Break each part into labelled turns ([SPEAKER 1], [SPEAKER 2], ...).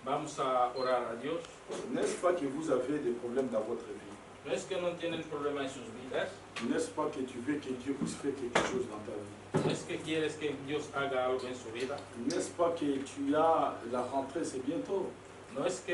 [SPEAKER 1] Vamos a orar a Dios.
[SPEAKER 2] N'est-ce pas que vous avez des problèmes dans votre vie?
[SPEAKER 1] ¿No es que no tienen problema en sus vidas?
[SPEAKER 2] N'est-ce pas que tu veux que Dieu puisse faire quelque chose dans ta vie?
[SPEAKER 1] ¿No es que quieres que Dios haga algo en su vida?
[SPEAKER 2] N'est-ce pas que tu as la rentrée, c'est bientôt?
[SPEAKER 1] No es que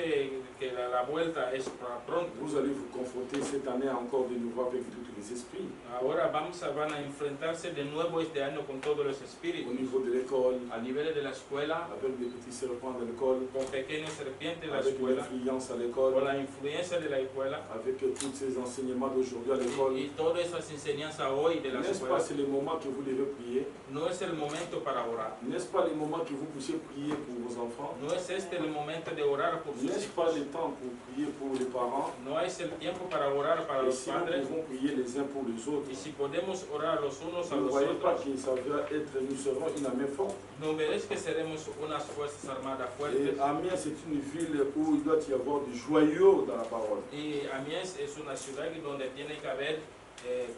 [SPEAKER 1] la vuelta es para pronto.
[SPEAKER 2] Vous allez vous confronter cette année encore de nouveau avec tous les esprits.
[SPEAKER 1] Ahora van a enfrentarse de nuevo este año con todos los
[SPEAKER 2] Au
[SPEAKER 1] espíritus.
[SPEAKER 2] niveau de l'école,
[SPEAKER 1] A nivel de la escuela,
[SPEAKER 2] avec des petits serpents de l'école,
[SPEAKER 1] con pequeños serpientes de la
[SPEAKER 2] avec
[SPEAKER 1] escuela,
[SPEAKER 2] l'influence à
[SPEAKER 1] con
[SPEAKER 2] l'école,
[SPEAKER 1] la influencia de la escuela
[SPEAKER 2] avec tous ces enseignements d'aujourd'hui à l'école.
[SPEAKER 1] y todas esas enseñanzas hoy de la
[SPEAKER 2] N'est-ce pas
[SPEAKER 1] escuela.
[SPEAKER 2] c'est le moment que vous devez prier?
[SPEAKER 1] No es el momento para orar.
[SPEAKER 2] N'est-ce pas le moment que vous puissiez prier pour vos enfants?
[SPEAKER 1] No es este el momento de orar por sus
[SPEAKER 2] N'est-ce
[SPEAKER 1] hijos.
[SPEAKER 2] pas le temps pour prier pour les parents?
[SPEAKER 1] No es el tiempo para orar para
[SPEAKER 2] Et
[SPEAKER 1] los
[SPEAKER 2] si nous
[SPEAKER 1] padres.
[SPEAKER 2] pouvons prier les uns pour les autres,
[SPEAKER 1] Y si podemos orar los unos a
[SPEAKER 2] vous ne
[SPEAKER 1] los
[SPEAKER 2] voyez pas
[SPEAKER 1] otros,
[SPEAKER 2] que ça va être, nous serons une armée forte.
[SPEAKER 1] no veréis que seremos unas fuerzas armadas fuertes.
[SPEAKER 2] Et Amiens, c'est une ville où il doit y avoir du joyau dans la parole.
[SPEAKER 1] Y Amiens es una ciudad donde tiene que haber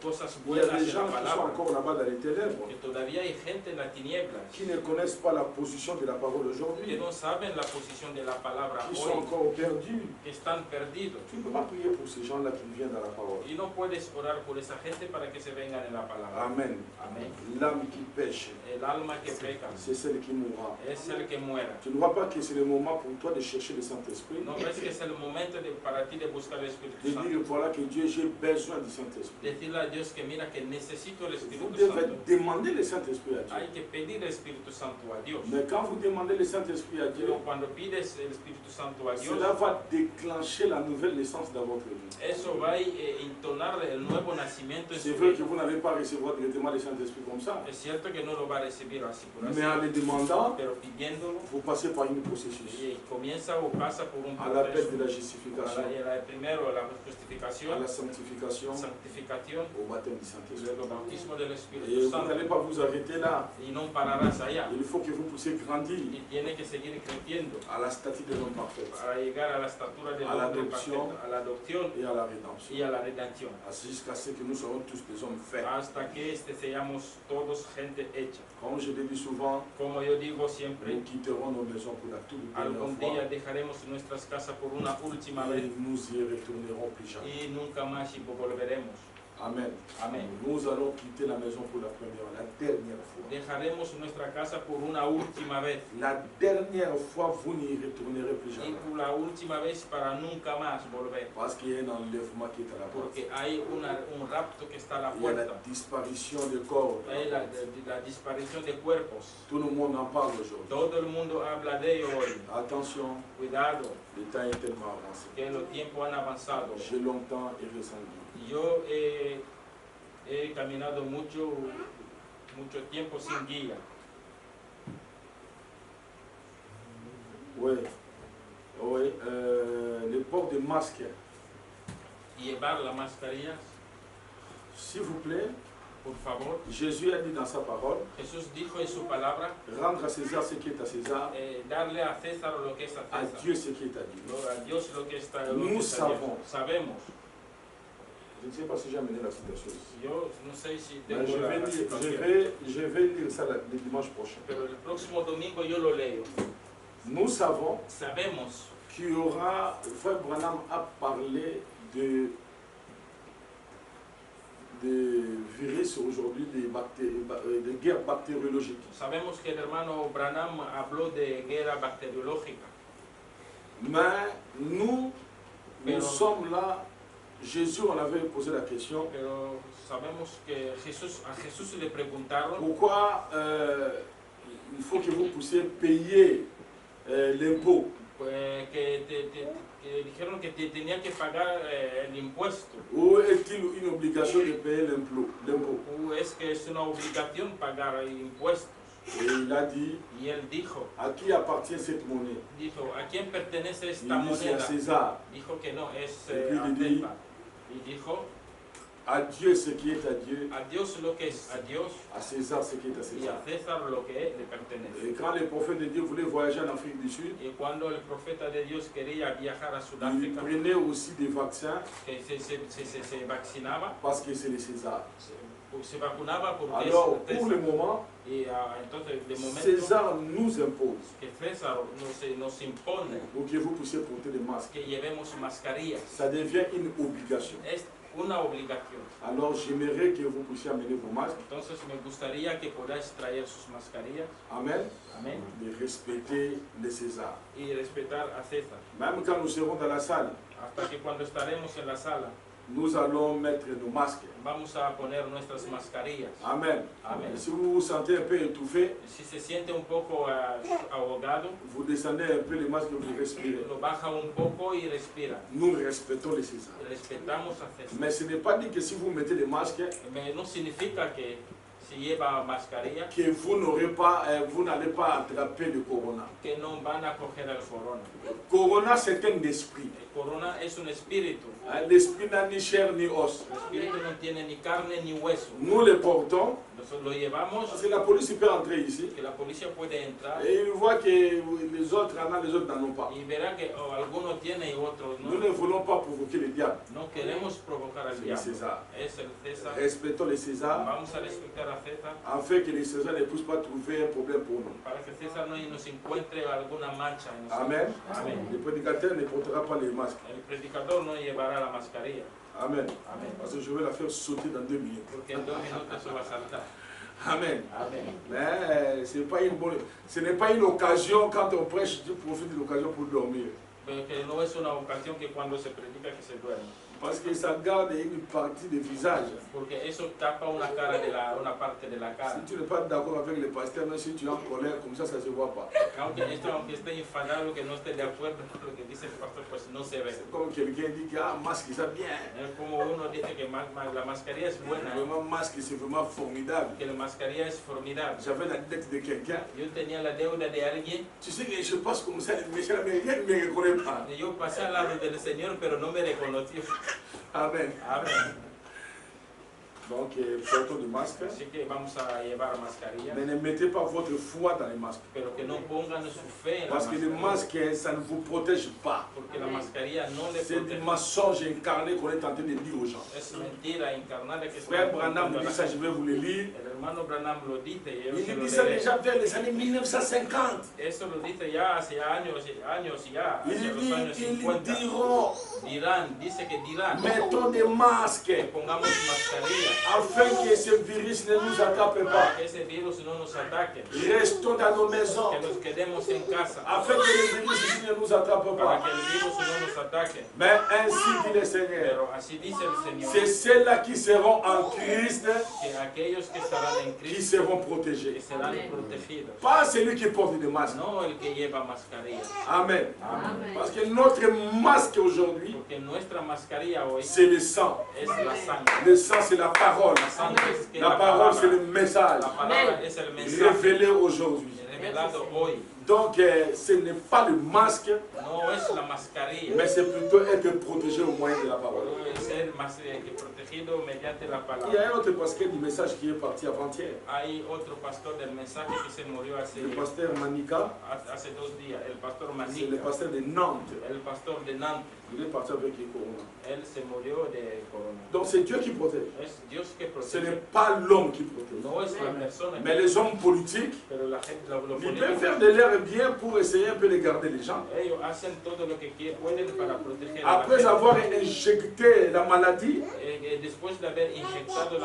[SPEAKER 1] cosas
[SPEAKER 2] Il y a
[SPEAKER 1] buenas
[SPEAKER 2] des
[SPEAKER 1] en
[SPEAKER 2] gens
[SPEAKER 1] la
[SPEAKER 2] qui sont
[SPEAKER 1] palabra.
[SPEAKER 2] encore là-bas dans les ténèbres,
[SPEAKER 1] Que todavía hay gente en las tinieblas
[SPEAKER 2] qui ne connaissent pas la position de la parole
[SPEAKER 1] que
[SPEAKER 2] aujourd'hui,
[SPEAKER 1] no saben la posición de la palabra
[SPEAKER 2] qui sont
[SPEAKER 1] hoy,
[SPEAKER 2] encore perdus.
[SPEAKER 1] que están perdidos.
[SPEAKER 2] Tu ne peux pas prier pour ces gens-là qui viennent dans la parole.
[SPEAKER 1] Y no puedes orar por esa gente para que se vengan en la palabra.
[SPEAKER 2] Amen.
[SPEAKER 1] Amén.
[SPEAKER 2] L'âme qui pêche,
[SPEAKER 1] El alma que peca
[SPEAKER 2] c'est celle qui mourra.
[SPEAKER 1] es el que muera.
[SPEAKER 2] Tu ne vois pas que c'est le moment pour toi de chercher le Saint-Esprit,
[SPEAKER 1] No ves que es el momento para ti de buscar el Espíritu
[SPEAKER 2] de
[SPEAKER 1] Santo.
[SPEAKER 2] dire voilà que Dieu, j'ai besoin du Saint-Esprit.
[SPEAKER 1] Decirle a Dios que mira que necesito el
[SPEAKER 2] Vous
[SPEAKER 1] Espíritu
[SPEAKER 2] devez
[SPEAKER 1] Santo.
[SPEAKER 2] demander le Saint-Esprit à Dieu.
[SPEAKER 1] Hay que pedir el Espíritu Santo a Dios.
[SPEAKER 2] Mais quand vous demandez le Saint-Esprit à Dieu,
[SPEAKER 1] Pero cuando pides el Espíritu Santo a Dios,
[SPEAKER 2] cela va déclencher la nouvelle naissance dans votre vie.
[SPEAKER 1] eso va a entonar el nuevo nacimiento en
[SPEAKER 2] C'est
[SPEAKER 1] su
[SPEAKER 2] vrai que
[SPEAKER 1] vida.
[SPEAKER 2] vous n'allez pas recevoir directement le Saint-Esprit comme ça,
[SPEAKER 1] Es cierto que no lo va a recibir así por así,
[SPEAKER 2] mais en le demandant,
[SPEAKER 1] pero pidiéndolo,
[SPEAKER 2] vous passez par une processus.
[SPEAKER 1] y comienza o pasa por un
[SPEAKER 2] À l'appel
[SPEAKER 1] proceso.
[SPEAKER 2] de la justification,
[SPEAKER 1] Primero la
[SPEAKER 2] à
[SPEAKER 1] justificación,
[SPEAKER 2] la sanctification,
[SPEAKER 1] santificación,
[SPEAKER 2] au baptême du Saint-Esprit.
[SPEAKER 1] luego el bautismo del
[SPEAKER 2] Et
[SPEAKER 1] Espíritu
[SPEAKER 2] vous
[SPEAKER 1] Santo.
[SPEAKER 2] n'allez pas vous arrêter là.
[SPEAKER 1] Y no pararás allá.
[SPEAKER 2] Il faut que vous puissiez grandir
[SPEAKER 1] Y tiene que seguir creciendo
[SPEAKER 2] à la stature de l'homme parfait
[SPEAKER 1] para llegar a la estatura del
[SPEAKER 2] A la
[SPEAKER 1] hombre
[SPEAKER 2] adopción.
[SPEAKER 1] perfecto, a la adopción
[SPEAKER 2] et à la rédemption.
[SPEAKER 1] y a la redención.
[SPEAKER 2] Jusqu'à ce que nous serons tous des hommes faits.
[SPEAKER 1] Hasta que seamos todos gente hecha.
[SPEAKER 2] Comme je l'ai dit souvent,
[SPEAKER 1] Como yo digo siempre,
[SPEAKER 2] nous quitterons nos maisons pour la toute dernière
[SPEAKER 1] algún
[SPEAKER 2] fois
[SPEAKER 1] día dejaremos nuestras casas por una última vez
[SPEAKER 2] et nous y retournerons plus jamais.
[SPEAKER 1] y nunca más y volveremos.
[SPEAKER 2] Amen.
[SPEAKER 1] Amén.
[SPEAKER 2] Nous allons quitter la maison pour la première, la dernière fois.
[SPEAKER 1] Dejaremos nuestra casa por una última vez
[SPEAKER 2] La dernière fois, vous n'y retournerez plus
[SPEAKER 1] y
[SPEAKER 2] jamais.
[SPEAKER 1] por la última vez para nunca más volver.
[SPEAKER 2] Parce qu'il y a un enlèvement qui est à la porte.
[SPEAKER 1] Porque hay un rapto que está a la
[SPEAKER 2] Il y a la
[SPEAKER 1] puerta.
[SPEAKER 2] disparition de corps.
[SPEAKER 1] Hay la disparición de cuerpos.
[SPEAKER 2] Tout le monde en parle aujourd'hui.
[SPEAKER 1] Todo el mundo habla de ello hoy.
[SPEAKER 2] Attention,
[SPEAKER 1] Cuidado,
[SPEAKER 2] le temps est tellement avancé.
[SPEAKER 1] que los tiempos han avanzado.
[SPEAKER 2] J'ai longtemps et ressenti.
[SPEAKER 1] Yo he caminado mucho tiempo sin guía.
[SPEAKER 2] Oui, oui, le port de masque.
[SPEAKER 1] Y llevar las mascarillas,
[SPEAKER 2] S'il vous plaît,
[SPEAKER 1] por favor.
[SPEAKER 2] Jésus a dit dans sa parole,
[SPEAKER 1] Jesús dijo en su palabra,
[SPEAKER 2] rendre à César ce qui est à César,
[SPEAKER 1] darle a César lo que es a
[SPEAKER 2] à
[SPEAKER 1] César.
[SPEAKER 2] Dieu ce qui est à Dieu.
[SPEAKER 1] A Dios lo que está,
[SPEAKER 2] Nous
[SPEAKER 1] es a Dios.
[SPEAKER 2] savons.
[SPEAKER 1] Sabemos.
[SPEAKER 2] Je ne sais pas si j'ai amené la citation.
[SPEAKER 1] Yo no sé si
[SPEAKER 2] Mais
[SPEAKER 1] tengo la citación,
[SPEAKER 2] je vais lire ça le dimanche prochain.
[SPEAKER 1] pero el próximo domingo yo lo leo.
[SPEAKER 2] Nous savons
[SPEAKER 1] Sabemos
[SPEAKER 2] qu'il y aura, Frère Branham a parlé de virus aujourd'hui, de guerre bactériologique.
[SPEAKER 1] Sabemos que el hermano Branham habló de guerra bacteriológica,
[SPEAKER 2] Mais nous
[SPEAKER 1] Pero-
[SPEAKER 2] sommes là. Jésus, on avait posé la question,
[SPEAKER 1] pero sabemos que a Jesús le preguntaron
[SPEAKER 2] pourquoi il faut que vous puissiez payer l'impôt
[SPEAKER 1] Pues que dijeron que tenía que pagar el impuesto.
[SPEAKER 2] Ou est-il une obligation de payer l'impôt?
[SPEAKER 1] O es que es una obligación pagar impuestos.
[SPEAKER 2] Et il a dit,
[SPEAKER 1] Y él dijo,
[SPEAKER 2] à qui appartient cette monnaie?
[SPEAKER 1] ¿a quién pertenece
[SPEAKER 2] Il
[SPEAKER 1] esta
[SPEAKER 2] dit, c'est à
[SPEAKER 1] moneda?
[SPEAKER 2] César.
[SPEAKER 1] Dijo que no, es
[SPEAKER 2] Y puis
[SPEAKER 1] a
[SPEAKER 2] le di-
[SPEAKER 1] César. Y dijo,
[SPEAKER 2] À Dieu ce qui est à Dieu,
[SPEAKER 1] a Dios lo que es a Dios
[SPEAKER 2] à César ce qui est à
[SPEAKER 1] y
[SPEAKER 2] César.
[SPEAKER 1] a César lo que le pertenece.
[SPEAKER 2] Et quand les prophètes de Dieu voulaient voyager en Afrique du Sud,
[SPEAKER 1] Y cuando el profeta de Dios quería viajar a
[SPEAKER 2] ils
[SPEAKER 1] Sudáfrica,
[SPEAKER 2] prenaient aussi des vaccins
[SPEAKER 1] que se vaccinaba,
[SPEAKER 2] parce que c'est les Césars.
[SPEAKER 1] se vacunaba porque
[SPEAKER 2] Alors,
[SPEAKER 1] es
[SPEAKER 2] pour
[SPEAKER 1] César.
[SPEAKER 2] le moment,
[SPEAKER 1] Y entonces, de momento,
[SPEAKER 2] César nous impose
[SPEAKER 1] que César nos impone
[SPEAKER 2] pour que vous puissiez porter des masques.
[SPEAKER 1] que llevemos mascarillas.
[SPEAKER 2] Ça devient une obligation.
[SPEAKER 1] Es una obligación.
[SPEAKER 2] Alors, j'aimerais que vous puissiez amener vos masques.
[SPEAKER 1] Entonces me gustaría que podáis traer sus mascarillas.
[SPEAKER 2] Amen.
[SPEAKER 1] Amén.
[SPEAKER 2] De respecter les Césars.
[SPEAKER 1] Y respetar a César.
[SPEAKER 2] Même quand nous serons dans la salle,
[SPEAKER 1] Hasta que cuando estaremos en la sala,
[SPEAKER 2] nous allons mettre nos masques.
[SPEAKER 1] vamos a poner nuestras mascarillas.
[SPEAKER 2] Amen.
[SPEAKER 1] Amen.
[SPEAKER 2] Si vous vous sentez un peu étouffé,
[SPEAKER 1] Si se siente un poco ahogado,
[SPEAKER 2] vous descendez un peu les masques, vous respirez.
[SPEAKER 1] lo baja un poco y respira.
[SPEAKER 2] Nous respectons les Césars.
[SPEAKER 1] Respetamos a César.
[SPEAKER 2] Mais ce n'est pas dit que si vous mettez les masques,
[SPEAKER 1] Mais no significa que si lleva mascarilla,
[SPEAKER 2] que vous n'aurez pas, vous n'allez pas attraper le corona.
[SPEAKER 1] que no van a coger el corona.
[SPEAKER 2] Corona, c'est un esprit.
[SPEAKER 1] El corona es un espíritu.
[SPEAKER 2] L'esprit n'a ni chair ni os.
[SPEAKER 1] El espíritu no tiene ni carne ni hueso.
[SPEAKER 2] Nous le portons
[SPEAKER 1] Nosotros lo llevamos,
[SPEAKER 2] parce que la police peut entrer ici
[SPEAKER 1] que la policía puede entrar
[SPEAKER 2] et il voit que les autres en ont, les autres n'en ont pas.
[SPEAKER 1] y verá que algunos tienen y otros
[SPEAKER 2] Nous
[SPEAKER 1] no.
[SPEAKER 2] ne voulons pas provoquer le diable.
[SPEAKER 1] No queremos provocar al
[SPEAKER 2] C'est le
[SPEAKER 1] diablo.
[SPEAKER 2] César.
[SPEAKER 1] Es el César.
[SPEAKER 2] Respectons les Césars
[SPEAKER 1] Vamos a respetar a César
[SPEAKER 2] afin que les Césars ne puissent pas trouver un problème pour nous.
[SPEAKER 1] para que César no nos encuentre alguna mancha en nosotros.
[SPEAKER 2] Amen.
[SPEAKER 1] Amén.
[SPEAKER 2] Le prédicateur ne portera pas les masques.
[SPEAKER 1] El predicador no llevará la mascarilla.
[SPEAKER 2] Amen.
[SPEAKER 1] Amén.
[SPEAKER 2] Parce que je vais la faire sauter dans 2 minutes.
[SPEAKER 1] Porque en 2 minutos se va a saltar.
[SPEAKER 2] Amen.
[SPEAKER 1] Amén.
[SPEAKER 2] Mais ce n'est pas une occasion quand on prêche, Dieu profite de l'occasion pour dormir.
[SPEAKER 1] Pero que no es una ocasión que cuando se predica que se duerme.
[SPEAKER 2] Parce que ça garde une partie du visage.
[SPEAKER 1] Porque eso tapa una parte de la cara.
[SPEAKER 2] Si tu n'es pas d'accord avec le pasteur, même si tu es en colère, comme ça ne se voit pas.
[SPEAKER 1] Aunque esté enfadado, que no esté de acuerdo con lo que dice el pastor, pues no se ve.
[SPEAKER 2] C'est comme quelqu'un dit que masque, ça bien.
[SPEAKER 1] Es como uno dice que la mascarilla es buena,
[SPEAKER 2] Vraiment, masque, c'est vraiment formidable.
[SPEAKER 1] que la mascarilla es formidable.
[SPEAKER 2] J'avais la dette de quelqu'un.
[SPEAKER 1] Yo tenía la deuda de alguien,
[SPEAKER 2] Tu sais que je passe comme ça, mais rien ne me reconnaît pas.
[SPEAKER 1] y yo pasé al lado del Señor, pero no me reconoció.
[SPEAKER 2] Amen.
[SPEAKER 1] Amén.
[SPEAKER 2] Donc, portons du masque.
[SPEAKER 1] Así que vamos a llevar mascarilla,
[SPEAKER 2] Mais ne mettez pas votre foi dans les masques.
[SPEAKER 1] pero que no pongan su fe en la
[SPEAKER 2] Parce que le
[SPEAKER 1] mascarilla,
[SPEAKER 2] masque, ça ne vous protège pas.
[SPEAKER 1] porque la mascarilla no le
[SPEAKER 2] C'est du
[SPEAKER 1] protege.
[SPEAKER 2] mensonge incarné qu'on est en train de dire aux gens.
[SPEAKER 1] Es mentira encarnada que
[SPEAKER 2] Frère
[SPEAKER 1] está
[SPEAKER 2] Branham
[SPEAKER 1] contando a
[SPEAKER 2] dit
[SPEAKER 1] la
[SPEAKER 2] ça,
[SPEAKER 1] gente.
[SPEAKER 2] je vais vous le lire.
[SPEAKER 1] El hermano Branham lo dice y yo se
[SPEAKER 2] Il
[SPEAKER 1] lo
[SPEAKER 2] dit ça
[SPEAKER 1] leeré.
[SPEAKER 2] déjà vers les années 1950.
[SPEAKER 1] Eso lo dice ya hace años ya,
[SPEAKER 2] Il
[SPEAKER 1] hacia los
[SPEAKER 2] dit,
[SPEAKER 1] años
[SPEAKER 2] ils
[SPEAKER 1] 50.
[SPEAKER 2] diront,
[SPEAKER 1] Dice que dirán
[SPEAKER 2] mettons des
[SPEAKER 1] que
[SPEAKER 2] masques
[SPEAKER 1] pongamos mascarilla
[SPEAKER 2] afin que ce virus ne nous attrape
[SPEAKER 1] para
[SPEAKER 2] pas.
[SPEAKER 1] que ese virus no nos ataque,
[SPEAKER 2] Restons dans nos maisons
[SPEAKER 1] que nos quedemos en casa
[SPEAKER 2] afin que le virus ici ne nous attrape
[SPEAKER 1] para
[SPEAKER 2] pas.
[SPEAKER 1] que el virus no nos ataque.
[SPEAKER 2] Mais ainsi dit le Seigneur,
[SPEAKER 1] Pero así dice el Señor,
[SPEAKER 2] c'est ceux-là qui seront en Christ
[SPEAKER 1] que aquellos que estarán en
[SPEAKER 2] qui
[SPEAKER 1] Cristo
[SPEAKER 2] seront
[SPEAKER 1] que
[SPEAKER 2] protégés.
[SPEAKER 1] serán protegidos,
[SPEAKER 2] Pas celui qui porte des masques.
[SPEAKER 1] no el que lleva mascarilla.
[SPEAKER 2] Amen.
[SPEAKER 1] Amén.
[SPEAKER 2] Parce que notre masque aujourd'hui,
[SPEAKER 1] Porque nuestra mascarilla hoy
[SPEAKER 2] c'est le sang.
[SPEAKER 1] es la sangre.
[SPEAKER 2] Le sang, c'est la parole.
[SPEAKER 1] La sangre es que
[SPEAKER 2] La parole, c'est le message
[SPEAKER 1] La palabra es el mensaje
[SPEAKER 2] révélé aujourd'hui.
[SPEAKER 1] revelado hoy.
[SPEAKER 2] Donc, ce n'est pas le masque,
[SPEAKER 1] No es la mascarilla,
[SPEAKER 2] mais c'est plutôt être protégé au moyen de la parole.
[SPEAKER 1] es ser más que protegido mediante la
[SPEAKER 2] Il y a
[SPEAKER 1] palabra.
[SPEAKER 2] un autre pasteur du message qui est parti avant-hier.
[SPEAKER 1] Hay otro pastor del mensaje que se murió
[SPEAKER 2] Le pasteur Manika,
[SPEAKER 1] hace 2 días, el pastor
[SPEAKER 2] c'est le
[SPEAKER 1] Manica,
[SPEAKER 2] pasteur de Nantes.
[SPEAKER 1] el pastor de Nantes.
[SPEAKER 2] Il est parti avec le corona.
[SPEAKER 1] Él se murió de corona.
[SPEAKER 2] Donc, c'est Dieu qui protège.
[SPEAKER 1] Es Dios que
[SPEAKER 2] Ce n'est
[SPEAKER 1] protege,
[SPEAKER 2] pas l'homme qui protège.
[SPEAKER 1] no es la persona,
[SPEAKER 2] Mais les hommes politiques,
[SPEAKER 1] pero la gente, los
[SPEAKER 2] ils peuvent
[SPEAKER 1] políticos,
[SPEAKER 2] faire de l'air bien pour essayer un peu de garder les gens.
[SPEAKER 1] ellos hacen todo lo que pueden para proteger a la
[SPEAKER 2] Après
[SPEAKER 1] gente.
[SPEAKER 2] avoir injecté la maladie,
[SPEAKER 1] Después de haber inyectado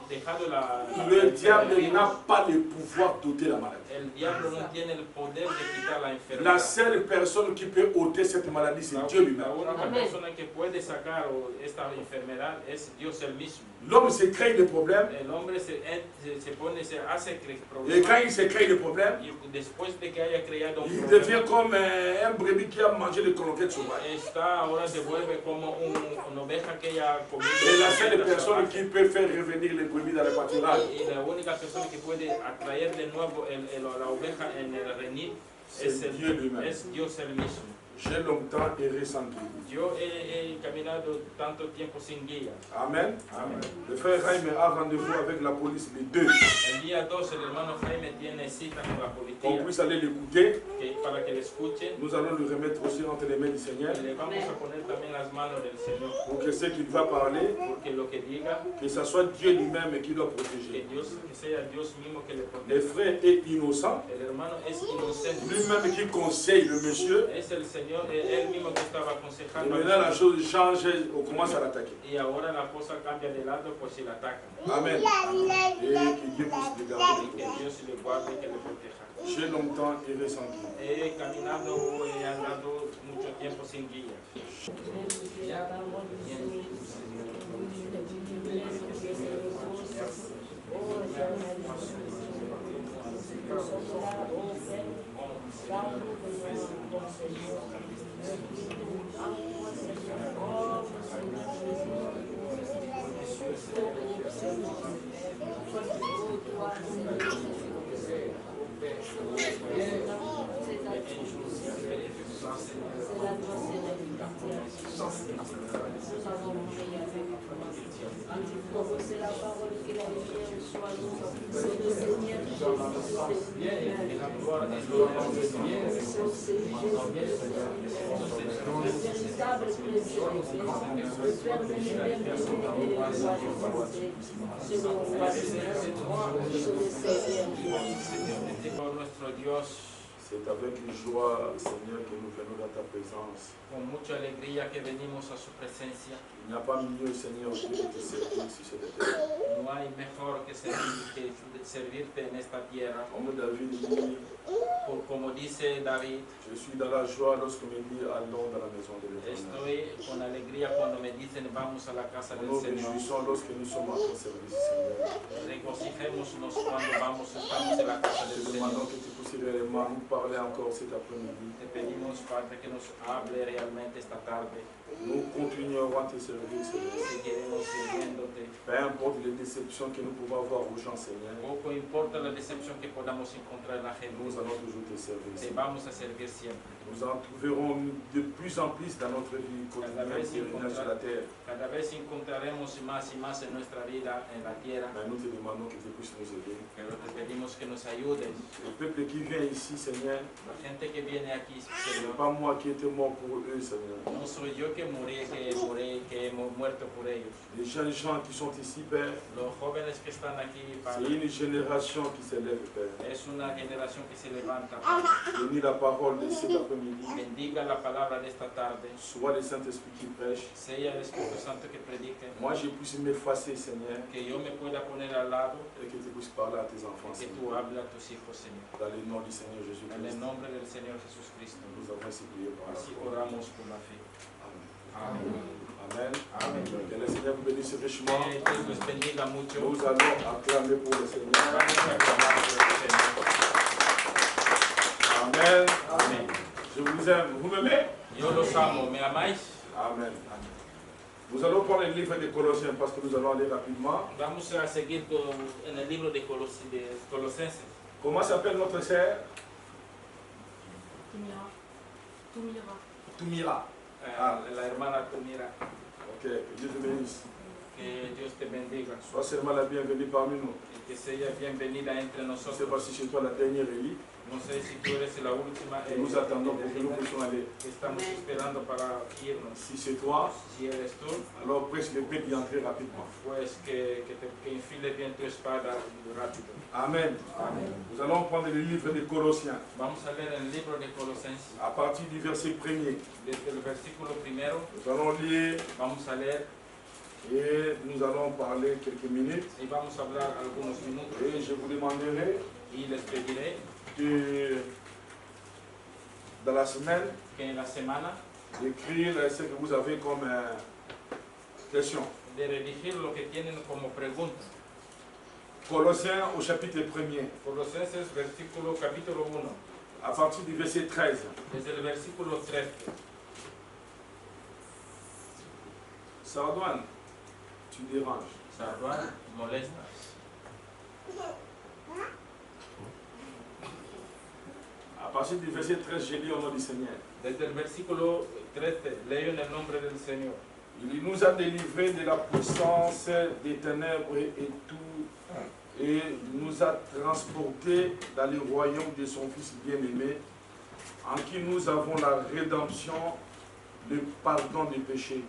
[SPEAKER 1] dejado la
[SPEAKER 2] Le diable n'a pas le pouvoir d'ôter la maladie.
[SPEAKER 1] El diablo no tiene el poder de quitar la enfermedad.
[SPEAKER 2] La seule personne qui peut ôter cette maladie, c'est Dieu lui-même.
[SPEAKER 1] La única persona que puede sacar esta enfermedad es Dios el mismo.
[SPEAKER 2] L'homme se crée des problèmes.
[SPEAKER 1] El hombre se hace
[SPEAKER 2] Et
[SPEAKER 1] problemas.
[SPEAKER 2] quand il se crée des problèmes,
[SPEAKER 1] Y después de que haya creado un
[SPEAKER 2] il
[SPEAKER 1] problema,
[SPEAKER 2] devient comme un brebis qui a mangé des croquettes sauvages.
[SPEAKER 1] ahora se vuelve como una oveja que haya comido.
[SPEAKER 2] Et la seule
[SPEAKER 1] croquetas
[SPEAKER 2] personne
[SPEAKER 1] salvajes.
[SPEAKER 2] qui peut faire revenir les brebis dans le pâturage,
[SPEAKER 1] Y la única persona que puede atraer de nuevo la oveja en el redil
[SPEAKER 2] c'est Dieu lui-même.
[SPEAKER 1] es Dios el mismo.
[SPEAKER 2] J'ai longtemps erré sans guide.
[SPEAKER 1] Yo he caminado tanto tiempo sin guía.
[SPEAKER 2] Amen.
[SPEAKER 1] Amén.
[SPEAKER 2] Le frère Jaime a rendez-vous avec la police les deux.
[SPEAKER 1] El día 2 el hermano Jaime tiene cita con la
[SPEAKER 2] On
[SPEAKER 1] policía
[SPEAKER 2] puisse aller l'écouter.
[SPEAKER 1] para que le escuchen.
[SPEAKER 2] Nous allons le remettre aussi entre les mains du Seigneur.
[SPEAKER 1] Y le vamos a poner también las manos del Señor.
[SPEAKER 2] Pour que ce qu'il va parler,
[SPEAKER 1] Porque lo que diga,
[SPEAKER 2] que ce soit Dieu lui-même qui doit
[SPEAKER 1] que
[SPEAKER 2] protéger.
[SPEAKER 1] sea Dios mismo que le
[SPEAKER 2] Le
[SPEAKER 1] protege.
[SPEAKER 2] frère est innocent.
[SPEAKER 1] El hermano es inocente.
[SPEAKER 2] Lui-même qui conseille le monsieur.
[SPEAKER 1] Es el Señor, él mismo que estaba
[SPEAKER 2] Et
[SPEAKER 1] aconsejando.
[SPEAKER 2] maintenant la chose change, on commence à l'attaquer.
[SPEAKER 1] Y ahora la cosa cambia de lado, pues si la atacan.
[SPEAKER 2] Amen. Et que Dieu puisse le garder.
[SPEAKER 1] Y que Dios le guarde y que le proteja.
[SPEAKER 2] J'ai longtemps erré sans guide.
[SPEAKER 1] He caminado, he andado mucho tiempo sin guía.
[SPEAKER 3] C'est la parole qu'il a écrite en soi, c'est le Seigneur
[SPEAKER 1] Nuestro Dios,
[SPEAKER 2] C'est avec joie, Seigneur, que nous venons dans ta présence.
[SPEAKER 1] con mucha alegría que venimos a su presencia.
[SPEAKER 2] Il n'y a pas mieux, Seigneur, que de te servir sur cette terre.
[SPEAKER 1] No hay mejor que servirte en esta tierra.
[SPEAKER 2] Comme David dit,
[SPEAKER 1] Como dice David,
[SPEAKER 2] je suis dans la joie lorsqu'on me dit allons dans la maison de l'Éternel.
[SPEAKER 1] estoy con alegría cuando me dicen vamos a la casa del
[SPEAKER 2] Nous
[SPEAKER 1] Señor.
[SPEAKER 2] réjouissons lorsque nous sommes en ton service, Seigneur.
[SPEAKER 1] Regocijémonos cuando estamos en la casa del
[SPEAKER 2] Te
[SPEAKER 1] Señor.
[SPEAKER 2] demandons que tu puisses réellement nous parler encore cet après-midi.
[SPEAKER 1] Te pedimos, Padre, que nos hable realmente esta tarde.
[SPEAKER 2] Nous continuerons à te servir, Seigneur.
[SPEAKER 1] Seguiremos sirviéndote.
[SPEAKER 2] Peu importe les déceptions que nous pouvons avoir aux gens, Seigneur.
[SPEAKER 1] Poco importa la decepción que podamos encontrar en la gente.
[SPEAKER 2] Nous allons toujours te servir,
[SPEAKER 1] Te
[SPEAKER 2] Seigneur.
[SPEAKER 1] vamos a servir siempre.
[SPEAKER 2] Nous en trouverons de plus en plus dans notre vie quotidienne sur la terre.
[SPEAKER 1] Cada vez encontraremos más y más en nuestra vida en la tierra.
[SPEAKER 2] Mais nous te demandons que tu puisses nous aider.
[SPEAKER 1] Pero te pedimos que nos ayudes.
[SPEAKER 2] Le peuple qui vient ici, Seigneur,
[SPEAKER 1] La gente que viene aquí,
[SPEAKER 2] ce n'est
[SPEAKER 1] Señor,
[SPEAKER 2] pas moi qui étais mort pour eux, Seigneur.
[SPEAKER 1] no soy yo que morí, que hemos muerto por ellos.
[SPEAKER 2] Les jeunes gens qui sont ici, Père,
[SPEAKER 1] Los jóvenes que están aquí,
[SPEAKER 2] c'est
[SPEAKER 1] Padre,
[SPEAKER 2] une génération qui s'élève, Père.
[SPEAKER 1] es una generación que se levanta.
[SPEAKER 2] Bénis la parole de cet après-midi.
[SPEAKER 1] Bendiga la palabra de esta tarde.
[SPEAKER 2] Soit le Saint-Esprit qui prêche.
[SPEAKER 1] Sea el Espíritu Santo que predique.
[SPEAKER 2] Moi, je puisse m'effacer, Seigneur,
[SPEAKER 1] Que yo me pueda poner al lado
[SPEAKER 2] et que tu puisses parler à tes enfants,
[SPEAKER 1] y que
[SPEAKER 2] Seigneur.
[SPEAKER 1] tú hables a tus hijos, Señor.
[SPEAKER 2] Dans le nom du Seigneur
[SPEAKER 1] En el
[SPEAKER 2] Jésus-Christ,
[SPEAKER 1] nombre del Señor Jesucristo.
[SPEAKER 2] nous avons ainsi prié par la
[SPEAKER 1] Así
[SPEAKER 2] foi.
[SPEAKER 1] oramos por la fe.
[SPEAKER 2] Amen. Amen.
[SPEAKER 1] Amén.
[SPEAKER 2] Que le Seigneur vous bénisse richement.
[SPEAKER 1] Que Dios les bendiga mucho.
[SPEAKER 2] Nous allons acclamer pour le Seigneur.
[SPEAKER 1] Vamos a aclamar por el Señor.
[SPEAKER 2] Amen.
[SPEAKER 1] Amén.
[SPEAKER 2] Je vous aime. Vous m'aimez?
[SPEAKER 1] Yo los amo. ¿Me amáis?
[SPEAKER 2] Amen. Nous allons prendre le livre des Colossiens parce que nous allons aller rapidement.
[SPEAKER 1] Vamos a seguir en el libro de Colosenses.
[SPEAKER 2] Comment s'appelle notre sœur? Toumira.
[SPEAKER 1] La hermana Tumira.
[SPEAKER 2] Ok, que Dieu te bénisse.
[SPEAKER 1] Que Dios te bendiga.
[SPEAKER 2] Sois seulement la bienvenue parmi nous.
[SPEAKER 1] Y que sea bienvenida entre
[SPEAKER 2] Je ne sais
[SPEAKER 1] nosotros.
[SPEAKER 2] pas si chez toi la dernière élite.
[SPEAKER 1] No sé si tú eres la última.
[SPEAKER 2] Et nous attendons pour que nous puissions aller.
[SPEAKER 1] Estamos esperando para irnos.
[SPEAKER 2] Si c'est toi,
[SPEAKER 1] Si eres tú,
[SPEAKER 2] alors presse le Père d'y entrer rapidement.
[SPEAKER 1] pues que enfiles bien tu espada rápido.
[SPEAKER 2] Amen. Nous allons prendre le livre des Colossiens
[SPEAKER 1] Vamos a leer el libro de Colosenses.
[SPEAKER 2] à partir du verset 1er.
[SPEAKER 1] Desde el versículo primero
[SPEAKER 2] Nous allons lire
[SPEAKER 1] vamos a leer
[SPEAKER 2] Et nous allons parler quelques minutes.
[SPEAKER 1] y vamos a hablar algunos minutos.
[SPEAKER 2] Et je vous demanderai
[SPEAKER 1] Y les pediré
[SPEAKER 2] dans la semaine
[SPEAKER 1] que en la semana
[SPEAKER 2] d'écrire ce que vous avez comme question.
[SPEAKER 1] de redigir lo que tienen como pregunta.
[SPEAKER 2] Colossiens au chapitre 1er,
[SPEAKER 1] Colosenses capítulo 1,
[SPEAKER 2] à partir du verset 13.
[SPEAKER 1] desde el versículo 13.
[SPEAKER 2] Sardouane, tu déranges.
[SPEAKER 1] Sarduan, molestas.
[SPEAKER 2] À partir du verset 13, j'ai lu au nom du Seigneur.
[SPEAKER 1] Desde el versículo 13, leo en el nombre del Señor.
[SPEAKER 2] Il nous a délivrés de la puissance des ténèbres et tout, et nous a transportés dans le royaume de son Fils bien-aimé, en qui nous avons la rédemption, le pardon des péchés.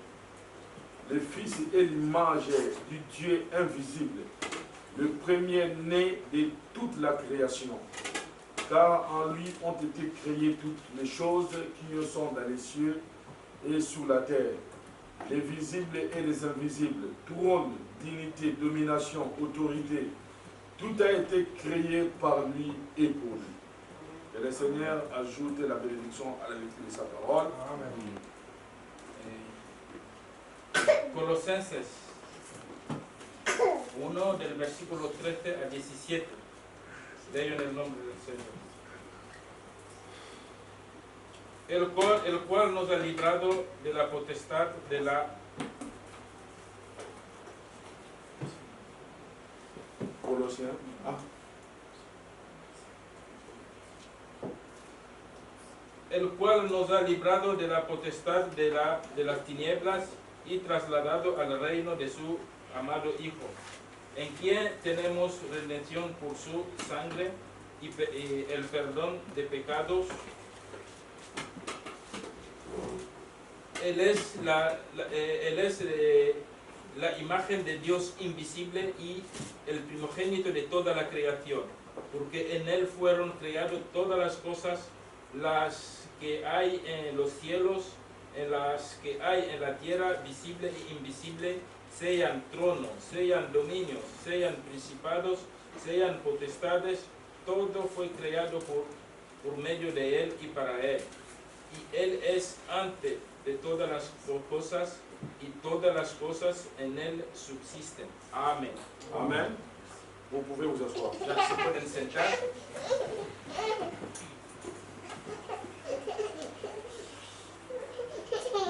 [SPEAKER 2] Le Fils est l'image du Dieu invisible, le premier-né de toute la création. Car en lui ont été créées toutes les choses qui sont dans les cieux et sous la terre, les visibles et les invisibles, trône, dignité, domination, autorité. Tout a été créé par lui et pour lui. Que le Seigneur ajoute la bénédiction à la lecture de sa parole.
[SPEAKER 1] Amen. Colosenses 1 del versículo 13 a 17. Leo en el nombre del Señor. El cual nos ha librado de la potestad de la
[SPEAKER 2] Colossiens.
[SPEAKER 1] El cual nos ha librado de la potestad de las tinieblas y trasladado al reino de su amado Hijo, en quien tenemos redención por su sangre y el perdón de pecados. Él es la imagen de Dios invisible y el primogénito de toda la creación, porque en Él fueron creadas todas las cosas, las que hay en los cielos, en las que hay en la tierra, visible e invisible, sean tronos, sean dominios, sean principados, sean potestades, todo fue creado por medio de Él y para Él. Y Él es antes de todas las cosas, y todas las cosas en Él subsisten. Amén.
[SPEAKER 2] Amen. Vous pouvez vous asseoir.
[SPEAKER 1] Ya se pueden sentar.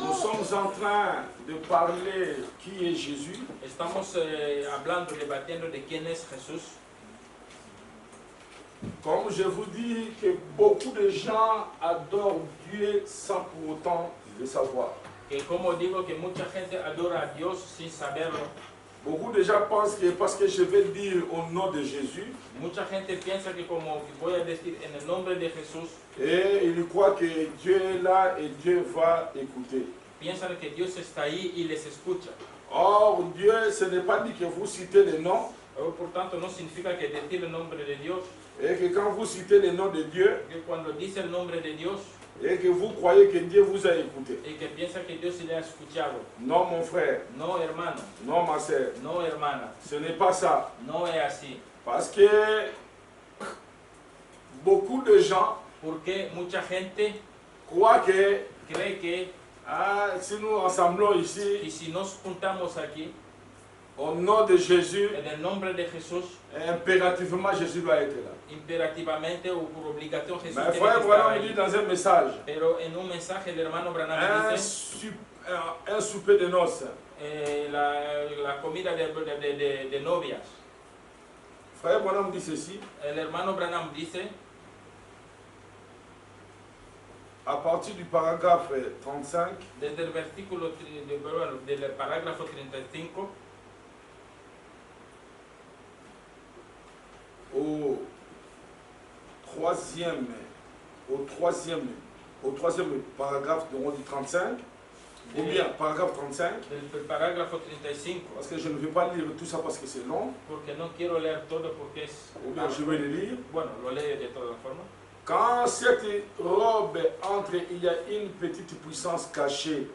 [SPEAKER 2] Nous sommes en train de parler qui est Jésus.
[SPEAKER 1] Estamos hablando, debatiendo de quién es Jesús.
[SPEAKER 2] Comme je vous dis que beaucoup de gens adorent Dieu sans pour autant le savoir.
[SPEAKER 1] Que como digo que mucha gente adora a Dios sin saberlo.
[SPEAKER 2] Beaucoup de gens pensent que parce que je vais dire au nom de Jésus,
[SPEAKER 1] Mucha gente piensa que como voy a decir en el nombre de Jesús,
[SPEAKER 2] et ils croient que Dieu est là et Dieu va écouter.
[SPEAKER 1] piensan que Dios está ahí y les escucha.
[SPEAKER 2] Or, Dieu, ce n'est pas dit que vous citez les noms,
[SPEAKER 1] Por tanto, no significa que decir el nombre de Dios,
[SPEAKER 2] et que quand vous citez les noms de Dieu,
[SPEAKER 1] que cuando dice el nombre de Dios,
[SPEAKER 2] et que vous croyez que Dieu vous a écouté.
[SPEAKER 1] y que piensa que Dios le ha escuchado.
[SPEAKER 2] Non, mon frère,
[SPEAKER 1] No, hermano,
[SPEAKER 2] non, ma sœur,
[SPEAKER 1] no, hermana,
[SPEAKER 2] ce n'est pas ça.
[SPEAKER 1] no es así.
[SPEAKER 2] Parce que beaucoup de gens
[SPEAKER 1] Porque mucha gente
[SPEAKER 2] croient que
[SPEAKER 1] cree que
[SPEAKER 2] si nous rassemblons ici,
[SPEAKER 1] si nos juntamos aquí,
[SPEAKER 2] au nom de Jésus,
[SPEAKER 1] en el nombre de Jesús,
[SPEAKER 2] impérativement Jésus doit être là.
[SPEAKER 1] imperativamente o por obligación Jesús
[SPEAKER 2] Mais
[SPEAKER 1] tiene
[SPEAKER 2] frère
[SPEAKER 1] que estar
[SPEAKER 2] Branham dit
[SPEAKER 1] ahí.
[SPEAKER 2] dans un message,
[SPEAKER 1] Pero en un mensaje el hermano Branham dice
[SPEAKER 2] un souper de noces.
[SPEAKER 1] la comida de novias.
[SPEAKER 2] Frère Branham dit ceci,
[SPEAKER 1] El hermano Branham dice,
[SPEAKER 2] à partir du paragraphe 35,
[SPEAKER 1] desde el versículo del parágrafo 35
[SPEAKER 2] au troisième paragraphe du 35, ou bien paragraphe 35,
[SPEAKER 1] del parágrafo 35,
[SPEAKER 2] parce que je ne vais pas lire tout ça parce que c'est long,
[SPEAKER 1] porque no quiero leer todo porque es...
[SPEAKER 2] ou bien je vais le lire.
[SPEAKER 1] Bueno, lo leo de todas formas.
[SPEAKER 2] Quand cette robe entre, il y a une petite puissance cachée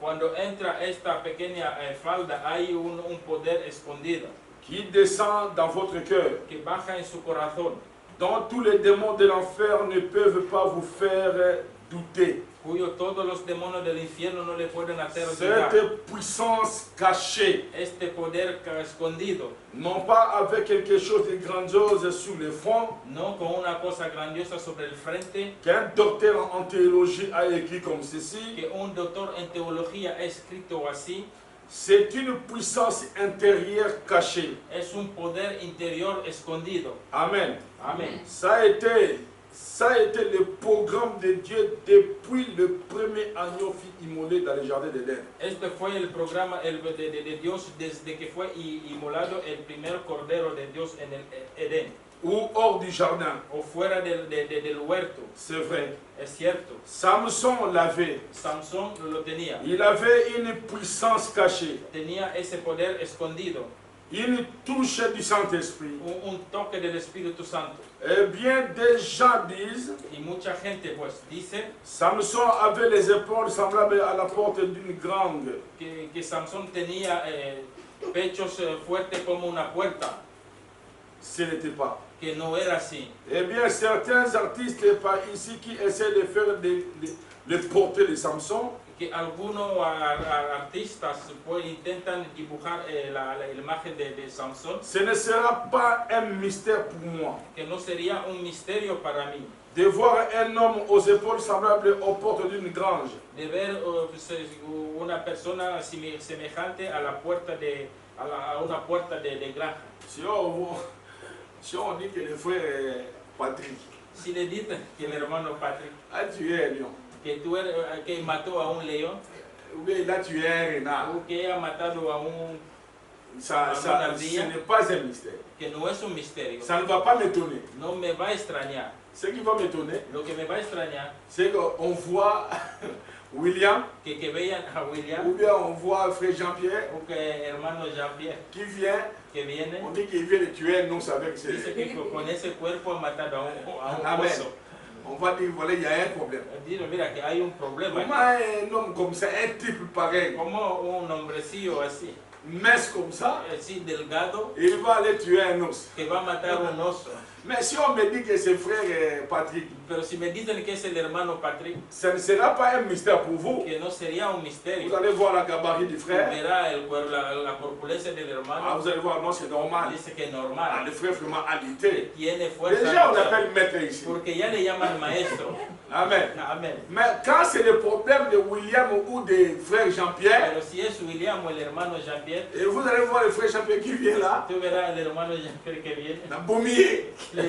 [SPEAKER 1] Cuando entra esta pequeña falda hay un poder escondido
[SPEAKER 2] qui descend dans votre cœur,
[SPEAKER 1] que baja en su corazón,
[SPEAKER 2] dont tous les démons de l'enfer ne peuvent pas vous faire douter.
[SPEAKER 1] cuyo todos los demonios del infierno no le pueden hacer dudar.
[SPEAKER 2] Cette puissance cachée,
[SPEAKER 1] Este poder escondido,
[SPEAKER 2] non pas avec quelque chose de grandiose sur le front,
[SPEAKER 1] no con una cosa grandiosa sobre el frente,
[SPEAKER 2] qu'un docteur en théologie a écrit comme ceci,
[SPEAKER 1] que un doctor en teología ha escrito así,
[SPEAKER 2] c'est une puissance intérieure cachée.
[SPEAKER 1] es un poder interior escondido.
[SPEAKER 2] Amen.
[SPEAKER 1] Amén.
[SPEAKER 2] Ça a été le programme de Dieu depuis le premier agneau fut immolé dans le jardin d'Éden.
[SPEAKER 1] Este fue el programa de Dios desde que fue inmolado el primer cordero de Dios en el Edén,
[SPEAKER 2] Ou hors du jardin.
[SPEAKER 1] o fuera del huerto.
[SPEAKER 2] C'est vrai.
[SPEAKER 1] Es cierto.
[SPEAKER 2] Samson l'avait.
[SPEAKER 1] Sansón lo tenía.
[SPEAKER 2] Il avait une puissance cachée,
[SPEAKER 1] Tenía ese poder escondido,
[SPEAKER 2] une touche du Saint-Esprit.
[SPEAKER 1] un toque del Espíritu Santo.
[SPEAKER 2] Eh bien, des gens disent,
[SPEAKER 1] Y mucha gente pues dice
[SPEAKER 2] Samson avait les épaules semblables à la porte d'une grange.
[SPEAKER 1] que Sansón tenía pechos fuertes como una puerta,
[SPEAKER 2] Ce n'était pas.
[SPEAKER 1] que no era así.
[SPEAKER 2] Eh bien, certains artistes par ici qui essaient de faire le portrait de Samson,
[SPEAKER 1] Que algunos artistas pues, intentan dibujar la imagen de Sansón,
[SPEAKER 2] ce ne sera pas un mystère pour moi
[SPEAKER 1] que no sería un misterio para mí
[SPEAKER 2] de voir un homme aux épaules semblables aux portes d'une grange.
[SPEAKER 1] de ver una persona semejante a la puerta a una puerta de granja.
[SPEAKER 2] Si on dit que le frère Patrick
[SPEAKER 1] Si le dicen que el hermano Patrick
[SPEAKER 2] a tué un lion,
[SPEAKER 1] que mató a un león
[SPEAKER 2] ou bien il a tué un renard,
[SPEAKER 1] o que ha matado a un
[SPEAKER 2] ce
[SPEAKER 1] ardilla,
[SPEAKER 2] n'est pas un mystère.
[SPEAKER 1] que no es un misterio,
[SPEAKER 2] Ça ne va pas m'étonner.
[SPEAKER 1] no me va a extrañar.
[SPEAKER 2] Ce qui va m'étonner,
[SPEAKER 1] Lo que me va a extrañar
[SPEAKER 2] c'est qu'on voit William,
[SPEAKER 1] que vean a William
[SPEAKER 2] ou bien on voit frère Jean-Pierre
[SPEAKER 1] o que hermano Jean-Pierre
[SPEAKER 2] qui vient,
[SPEAKER 1] que viene,
[SPEAKER 2] on dit qu'il vient de tuer un ours avec ses...
[SPEAKER 1] dice que con ese cuerpo ha matado a un
[SPEAKER 2] Amen.
[SPEAKER 1] oso.
[SPEAKER 2] On va dire, voilà, il y a un problème.
[SPEAKER 1] Dice, mira que hay un problema.
[SPEAKER 2] Comment un homme comme ça, un type pareil,
[SPEAKER 1] Como un hombrecillo así,
[SPEAKER 2] mince comme ça,
[SPEAKER 1] así delgado,
[SPEAKER 2] il va aller tuer un ours.
[SPEAKER 1] que va a matar un oso.
[SPEAKER 2] Mais si on me dit que c'est frère Patrick,
[SPEAKER 1] Pero si me dicen que es el hermano Patrick,
[SPEAKER 2] ça ne sera pas un mystère pour vous.
[SPEAKER 1] que no sería un
[SPEAKER 2] Vous
[SPEAKER 1] misterio.
[SPEAKER 2] allez voir la gabarit du frère.
[SPEAKER 1] Verá la corpulencia del
[SPEAKER 2] Ah,
[SPEAKER 1] hermano,
[SPEAKER 2] vous allez voir, non, c'est normal.
[SPEAKER 1] dice que es
[SPEAKER 2] Ah,
[SPEAKER 1] normal,
[SPEAKER 2] le frère vraiment
[SPEAKER 1] que
[SPEAKER 2] alité.
[SPEAKER 1] tiene fuerza.
[SPEAKER 2] Déjà, on l'appelle maître ici.
[SPEAKER 1] Porque ya le llaman maestro.
[SPEAKER 2] Amen.
[SPEAKER 1] Amén.
[SPEAKER 2] Mais quand c'est le problème de William ou de frère Jean-Pierre,
[SPEAKER 1] Pero si es William o el hermano Jean-Pierre,
[SPEAKER 2] et vous allez voir le frère Jean-Pierre qui vient là,
[SPEAKER 1] tú verás el hermano Jean-Pierre que viene.
[SPEAKER 2] dans Beaumier,
[SPEAKER 1] Le-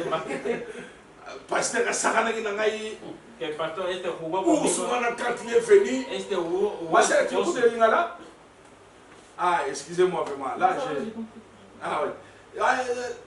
[SPEAKER 2] pasteur Saranaki Nangaï,
[SPEAKER 1] Que el pastor este jugó
[SPEAKER 2] ou
[SPEAKER 1] conmigo.
[SPEAKER 2] souvent quand il est venu,
[SPEAKER 1] Este jugó.
[SPEAKER 2] moi c'est tu écoutes les là? Ah, excusez-moi vraiment, là j'ai. Ah oui. Ah,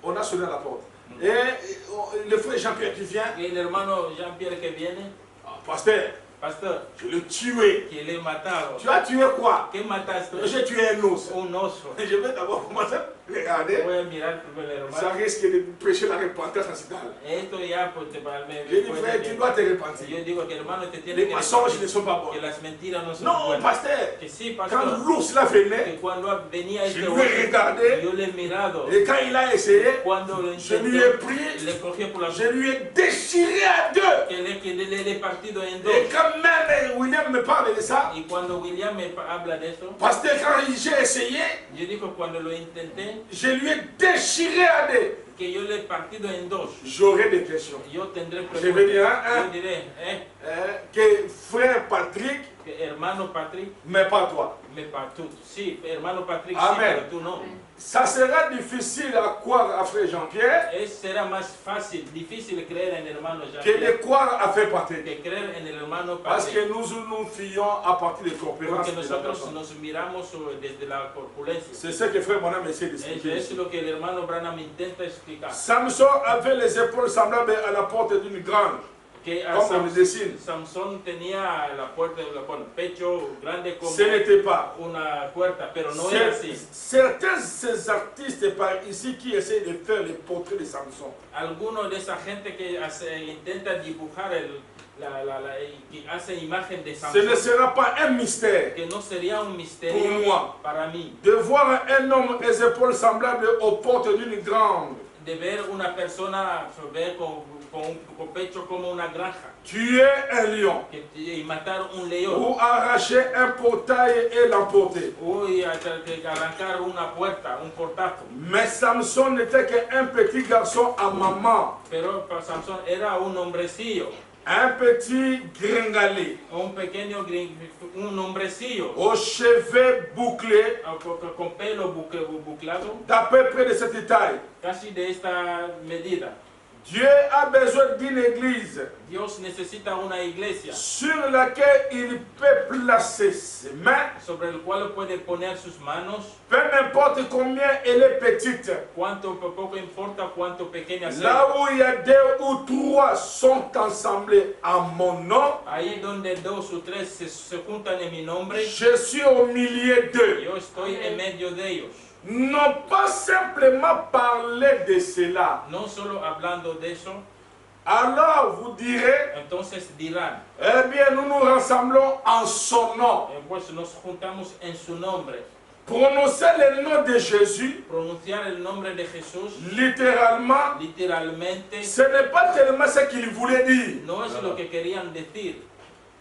[SPEAKER 2] on a sonné à la porte. Et le frère Jean-Pierre qui vient,
[SPEAKER 1] Y el hermano Jean-Pierre que viene,
[SPEAKER 2] ah, pasteur,
[SPEAKER 1] pastor,
[SPEAKER 2] je l'ai tué.
[SPEAKER 1] que le mataron.
[SPEAKER 2] Tu as tué quoi?
[SPEAKER 1] ¿Qué mataste?
[SPEAKER 2] J'ai tué un ours.
[SPEAKER 1] Un oso.
[SPEAKER 2] Je vais d'abord commencer à regarder.
[SPEAKER 1] Voy a mirar primero el
[SPEAKER 2] Ça
[SPEAKER 1] hermano.
[SPEAKER 2] risque de prêcher la repentance incidentale.
[SPEAKER 1] Esto ya pues te me
[SPEAKER 2] J'ai dit, frère, tu dois te
[SPEAKER 1] Yo
[SPEAKER 2] repentir.
[SPEAKER 1] digo que hermano te tiene
[SPEAKER 2] Les
[SPEAKER 1] que
[SPEAKER 2] mensonges ne sont pas bons.
[SPEAKER 1] que las mentiras no son
[SPEAKER 2] Non,
[SPEAKER 1] buenas.
[SPEAKER 2] pasteur,
[SPEAKER 1] Que sí,
[SPEAKER 2] quand
[SPEAKER 1] pastor.
[SPEAKER 2] l'ours là venait,
[SPEAKER 1] Que cuando venía
[SPEAKER 2] je
[SPEAKER 1] este
[SPEAKER 2] lui ai regardé,
[SPEAKER 1] yo le he mirado.
[SPEAKER 2] et quand il a essayé,
[SPEAKER 1] Cuando lo
[SPEAKER 2] je lui
[SPEAKER 1] intenté,
[SPEAKER 2] ai pris,
[SPEAKER 1] le cogí por la
[SPEAKER 2] je lui ai déchiré à deux.
[SPEAKER 1] que le he partido en dos.
[SPEAKER 2] Et quand même William me parle de ça,
[SPEAKER 1] Y cuando William me habla de eso,
[SPEAKER 2] pasteur, quand j'ai essayé,
[SPEAKER 1] yo digo cuando lo intenté,
[SPEAKER 2] je lui ai déchiré à deux.
[SPEAKER 1] que yo le he partido en dos.
[SPEAKER 2] J'aurai des questions.
[SPEAKER 1] Yo tendré
[SPEAKER 2] Je vais dire,
[SPEAKER 1] Yo diré,
[SPEAKER 2] que frère Patrick,
[SPEAKER 1] que hermano Patrick,
[SPEAKER 2] mais pas toi.
[SPEAKER 1] tú. Sí, hermano Patrick,
[SPEAKER 2] Amén.
[SPEAKER 1] sí, pero tú no.
[SPEAKER 2] Ça sera difficile à croire à frère Jean-Pierre
[SPEAKER 1] Será más fácil, difícil creer en el hermano
[SPEAKER 2] que de
[SPEAKER 1] Jean-Pierre
[SPEAKER 2] croire à frère Patrick.
[SPEAKER 1] que creer en el hermano
[SPEAKER 2] Parce
[SPEAKER 1] Patrick.
[SPEAKER 2] que nous fions à partir des conférences.
[SPEAKER 1] Porque
[SPEAKER 2] de la
[SPEAKER 1] nosotros
[SPEAKER 2] personne.
[SPEAKER 1] nos miramos desde la corpulencia.
[SPEAKER 2] C'est ce que frère Bonham essaie
[SPEAKER 1] Eso
[SPEAKER 2] d'expliquer.
[SPEAKER 1] es lo que el hermano Branham intenta explicar.
[SPEAKER 2] Samson avait les épaules semblables à la porte d'une grange,
[SPEAKER 1] Que
[SPEAKER 2] comme on le dessine.
[SPEAKER 1] Samson tenía la puerta, bueno, pecho grande como
[SPEAKER 2] Ce n'était pas.
[SPEAKER 1] una puerta, pero no era así.
[SPEAKER 2] Certains ces artistes par ici qui essaient de faire les portraits de Samson,
[SPEAKER 1] Algunos de esa gente que intenta dibujar que hace imagen de
[SPEAKER 2] Ce ne
[SPEAKER 1] Samson,
[SPEAKER 2] sera pas un mystère
[SPEAKER 1] que no sería un
[SPEAKER 2] pour
[SPEAKER 1] misterio
[SPEAKER 2] moi
[SPEAKER 1] para mí
[SPEAKER 2] de voir un homme aux épaules semblables aux portes d'une grande,
[SPEAKER 1] de ver una persona ver con pecho como una granja
[SPEAKER 2] tuer un lion
[SPEAKER 1] y matar un león
[SPEAKER 2] ou arracher un portail et l'emporter.
[SPEAKER 1] o arrancar una puerta, un portazo.
[SPEAKER 2] Mais Samson n'était qu'un petit garçon à maman,
[SPEAKER 1] Pero Samson era un hombrecillo,
[SPEAKER 2] un petit gringalé,
[SPEAKER 1] un pequeño un hombrecillo
[SPEAKER 2] aux cheveux bouclés,
[SPEAKER 1] con pelo buclado,
[SPEAKER 2] d'à peu près de cette taille.
[SPEAKER 1] casi de esta medida.
[SPEAKER 2] Dieu a besoin d'une église
[SPEAKER 1] Dios necesita una iglesia
[SPEAKER 2] sur laquelle il peut placer ses mains,
[SPEAKER 1] sobre el cual puede poner sus manos,
[SPEAKER 2] peu importe combien elle est petite.
[SPEAKER 1] cuánto poco importa cuánto pequeña sea.
[SPEAKER 2] Là où il y a deux ou trois sont ensemblés en mon nom,
[SPEAKER 1] Ahí donde dos o tres se juntan en mi nombre,
[SPEAKER 2] je suis au milieu d'eux.
[SPEAKER 1] yo estoy en medio de ellos.
[SPEAKER 2] Non pas simplement parler de cela.
[SPEAKER 1] No solo hablando de eso,
[SPEAKER 2] Alors vous direz,
[SPEAKER 1] entonces dirán,
[SPEAKER 2] eh bien nous nous rassemblons en son nom.
[SPEAKER 1] pues nos juntamos en su nombre.
[SPEAKER 2] Prononcer le nom de Jésus,
[SPEAKER 1] Pronunciar el nombre de Jesús,
[SPEAKER 2] littéralement,
[SPEAKER 1] literalmente,
[SPEAKER 2] ce n'est pas tellement ce qu'il voulait dire.
[SPEAKER 1] no es lo que querían decir.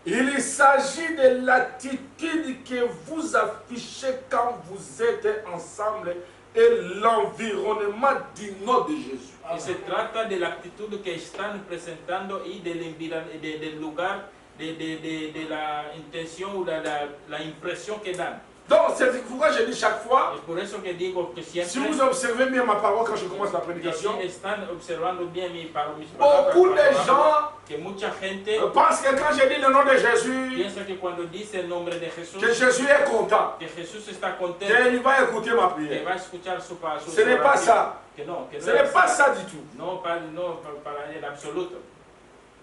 [SPEAKER 2] Il s'agit de l'attitude que vous affichez quand vous êtes ensemble et l'environnement du nom de Jésus.
[SPEAKER 1] Y se trata de la actitud que están presentando y del lugar, de la intención o la impresión que dan.
[SPEAKER 2] Donc c'est pourquoi je dis chaque fois,
[SPEAKER 1] Es por eso que digo que
[SPEAKER 2] si
[SPEAKER 1] siempre,
[SPEAKER 2] vous observez bien ma parole quand je commence la
[SPEAKER 1] que
[SPEAKER 2] prédication,
[SPEAKER 1] si están observando bien mis palabras,
[SPEAKER 2] beaucoup de gens
[SPEAKER 1] que mucha gente
[SPEAKER 2] pensent que quand je dis le nom de Jésus,
[SPEAKER 1] piensa que cuando dice el nombre de Jesús,
[SPEAKER 2] que Jésus est content,
[SPEAKER 1] que Jesús está contento,
[SPEAKER 2] qu'il va écouter ma
[SPEAKER 1] que
[SPEAKER 2] prière.
[SPEAKER 1] va a escuchar su
[SPEAKER 2] Ce n'est pas
[SPEAKER 1] oración.
[SPEAKER 2] ça.
[SPEAKER 1] Que no
[SPEAKER 2] Ce n'est
[SPEAKER 1] es
[SPEAKER 2] pas
[SPEAKER 1] así.
[SPEAKER 2] ça du tout.
[SPEAKER 1] No, para el absoluto.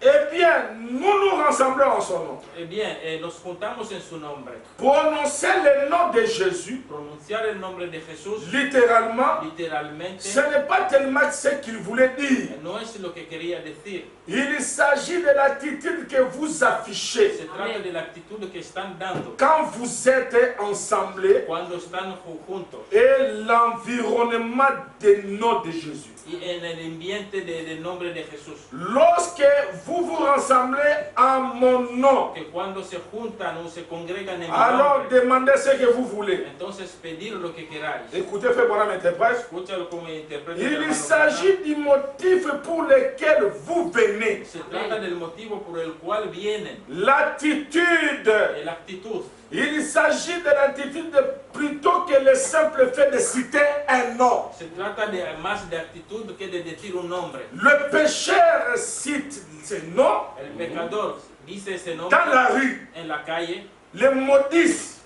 [SPEAKER 2] Eh bien, nous nous rassemblons en son nom.
[SPEAKER 1] Bien, nos juntamos en su nombre.
[SPEAKER 2] Prononcer le nom de Jésus,
[SPEAKER 1] Pronunciar el nombre de Jesús,
[SPEAKER 2] littéralement,
[SPEAKER 1] literalmente,
[SPEAKER 2] ce n'est pas tellement ce qu'il voulait dire.
[SPEAKER 1] no es lo que quería decir.
[SPEAKER 2] Il s'agit de l'attitude que vous affichez
[SPEAKER 1] Se trata de la actitud que están dando
[SPEAKER 2] quand vous êtes ensemble
[SPEAKER 1] cuando están juntos
[SPEAKER 2] et l'environnement du nom de Jésus.
[SPEAKER 1] y en el ambiente del nombre de Jesús.
[SPEAKER 2] Lorsque vous vous rassemblez en mon nom,
[SPEAKER 1] Que cuando se juntan o se congregan en mi
[SPEAKER 2] alors
[SPEAKER 1] nombre,
[SPEAKER 2] demandez ce que vous voulez.
[SPEAKER 1] entonces pedir lo que queráis.
[SPEAKER 2] Écoutez, fais moi m'interprète.
[SPEAKER 1] Escúchalo como interpreta el
[SPEAKER 2] Il
[SPEAKER 1] hermano
[SPEAKER 2] s'agit du motif pour lequel vous venez.
[SPEAKER 1] Se trata del motivo por el cual vienen,
[SPEAKER 2] L'attitude.
[SPEAKER 1] la actitud.
[SPEAKER 2] Il s'agit de l'attitude plutôt que le simple fait de citer un nom.
[SPEAKER 1] Se trata de más de actitud que de decir un nombre.
[SPEAKER 2] Le pécheur cite ce nom
[SPEAKER 1] El pecador dice ese nombre
[SPEAKER 2] dans la rue,
[SPEAKER 1] en la calle,
[SPEAKER 2] les maudissent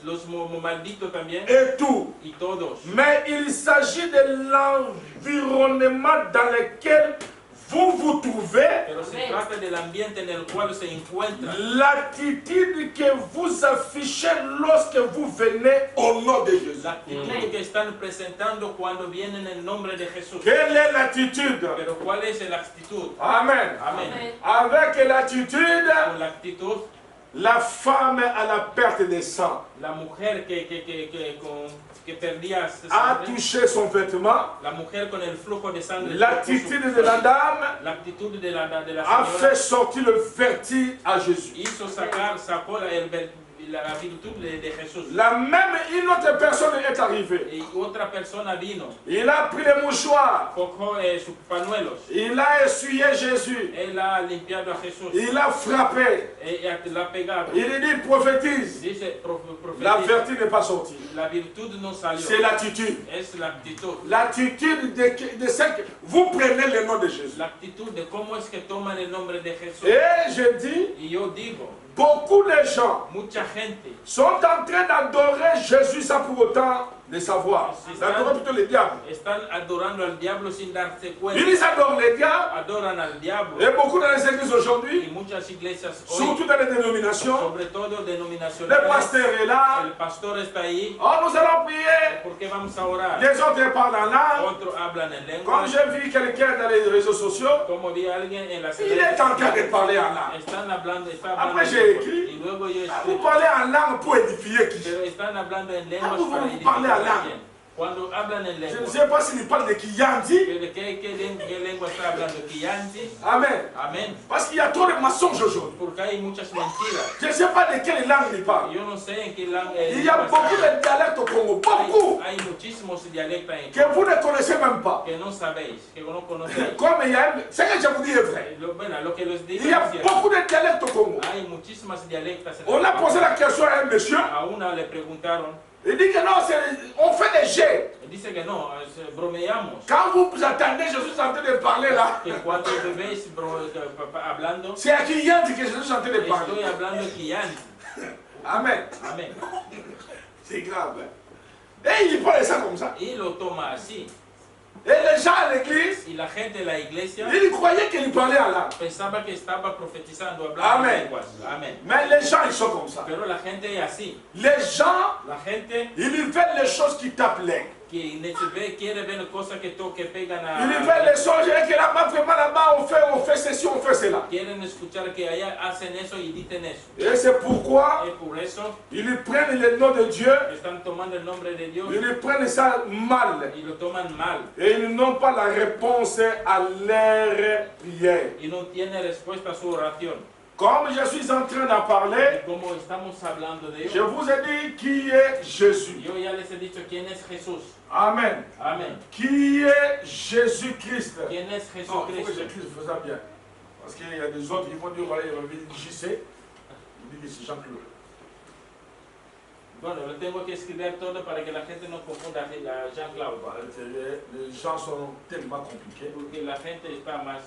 [SPEAKER 1] los malditos también
[SPEAKER 2] et tout.
[SPEAKER 1] y todos.
[SPEAKER 2] Mais il s'agit de l'environnement dans lequel vous vous trouvez,
[SPEAKER 1] Pero se trata del ambiente en el cual se encuentra,
[SPEAKER 2] l'attitude que vous affichez lorsque vous venez au nom de Jésus.
[SPEAKER 1] la actitud que están presentando cuando vienen en el nombre de Jesús.
[SPEAKER 2] Quelle est l'attitude?
[SPEAKER 1] Pero ¿cuál es la actitud?
[SPEAKER 2] Amen.
[SPEAKER 1] Amén.
[SPEAKER 2] Avec l'attitude,
[SPEAKER 1] Con la actitud,
[SPEAKER 2] la femme à la perte de sang
[SPEAKER 1] la mujer que perdía
[SPEAKER 2] a
[SPEAKER 1] sangre,
[SPEAKER 2] touché son vêtement.
[SPEAKER 1] la mujer con el flujo de sangre,
[SPEAKER 2] L'attitude de la dame
[SPEAKER 1] l'actitud de la
[SPEAKER 2] a
[SPEAKER 1] señora
[SPEAKER 2] fait sortir le vertige à Jésus.
[SPEAKER 1] sacó la virtud de Jesús.
[SPEAKER 2] Une autre personne est arrivée.
[SPEAKER 1] Y otra persona vino,
[SPEAKER 2] Il a pris le mouchoir.
[SPEAKER 1] cogió sus pañuelos,
[SPEAKER 2] Il a essuyé Jésus.
[SPEAKER 1] él ha limpiado a Jesús,
[SPEAKER 2] Il a frappé.
[SPEAKER 1] la ha pegado.
[SPEAKER 2] Il dit prophétise.
[SPEAKER 1] Dice,
[SPEAKER 2] La
[SPEAKER 1] profetiza,
[SPEAKER 2] vertu n'est pas sortie.
[SPEAKER 1] la virtud no salió,
[SPEAKER 2] C'est l'attitude.
[SPEAKER 1] es la actitud.
[SPEAKER 2] L'attitude de ce que vous prenez le nom de Jésus.
[SPEAKER 1] La actitud de cómo es que toman el nombre de Jesús.
[SPEAKER 2] Et je dis,
[SPEAKER 1] Y yo digo,
[SPEAKER 2] beaucoup de gens
[SPEAKER 1] mucha gente
[SPEAKER 2] sont en train d'adorer Jésus sans pour autant le savoir. D'adorer plutôt le diable.
[SPEAKER 1] están adorando al diablo sin darse cuenta.
[SPEAKER 2] Ils adorent le diable.
[SPEAKER 1] Adoran al diablo.
[SPEAKER 2] Et beaucoup dans les églises
[SPEAKER 1] Y
[SPEAKER 2] aujourd'hui,
[SPEAKER 1] muchas iglesias hoy,
[SPEAKER 2] surtout dans les dénominations,
[SPEAKER 1] sobre todo
[SPEAKER 2] le
[SPEAKER 1] denominacionales,
[SPEAKER 2] pasteur est là.
[SPEAKER 1] el pastor está ahí.
[SPEAKER 2] Oh, nous allons prier.
[SPEAKER 1] ¿Por qué vamos a orar?
[SPEAKER 2] Les autres parlent en langue.
[SPEAKER 1] Otros hablan en
[SPEAKER 2] Comme
[SPEAKER 1] lengua.
[SPEAKER 2] j'ai vu quelqu'un dans les réseaux sociaux,
[SPEAKER 1] Como vi a alguien en las
[SPEAKER 2] il est en train de parler en langue.
[SPEAKER 1] están hablando, está hablando
[SPEAKER 2] Après, j'ai écrit.
[SPEAKER 1] y luego yo
[SPEAKER 2] Vous
[SPEAKER 1] escribo.
[SPEAKER 2] parlez en langue pour édifier qui?
[SPEAKER 1] Pero están hablando en lenguas
[SPEAKER 2] vous
[SPEAKER 1] para
[SPEAKER 2] parlez
[SPEAKER 1] edificar
[SPEAKER 2] à
[SPEAKER 1] a alguien. Cuando hablan en
[SPEAKER 2] Je ne
[SPEAKER 1] lengua,
[SPEAKER 2] sais pas s'il parle de Kiyandi.
[SPEAKER 1] ¿de qué lengua está hablando? Kiyanti.
[SPEAKER 2] Amen.
[SPEAKER 1] Amén.
[SPEAKER 2] Parce qu'il y a trop de mensonges aujourd'hui.
[SPEAKER 1] Porque hay muchas mentiras.
[SPEAKER 2] Je ne sais pas de quelle langue il parle.
[SPEAKER 1] Yo no sé en qué lengua.
[SPEAKER 2] Il y a beaucoup de dialectes au Congo. Beaucoup.
[SPEAKER 1] Hay muchísimos dialectos en
[SPEAKER 2] Que vous ne connaissez même pas.
[SPEAKER 1] que no sabéis, que no conocéis.
[SPEAKER 2] Comme il y a. Ce que je vous dis est vrai.
[SPEAKER 1] Bueno, lo que les digo
[SPEAKER 2] Il y a
[SPEAKER 1] es cierto.
[SPEAKER 2] beaucoup de dialectes au Congo.
[SPEAKER 1] Hay muchísimas dialectas.
[SPEAKER 2] On a posé la question à un monsieur.
[SPEAKER 1] A una le preguntaron,
[SPEAKER 2] Il dit que non, on fait des jets.
[SPEAKER 1] dice que no, bromeamos.
[SPEAKER 2] Quand vous attendez, je suis en train de parler là.
[SPEAKER 1] Que cuando me veis hablando,
[SPEAKER 2] C'est à Kiyandi que je suis en train de
[SPEAKER 1] estoy
[SPEAKER 2] parler.
[SPEAKER 1] hablando Kiyanti.
[SPEAKER 2] Amen.
[SPEAKER 1] Amén.
[SPEAKER 2] C'est grave. Et il parle ça comme ça.
[SPEAKER 1] Y lo toma así.
[SPEAKER 2] Et les gens à l'église,
[SPEAKER 1] Y la gente de la iglesia
[SPEAKER 2] ils croyaient qu'il parlait en langue.
[SPEAKER 1] pensaba que estaba profetizando, hablando
[SPEAKER 2] Amén.
[SPEAKER 1] en lenguas. Amén.
[SPEAKER 2] Mais les gens, ils sont comme ça.
[SPEAKER 1] Pero la gente es así.
[SPEAKER 2] Les gens,
[SPEAKER 1] La gente
[SPEAKER 2] ils veulent les choses qui tapent l'air.
[SPEAKER 1] que quiere ver cosas que pegan
[SPEAKER 2] Ils
[SPEAKER 1] a...
[SPEAKER 2] veulent les choses que là-bas, vraiment là-bas, on fait ceci, on fait cela.
[SPEAKER 1] Quieren escuchar que allá hacen eso y dicen eso.
[SPEAKER 2] Et c'est pourquoi
[SPEAKER 1] Y por eso
[SPEAKER 2] ils prennent le nom de Dieu,
[SPEAKER 1] están tomando el nombre de Dios
[SPEAKER 2] ils prennent ça mal.
[SPEAKER 1] y lo toman mal.
[SPEAKER 2] Et ils n'ont pas la réponse à leur prière.
[SPEAKER 1] Y no tiene respuesta a su oración.
[SPEAKER 2] Comme je suis en train d'en parler,
[SPEAKER 1] Y como estamos hablando de
[SPEAKER 2] je
[SPEAKER 1] ello,
[SPEAKER 2] vous ai dit qui est Jésus.
[SPEAKER 1] yo ya les he dicho quién es Jesús.
[SPEAKER 2] Amen.
[SPEAKER 1] Amén.
[SPEAKER 2] Qui est Jésus-Christ?
[SPEAKER 1] ¿Quién es
[SPEAKER 2] Non, il faut que
[SPEAKER 1] Jesucristo?
[SPEAKER 2] j'écris, je fais ça bien. Parce qu'il y a des autres, ils vont dire, voilà, il va venir JC. Il dit que c'est Jean-Claude.
[SPEAKER 1] Bueno, lo tengo que escribir todo para que la gente no confunda a Jean-Claude.
[SPEAKER 2] Voilà, les gens sont tellement compliqués.
[SPEAKER 1] Porque la gente está más...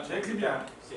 [SPEAKER 2] J'ai écrit bien.
[SPEAKER 1] Sí.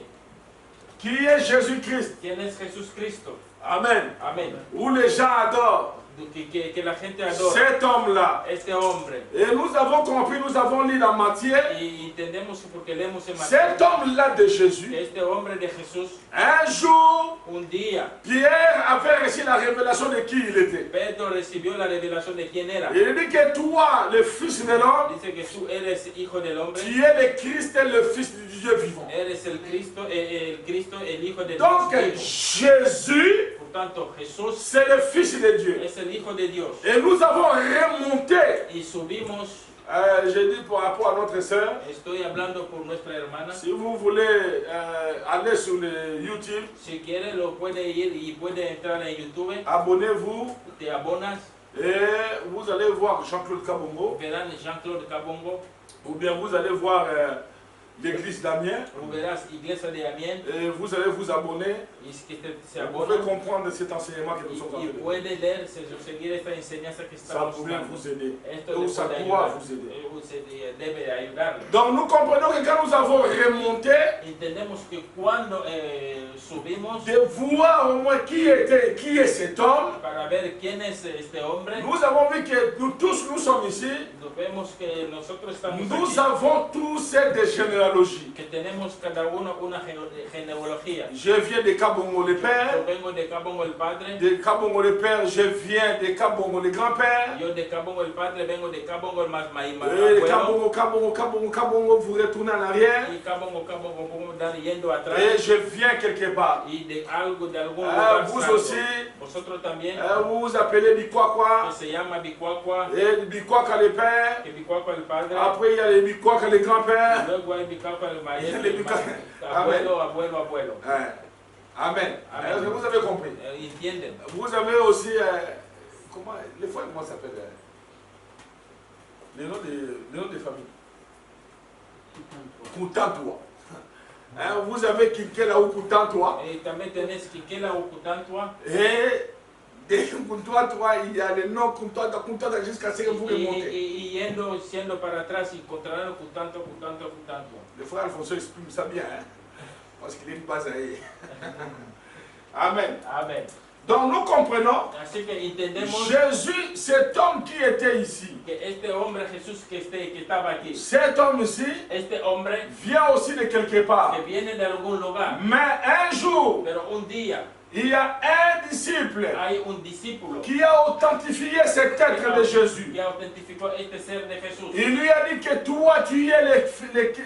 [SPEAKER 2] Qui est Jésus-Christ?
[SPEAKER 1] ¿Quién es Jesucristo?
[SPEAKER 2] Amen.
[SPEAKER 1] Amén.
[SPEAKER 2] Où les gens adorent
[SPEAKER 1] Que la gente adora.
[SPEAKER 2] cet homme-là.
[SPEAKER 1] Este hombre.
[SPEAKER 2] Et nous avons compris, nous avons lu la matière.
[SPEAKER 1] Y entendemos porque leemos en
[SPEAKER 2] Cet homme-là de Jésus,
[SPEAKER 1] que este hombre de Jesús,
[SPEAKER 2] un jour,
[SPEAKER 1] un día,
[SPEAKER 2] Pierre avait reçu la révélation de qui il était.
[SPEAKER 1] Pedro recibió la revelación de quién era.
[SPEAKER 2] Il dit que toi, le Fils de l'homme,
[SPEAKER 1] Dice que tú eres hijo del hombre,
[SPEAKER 2] tu es le Christ et le Fils du Dieu vivant.
[SPEAKER 1] eres el Cristo, el hijo de
[SPEAKER 2] Donc
[SPEAKER 1] Dios vivo.
[SPEAKER 2] Jésus,
[SPEAKER 1] Por tanto, Jesús
[SPEAKER 2] c'est le Fils de Dieu.
[SPEAKER 1] es el hijo de Dios.
[SPEAKER 2] Et nous avons remonté,
[SPEAKER 1] Y subimos,
[SPEAKER 2] j'ai dit par rapport à notre sœur,
[SPEAKER 1] estoy hablando por nuestra hermana,
[SPEAKER 2] si vous voulez aller sur le YouTube,
[SPEAKER 1] si quiere lo puede ir y puede entrar en YouTube,
[SPEAKER 2] abonnez-vous
[SPEAKER 1] te abonas,
[SPEAKER 2] et vous allez voir Jean-Claude Kabongo,
[SPEAKER 1] verán Jean-Claude Kabongo,
[SPEAKER 2] ou bien vous allez voir l'église d'Amiens,
[SPEAKER 1] o verás Iglesia de Amiens,
[SPEAKER 2] et vous allez vous abonner.
[SPEAKER 1] y si que se
[SPEAKER 2] Vous pouvez
[SPEAKER 1] abonan,
[SPEAKER 2] comprendre cet enseignement que nous sommes en train
[SPEAKER 1] y
[SPEAKER 2] de faire.
[SPEAKER 1] puede leer, seguir esta enseñanza que
[SPEAKER 2] Ça
[SPEAKER 1] estamos
[SPEAKER 2] pourrait
[SPEAKER 1] dando.
[SPEAKER 2] vous aider.
[SPEAKER 1] Esto
[SPEAKER 2] Ou
[SPEAKER 1] le
[SPEAKER 2] ça
[SPEAKER 1] puede
[SPEAKER 2] doit
[SPEAKER 1] ayudar,
[SPEAKER 2] vous aider.
[SPEAKER 1] debe ayudarle.
[SPEAKER 2] Donc nous comprenons que quand nous avons remonté,
[SPEAKER 1] Entendemos que cuando subimos
[SPEAKER 2] de voir au moins qui est cet homme,
[SPEAKER 1] para ver quién es este hombre,
[SPEAKER 2] nous avons vu que nous tous nous sommes ici,
[SPEAKER 1] vemos que nosotros estamos
[SPEAKER 2] nous
[SPEAKER 1] aquí,
[SPEAKER 2] avons tous cette généalogie.
[SPEAKER 1] que tenemos cada uno una genealogía.
[SPEAKER 2] Je viens de Kabongo le Père,
[SPEAKER 1] Yo vengo de Kabongo el Padre,
[SPEAKER 2] de Kabongo le Père, je viens de Kabongo le Grand-Père,
[SPEAKER 1] yo de Kabongo el Padre vengo de Kabongo el
[SPEAKER 2] et
[SPEAKER 1] abuelo,
[SPEAKER 2] Kabongo, vous retournez en arrière,
[SPEAKER 1] y Kabongo vamos yendo atrás,
[SPEAKER 2] et je viens quelque part.
[SPEAKER 1] y de algún lugar
[SPEAKER 2] Vous
[SPEAKER 1] santo.
[SPEAKER 2] aussi,
[SPEAKER 1] Vosotros también,
[SPEAKER 2] vous vous appelez Bikwakwa,
[SPEAKER 1] que se llama Bicuacua,
[SPEAKER 2] et Bikwaka le Père,
[SPEAKER 1] que Bicuacua el Padre,
[SPEAKER 2] après il y a les Bikwaka le Grand-Père.
[SPEAKER 1] luego hay Bicuacua el maestro,
[SPEAKER 2] Le
[SPEAKER 1] el
[SPEAKER 2] Bicuacua.
[SPEAKER 1] abuelo.
[SPEAKER 2] Amen.
[SPEAKER 1] Amen.
[SPEAKER 2] Vous avez compris.
[SPEAKER 1] Entienden.
[SPEAKER 2] Vous avez aussi, comment, les fois, comment ça s'appelle les noms de famille. Koutantoua. Vous avez Kinkela ou Koutantoua.
[SPEAKER 1] Y también tenés Kikela o Kutantua.
[SPEAKER 2] Et de Koutantoua, il y a le nom Koutantoua jusqu'à ce que vous remontez.
[SPEAKER 1] Y yendo para atrás y encontrarán Kutantua.
[SPEAKER 2] Le frère Alfonso exprime ça bien, parce qu'il est une base à Amen.
[SPEAKER 1] Amén.
[SPEAKER 2] Donc nous comprenons,
[SPEAKER 1] Así que entendemos
[SPEAKER 2] Jésus, cet homme qui était ici,
[SPEAKER 1] que este hombre Jesús que estaba aquí,
[SPEAKER 2] cet homme ici
[SPEAKER 1] este hombre
[SPEAKER 2] vient aussi de quelque part.
[SPEAKER 1] que viene de algún lugar,
[SPEAKER 2] Mais un jour,
[SPEAKER 1] pero un día
[SPEAKER 2] il y a un disciple
[SPEAKER 1] hay un discípulo
[SPEAKER 2] qui a authentifié cet être de Jésus.
[SPEAKER 1] que autentificó este ser de Jesús
[SPEAKER 2] Il lui a dit que toi, tu es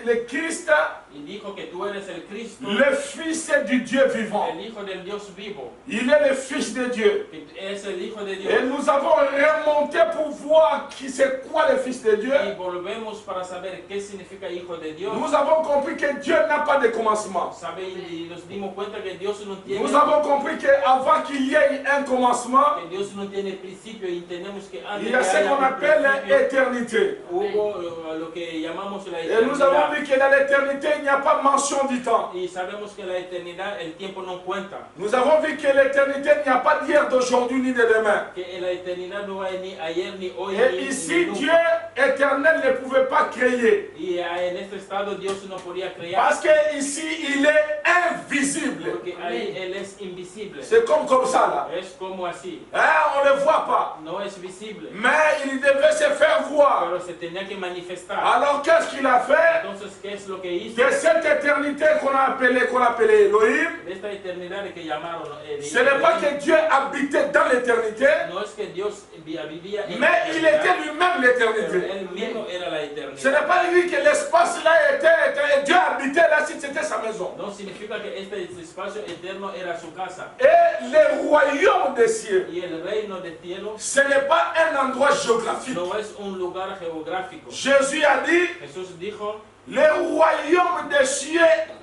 [SPEAKER 2] le Christ,
[SPEAKER 1] y dijo que tú eres el Cristo,
[SPEAKER 2] le Fils du Dieu vivant.
[SPEAKER 1] el Hijo del Dios vivo,
[SPEAKER 2] Il est le Fils de Dieu.
[SPEAKER 1] que es el Hijo de
[SPEAKER 2] Et
[SPEAKER 1] Dios.
[SPEAKER 2] nous avons remonté pour voir qui c'est quoi le Fils de Dieu.
[SPEAKER 1] Y volvemos para saber qué significa Hijo de Dios.
[SPEAKER 2] Nous avons compris que Dieu n'a pas de commencement.
[SPEAKER 1] Y nos dimos cuenta que Dios no tiene,
[SPEAKER 2] Nous avons compris qu'avant qu'il y ait un commencement,
[SPEAKER 1] que Dios no tiene principio y entendemos que antes
[SPEAKER 2] il y a
[SPEAKER 1] que
[SPEAKER 2] ce
[SPEAKER 1] haya
[SPEAKER 2] qu'on
[SPEAKER 1] un
[SPEAKER 2] appelle
[SPEAKER 1] principio,
[SPEAKER 2] l'éternité.
[SPEAKER 1] hubo lo que llamamos la
[SPEAKER 2] Et nous avons
[SPEAKER 1] eternidad.
[SPEAKER 2] vu que dans l'éternité, il n'y a pas mention du temps.
[SPEAKER 1] Y sabemos que la eternidad, el tiempo no cuenta.
[SPEAKER 2] Nous avons vu que l'éternité, il n'y a pas d'hier, d'aujourd'hui, ni de demain.
[SPEAKER 1] Que en la eternidad no hay ni ayer, ni hoy,
[SPEAKER 2] Et
[SPEAKER 1] ni
[SPEAKER 2] ici,
[SPEAKER 1] nunca.
[SPEAKER 2] Dieu éternel ne pouvait pas créer.
[SPEAKER 1] Y en este estado Dios no podía crear.
[SPEAKER 2] Parce qu'ici, il est invisible.
[SPEAKER 1] Porque ahí Él es invisible.
[SPEAKER 2] C'est comme ça, là.
[SPEAKER 1] Es como así.
[SPEAKER 2] Hein, on ne le voit pas.
[SPEAKER 1] No es visible.
[SPEAKER 2] Mais il devait se faire voir.
[SPEAKER 1] Pero se tenía que manifestar.
[SPEAKER 2] Alors, qu'est-ce qu'il a fait?
[SPEAKER 1] Entonces, ¿qué es lo que hizo?
[SPEAKER 2] De cette éternité qu'on appelait Elohim,
[SPEAKER 1] De esta eternidad que llamaron
[SPEAKER 2] ce n'est pas que Dieu habitait dans l'éternité,
[SPEAKER 1] no es que Dios vivía en
[SPEAKER 2] mais
[SPEAKER 1] la
[SPEAKER 2] il
[SPEAKER 1] eternidad,
[SPEAKER 2] était lui-même
[SPEAKER 1] pero
[SPEAKER 2] l'éternité.
[SPEAKER 1] Él mismo era la
[SPEAKER 2] Ce
[SPEAKER 1] eternidad.
[SPEAKER 2] n'est pas lui que l'espace là était, Dieu habitait là si c'était sa maison.
[SPEAKER 1] No significa que este espacio eterno era su casa.
[SPEAKER 2] Et le royaume des cieux,
[SPEAKER 1] Y el reino de cielo
[SPEAKER 2] ce n'est pas un endroit géographique.
[SPEAKER 1] no es un lugar geográfico.
[SPEAKER 2] Jésus a dit,
[SPEAKER 1] Jesús dijo
[SPEAKER 2] le royaume des cieux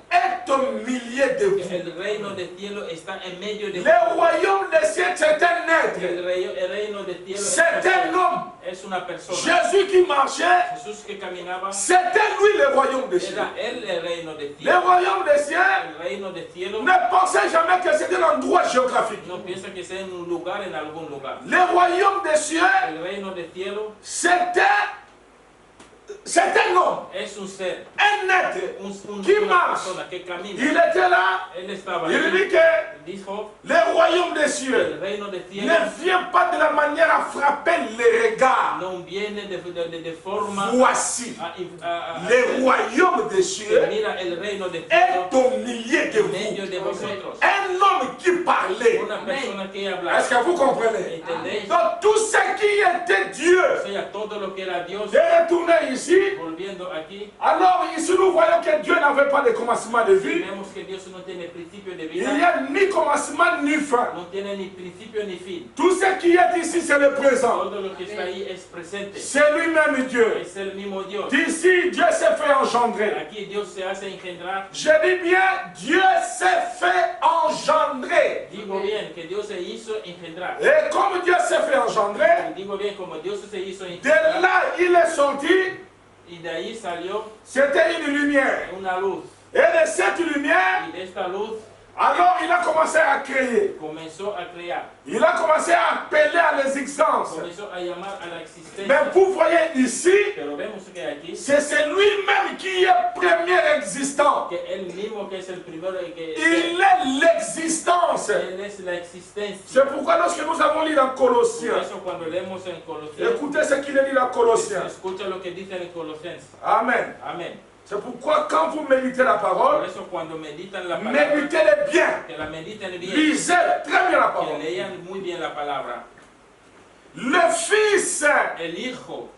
[SPEAKER 2] est au milieu de
[SPEAKER 1] que
[SPEAKER 2] vous.
[SPEAKER 1] el reino de cielo está en medio de
[SPEAKER 2] Le royaume des cieux, c'est un être.
[SPEAKER 1] el reino de cielo
[SPEAKER 2] C'est un homme.
[SPEAKER 1] es una persona.
[SPEAKER 2] Jésus qui marchait,
[SPEAKER 1] Jesús que caminaba
[SPEAKER 2] c'était lui le royaume des cieux.
[SPEAKER 1] era él el reino de
[SPEAKER 2] Le
[SPEAKER 1] cielo.
[SPEAKER 2] royaume des cieux,
[SPEAKER 1] El reino de cielo
[SPEAKER 2] ne pensez jamais que c'était un endroit géographique.
[SPEAKER 1] no piensa que sea en un lugar, en algún lugar.
[SPEAKER 2] Le royaume des cieux,
[SPEAKER 1] El reino de cielo
[SPEAKER 2] c'est un homme,
[SPEAKER 1] es un ser,
[SPEAKER 2] un être qui
[SPEAKER 1] una
[SPEAKER 2] marche.
[SPEAKER 1] persona que camina.
[SPEAKER 2] Il était là,
[SPEAKER 1] Él estaba
[SPEAKER 2] il
[SPEAKER 1] ahí.
[SPEAKER 2] dit que
[SPEAKER 1] Dijo,
[SPEAKER 2] le royaume des cieux
[SPEAKER 1] el reino de cielo
[SPEAKER 2] ne vient pas de la manière à frapper les regards.
[SPEAKER 1] no viene de forma
[SPEAKER 2] Voici,
[SPEAKER 1] a
[SPEAKER 2] le royaume des cieux
[SPEAKER 1] mira el reino de
[SPEAKER 2] est
[SPEAKER 1] cielo
[SPEAKER 2] au milieu de
[SPEAKER 1] en medio
[SPEAKER 2] vous.
[SPEAKER 1] de vosotros.
[SPEAKER 2] Un homme qui parlait.
[SPEAKER 1] Una persona que habla.
[SPEAKER 2] Est-ce que vous comprenez?
[SPEAKER 1] ¿Entendéis?
[SPEAKER 2] Donc tout ce qui était Dieu
[SPEAKER 1] O sea, todo lo que era Dios,
[SPEAKER 2] est retourné ici.
[SPEAKER 1] volviendo aquí,
[SPEAKER 2] Alors ici nous voyons que Dieu n'avait pas de commencement de vie.
[SPEAKER 1] vemos que Dios no tiene principio de
[SPEAKER 2] Il
[SPEAKER 1] vida,
[SPEAKER 2] n'y a ni commencement ni fin.
[SPEAKER 1] no tiene ni principio ni fin.
[SPEAKER 2] Tout ce qui est ici c'est le présent.
[SPEAKER 1] Todo lo que está ahí es presente.
[SPEAKER 2] C'est lui-même Dieu.
[SPEAKER 1] Es el mismo Dios.
[SPEAKER 2] D'ici Dieu s'est fait engendrer.
[SPEAKER 1] Aquí Dios se hace engendrar.
[SPEAKER 2] Je dis bien Dieu s'est fait engendrer.
[SPEAKER 1] Digo bien que Dios se hizo engendrar.
[SPEAKER 2] Et comme Dieu s'est fait engendrer,
[SPEAKER 1] Y digo bien como Dios se hizo
[SPEAKER 2] de
[SPEAKER 1] engendrar.
[SPEAKER 2] là il est sorti,
[SPEAKER 1] Y de ahí salió
[SPEAKER 2] c'était une lumière.
[SPEAKER 1] una luz.
[SPEAKER 2] Et de cette lumière,
[SPEAKER 1] Y de esta luz
[SPEAKER 2] alors il a commencé à créer.
[SPEAKER 1] comenzó a crear.
[SPEAKER 2] Il a commencé à appeler à l'existence.
[SPEAKER 1] Comenzó a llamar a la existencia.
[SPEAKER 2] Mais vous voyez ici,
[SPEAKER 1] Pero vemos que aquí,
[SPEAKER 2] c'est lui-même qui est premier existant.
[SPEAKER 1] que él mismo que es el primero y que
[SPEAKER 2] Il est l'existence.
[SPEAKER 1] él es la existencia.
[SPEAKER 2] C'est pourquoi lorsque nous avons lu dans
[SPEAKER 1] Por
[SPEAKER 2] Colossiens,
[SPEAKER 1] eso cuando leemos en Colosenses,
[SPEAKER 2] écoutez ce qu'il est dit dans Colossiens.
[SPEAKER 1] escucha lo que dice en Colosenses.
[SPEAKER 2] Amen.
[SPEAKER 1] Amén.
[SPEAKER 2] C'est pourquoi quand vous méditez la
[SPEAKER 1] Por
[SPEAKER 2] parole,
[SPEAKER 1] eso cuando meditan la palabra,
[SPEAKER 2] méditez-les bien.
[SPEAKER 1] que la mediten bien,
[SPEAKER 2] Lisez très bien la
[SPEAKER 1] que
[SPEAKER 2] parole.
[SPEAKER 1] lean muy bien la palabra.
[SPEAKER 2] Le Fils
[SPEAKER 1] El Hijo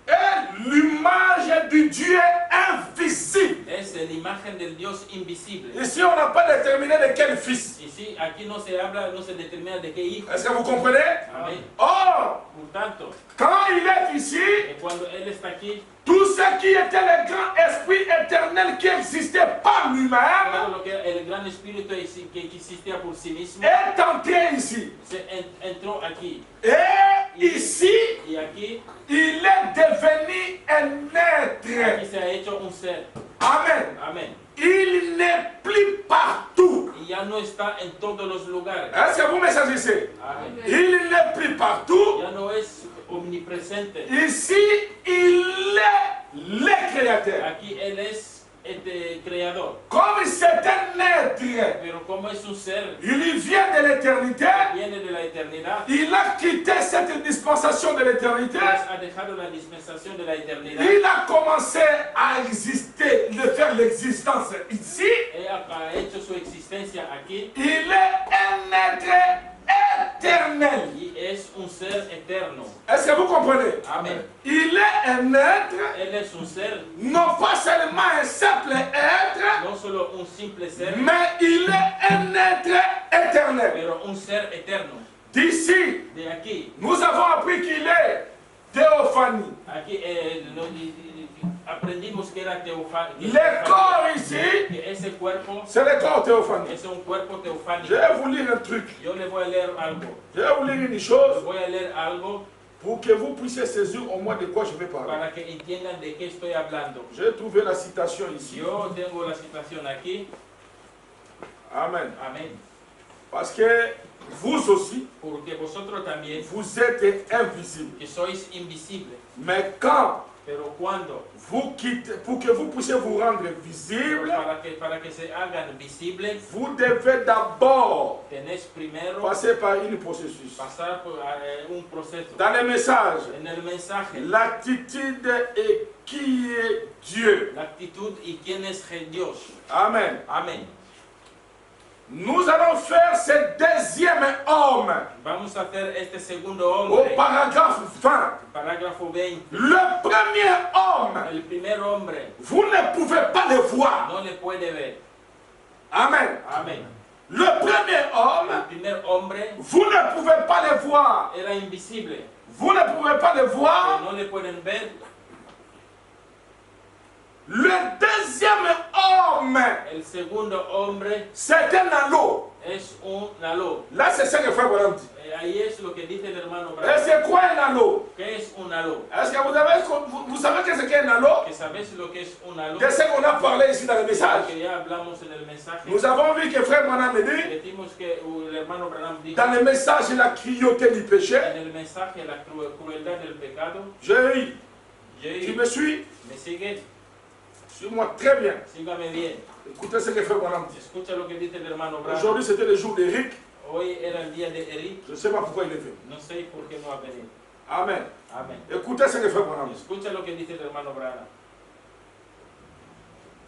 [SPEAKER 2] est l'image du Dieu invisible.
[SPEAKER 1] es la imagen del Dios invisible.
[SPEAKER 2] Ici, on n'a pas déterminé de quel fils.
[SPEAKER 1] Y sí, aquí no se habla, no se determina de qué hijo.
[SPEAKER 2] Est-ce que vous comprenez?
[SPEAKER 1] Amén.
[SPEAKER 2] Or,
[SPEAKER 1] Por tanto,
[SPEAKER 2] quand il est ici,
[SPEAKER 1] que cuando Él está aquí,
[SPEAKER 2] tout ce qui était le grand esprit éternel qui existait par
[SPEAKER 1] todo
[SPEAKER 2] lui-même
[SPEAKER 1] lo que el gran espíritu que existía por sí mismo,
[SPEAKER 2] est entré ici.
[SPEAKER 1] entró aquí.
[SPEAKER 2] Et ici,
[SPEAKER 1] Y aquí,
[SPEAKER 2] il est devenu un
[SPEAKER 1] aquí
[SPEAKER 2] être.
[SPEAKER 1] se ha hecho un ser.
[SPEAKER 2] Amen.
[SPEAKER 1] Amén.
[SPEAKER 2] Il n'est plus partout.
[SPEAKER 1] Y ya no está en todos los lugares.
[SPEAKER 2] Est-ce que vous me saisissez?
[SPEAKER 1] Amén.
[SPEAKER 2] Il n'est plus partout.
[SPEAKER 1] Ya no es omnipresente.
[SPEAKER 2] Ici, il est le créateur.
[SPEAKER 1] Aquí Él es creador.
[SPEAKER 2] Comme c'est un être,
[SPEAKER 1] Pero como es un ser
[SPEAKER 2] il vient de l'éternité,
[SPEAKER 1] que viene de la eternidad,
[SPEAKER 2] il a quitté cette dispensation de l'éternité,
[SPEAKER 1] pues ha dejado la dispensación de la eternidad.
[SPEAKER 2] il a commencé à exister, de faire l'existence ici.
[SPEAKER 1] Ha hecho su existencia aquí
[SPEAKER 2] Il est un être éternel.
[SPEAKER 1] y es un ser eterno.
[SPEAKER 2] Est-ce que vous comprenez?
[SPEAKER 1] Amén.
[SPEAKER 2] Il est un être,
[SPEAKER 1] Él es un ser,
[SPEAKER 2] non pas seulement un simple être,
[SPEAKER 1] no solo un simple ser,
[SPEAKER 2] mais il est un être éternel.
[SPEAKER 1] pero un ser eterno.
[SPEAKER 2] D'ici,
[SPEAKER 1] De aquí,
[SPEAKER 2] nous avons appris qu'il est théophanie.
[SPEAKER 1] aquí aprendimos que era
[SPEAKER 2] Le corps ici,
[SPEAKER 1] que ese cuerpo
[SPEAKER 2] c'est le corps théophanie.
[SPEAKER 1] es un cuerpo
[SPEAKER 2] Je
[SPEAKER 1] teofánico.
[SPEAKER 2] vais vous lire un truc.
[SPEAKER 1] Yo le voy a leer algo.
[SPEAKER 2] Je vais vous lire une
[SPEAKER 1] Les
[SPEAKER 2] chose
[SPEAKER 1] voy a leer algo
[SPEAKER 2] pour que vous puissiez saisir au moins de quoi je vais parler.
[SPEAKER 1] para que entiendan de qué estoy hablando.
[SPEAKER 2] J'ai trouvé la citation ici.
[SPEAKER 1] Yo tengo la situación aquí.
[SPEAKER 2] Amen.
[SPEAKER 1] Amén.
[SPEAKER 2] Parce que vous aussi,
[SPEAKER 1] Porque vosotros también,
[SPEAKER 2] vous êtes invisibles.
[SPEAKER 1] que sois invisibles,
[SPEAKER 2] Mais quand
[SPEAKER 1] pero cuando,
[SPEAKER 2] vous quittez, pour que vous puissiez vous rendre visible,
[SPEAKER 1] para que se hagan visibles,
[SPEAKER 2] vous devez d'abord
[SPEAKER 1] tenés primero
[SPEAKER 2] passer par un processus.
[SPEAKER 1] pasar por un proceso.
[SPEAKER 2] Dans les messages,
[SPEAKER 1] En el mensaje,
[SPEAKER 2] l'attitude est qui est Dieu.
[SPEAKER 1] la actitud y quién es Dios.
[SPEAKER 2] Amen.
[SPEAKER 1] Amén.
[SPEAKER 2] Nous allons faire ce deuxième homme
[SPEAKER 1] Vamos a hacer este segundo
[SPEAKER 2] au
[SPEAKER 1] hombre,
[SPEAKER 2] paragraphe 20.
[SPEAKER 1] parágrafo 20.
[SPEAKER 2] Le premier homme,
[SPEAKER 1] El primer hombre
[SPEAKER 2] vous ne pouvez pas le voir.
[SPEAKER 1] no le puede ver.
[SPEAKER 2] Amen.
[SPEAKER 1] Amén.
[SPEAKER 2] Le premier homme,
[SPEAKER 1] El primer hombre
[SPEAKER 2] vous ne pouvez pas le voir.
[SPEAKER 1] era invisible,
[SPEAKER 2] Vous ne pouvez pas le
[SPEAKER 1] que
[SPEAKER 2] voir.
[SPEAKER 1] no le pueden ver.
[SPEAKER 2] Le deuxième homme,
[SPEAKER 1] El segundo hombre
[SPEAKER 2] c'est un halo.
[SPEAKER 1] es un halo.
[SPEAKER 2] Là, c'est ce que Frère Branham dit.
[SPEAKER 1] Ahí es lo que dice el hermano
[SPEAKER 2] Et
[SPEAKER 1] Branham.
[SPEAKER 2] c'est quoi un halo?
[SPEAKER 1] ¿Qué es un halo?
[SPEAKER 2] Est-ce que vous savez que c'est qu'un halo?
[SPEAKER 1] ¿Que sabes lo que es un halo?
[SPEAKER 2] De ce qu'on a parlé ici dans le message.
[SPEAKER 1] Que ya hablamos en el mensaje.
[SPEAKER 2] Nous avons vu que Frère Branham dit,
[SPEAKER 1] Decimos que el hermano Branham dijo
[SPEAKER 2] dans le message, la cruauté du péché.
[SPEAKER 1] en el mensaje la crueldad del pecado.
[SPEAKER 2] J'ai eu. Tu
[SPEAKER 1] Jay,
[SPEAKER 2] me suis?
[SPEAKER 1] ¿me sigue?
[SPEAKER 2] Suis-moi très bien.
[SPEAKER 1] Sígame bien.
[SPEAKER 2] Écoutez ce que Frère Branham dit.
[SPEAKER 1] Escucha lo que dice el hermano Branham.
[SPEAKER 2] Aujourd'hui, c'était le jour d'Éric.
[SPEAKER 1] Hoy era el día de Eric.
[SPEAKER 2] Je ne sais pas pourquoi il est venu.
[SPEAKER 1] No sé por qué no ha venido.
[SPEAKER 2] Amen.
[SPEAKER 1] Amén.
[SPEAKER 2] Écoutez ce que Frère Branham dit.
[SPEAKER 1] Escucha lo que dice el hermano Branham.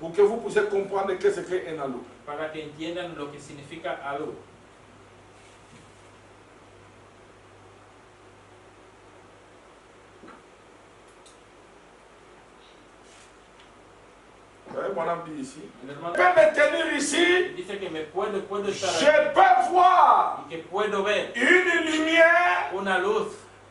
[SPEAKER 2] Pour que vous puissiez comprendre qu'est-ce qu'est un halo.
[SPEAKER 1] Para que entiendan lo que significa halo.
[SPEAKER 2] Branham dit ici.
[SPEAKER 1] El hermano
[SPEAKER 2] Je peux me tenir ici.
[SPEAKER 1] dice que puedo estar
[SPEAKER 2] Je
[SPEAKER 1] aquí
[SPEAKER 2] peux voir
[SPEAKER 1] y que puedo ver
[SPEAKER 2] une lumière,
[SPEAKER 1] una luz,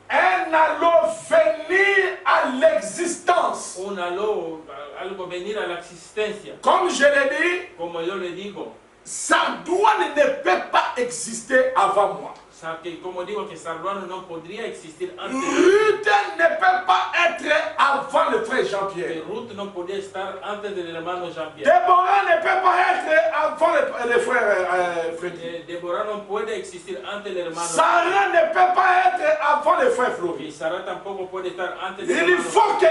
[SPEAKER 2] un halo venir à l'existence.
[SPEAKER 1] un halo, algo venir a la existencia.
[SPEAKER 2] Comme je l'ai dit,
[SPEAKER 1] Como yo le digo,
[SPEAKER 2] Sardoine ne peut pas exister avant moi.
[SPEAKER 1] o sea, que como digo que Sarduano no podría existir antes de
[SPEAKER 2] Ruth ne peut pas être avant le frère
[SPEAKER 1] que
[SPEAKER 2] Jean-Pierre.
[SPEAKER 1] Ruth no podía estar antes del hermano Jean-Pierre.
[SPEAKER 2] Déborah ne peut pas être avant le frère Freddy.
[SPEAKER 1] Deborah no puede existir antes del hermano.
[SPEAKER 2] Sarah ne peut pas être avant le frère
[SPEAKER 1] Y
[SPEAKER 2] Flori.
[SPEAKER 1] Sara tampoco puede estar antes del
[SPEAKER 2] Il
[SPEAKER 1] hermano.
[SPEAKER 2] faut que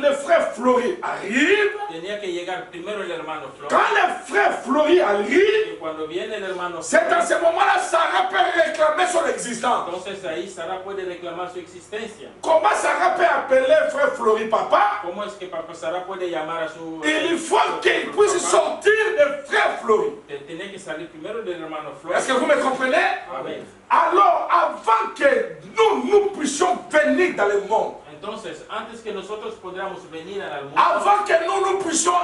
[SPEAKER 2] le frère Flori arrive.
[SPEAKER 1] Tenía que llegar primero el hermano Flor.
[SPEAKER 2] Quand le frère Flori arrive,
[SPEAKER 1] Y cuando viene el hermano
[SPEAKER 2] c'est
[SPEAKER 1] Flor,
[SPEAKER 2] à ce moment-là Sarah peut réclamer son existence.
[SPEAKER 1] entonces ahí Sara puede reclamar su existencia.
[SPEAKER 2] Comment Sarah peut appeler frère Flori papa?
[SPEAKER 1] ¿Cómo es que papá Sara puede llamar a su...
[SPEAKER 2] Il faut qu'il puisse sortir de frère Flori.
[SPEAKER 1] Tenía que salir primero del hermano Flor.
[SPEAKER 2] Est-ce que vous me comprenez?
[SPEAKER 1] Amén.
[SPEAKER 2] Alors, avant que nous puissions venir dans le monde,
[SPEAKER 1] Entonces, antes que nosotros podamos venir al mundo,
[SPEAKER 2] avant que nous puissions